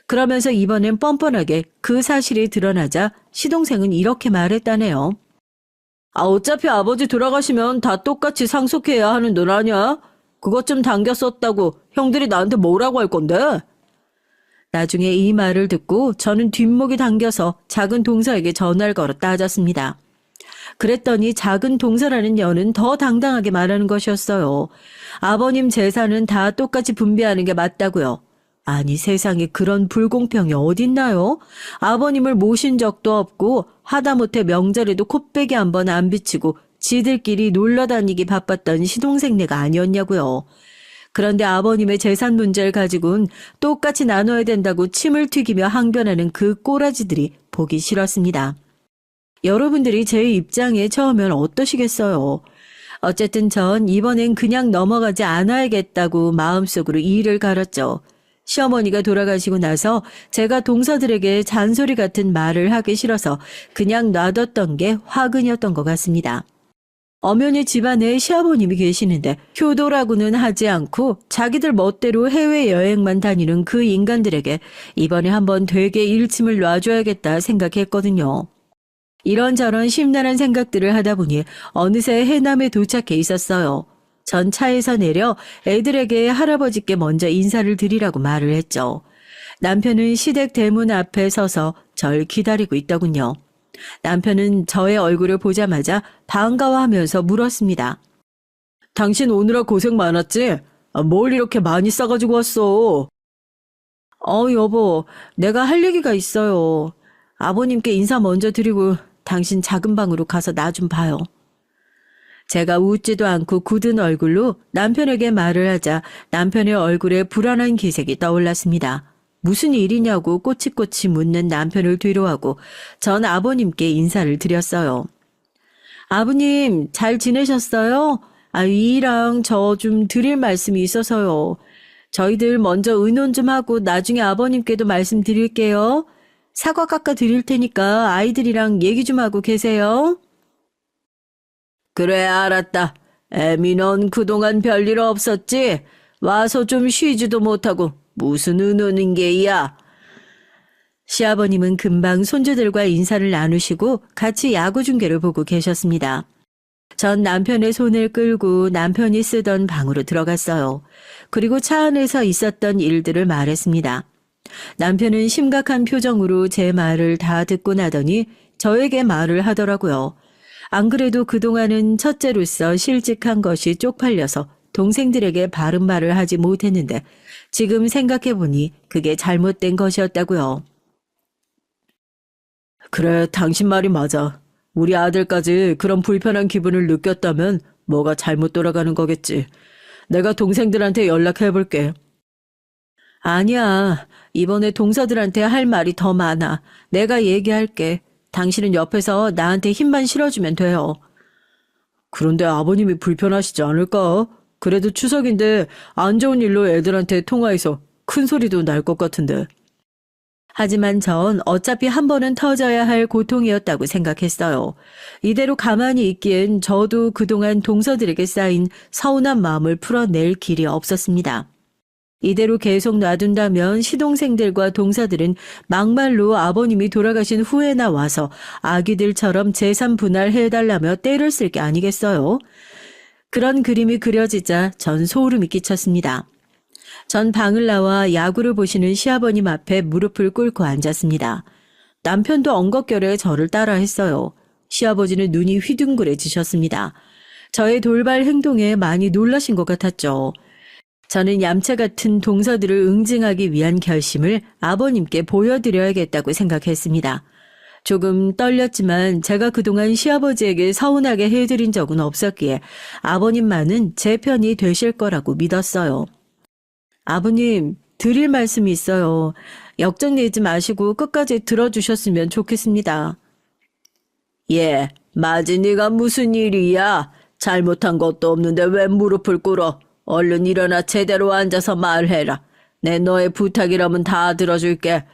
그러면서 이번엔 뻔뻔하게 그 사실이 드러나자 시동생은 이렇게 말했다네요. 어차피 아버지 돌아가시면 다 똑같이 상속해야 하는 돈 아냐? 그것 좀 당겨 썼다고 형들이 나한테 뭐라고 할 건데? 나중에 이 말을 듣고 저는 뒷목이 당겨서 작은 동서에게 전화를 걸어 따졌습니다. 그랬더니 작은 동서라는 년은 더 당당하게 말하는 것이었어요. 아버님 재산은 다 똑같이 분배하는 게 맞다고요. 아니 세상에 그런 불공평이 어딨나요? 아버님을 모신 적도 없고 하다못해 명절에도 코빼기 한 번 안 비치고 지들끼리 놀러 다니기 바빴던 시동생네가 아니었냐고요. 그런데 아버님의 재산 문제를 가지고는 똑같이 나눠야 된다고 침을 튀기며 항변하는 그 꼬라지들이 보기 싫었습니다. 여러분들이 제 입장에 처하면 어떠시겠어요? 어쨌든 전 이번엔 그냥 넘어가지 않아야겠다고 마음속으로 이를 갈았죠. 시어머니가 돌아가시고 나서 제가 동서들에게 잔소리 같은 말을 하기 싫어서 그냥 놔뒀던 게 화근이었던 것 같습니다. 엄연히 집안에 시아버님이 계시는데 효도라고는 하지 않고 자기들 멋대로 해외여행만 다니는 그 인간들에게 이번에 한번 되게 일침을 놔줘야겠다 생각했거든요. 이런저런 심란한 생각들을 하다 보니 어느새 해남에 도착해 있었어요. 전 차에서 내려 애들에게 할아버지께 먼저 인사를 드리라고 말을 했죠. 남편은 시댁 대문 앞에 서서 절 기다리고 있더군요. 남편은 저의 얼굴을 보자마자 반가워하면서 물었습니다. 당신 오느라 고생 많았지? 뭘 이렇게 많이 싸가지고 왔어? 여보, 내가 할 얘기가 있어요. 아버님께 인사 먼저 드리고 당신 작은 방으로 가서 나 좀 봐요. 제가 웃지도 않고 굳은 얼굴로 남편에게 말을 하자 남편의 얼굴에 불안한 기색이 떠올랐습니다. 무슨 일이냐고 꼬치꼬치 묻는 남편을 뒤로하고 전 아버님께 인사를 드렸어요. 아버님, 잘 지내셨어요? 이랑 저 좀 드릴 말씀이 있어서요. 저희들 먼저 의논 좀 하고 나중에 아버님께도 말씀드릴게요. 사과 깎아 드릴 테니까 아이들이랑 얘기 좀 하고 계세요. 그래, 알았다. 애미 넌 그동안 별일 없었지? 와서 좀 쉬지도 못하고 무슨 의논인 게야? 시아버님은 금방 손주들과 인사를 나누시고 같이 야구 중계를 보고 계셨습니다. 전 남편의 손을 끌고 남편이 쓰던 방으로 들어갔어요. 그리고 차 안에서 있었던 일들을 말했습니다. 남편은 심각한 표정으로 제 말을 다 듣고 나더니 저에게 말을 하더라고요. 안 그래도 그동안은 첫째로서 실직한 것이 쪽팔려서 동생들에게 바른 말을 하지 못했는데 지금 생각해보니 그게 잘못된 것이었다고요. 그래, 당신 말이 맞아. 우리 아들까지 그런 불편한 기분을 느꼈다면 뭐가 잘못 돌아가는 거겠지. 내가 동생들한테 연락해볼게. 아니야. 이번에 동서들한테 할 말이 더 많아. 내가 얘기할게. 당신은 옆에서 나한테 힘만 실어주면 돼요. 그런데 아버님이 불편하시지 않을까? 그래도 추석인데 안 좋은 일로 애들한테 통화해서 큰 소리도 날 것 같은데. 하지만 전 어차피 한 번은 터져야 할 고통이었다고 생각했어요. 이대로 가만히 있기엔 저도 그동안 동서들에게 쌓인 서운한 마음을 풀어낼 길이 없었습니다. 이대로 계속 놔둔다면 시동생들과 동서들은 막말로 아버님이 돌아가신 후에나 와서 아기들처럼 재산 분할해달라며 떼를 쓸 게 아니겠어요? 그런 그림이 그려지자 전 소름이 끼쳤습니다. 전 방을 나와 야구를 보시는 시아버님 앞에 무릎을 꿇고 앉았습니다. 남편도 엉겁결에 저를 따라 했어요. 시아버지는 눈이 휘둥그레지셨습니다. 저의 돌발 행동에 많이 놀라신 것 같았죠. 저는 얌체 같은 동서들을 응징하기 위한 결심을 아버님께 보여드려야겠다고 생각했습니다. 조금 떨렸지만 제가 그동안 시아버지에게 서운하게 해드린 적은 없었기에 아버님만은 제 편이 되실 거라고 믿었어요. 아버님, 드릴 말씀이 있어요. 역정내지 마시고 끝까지 들어주셨으면 좋겠습니다. 예, 마지 네가 무슨 일이야? 잘못한 것도 없는데 왜 무릎을 꿇어? 얼른 일어나 제대로 앉아서 말해라. 내 너의 부탁이라면 다 들어줄게.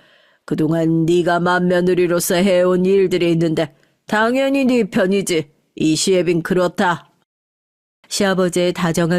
그동안 네가 맏며느리로서 해온 일들이 있는데 당연히 네 편이지. 이 시애빈 그렇다. 시아버지의 다정한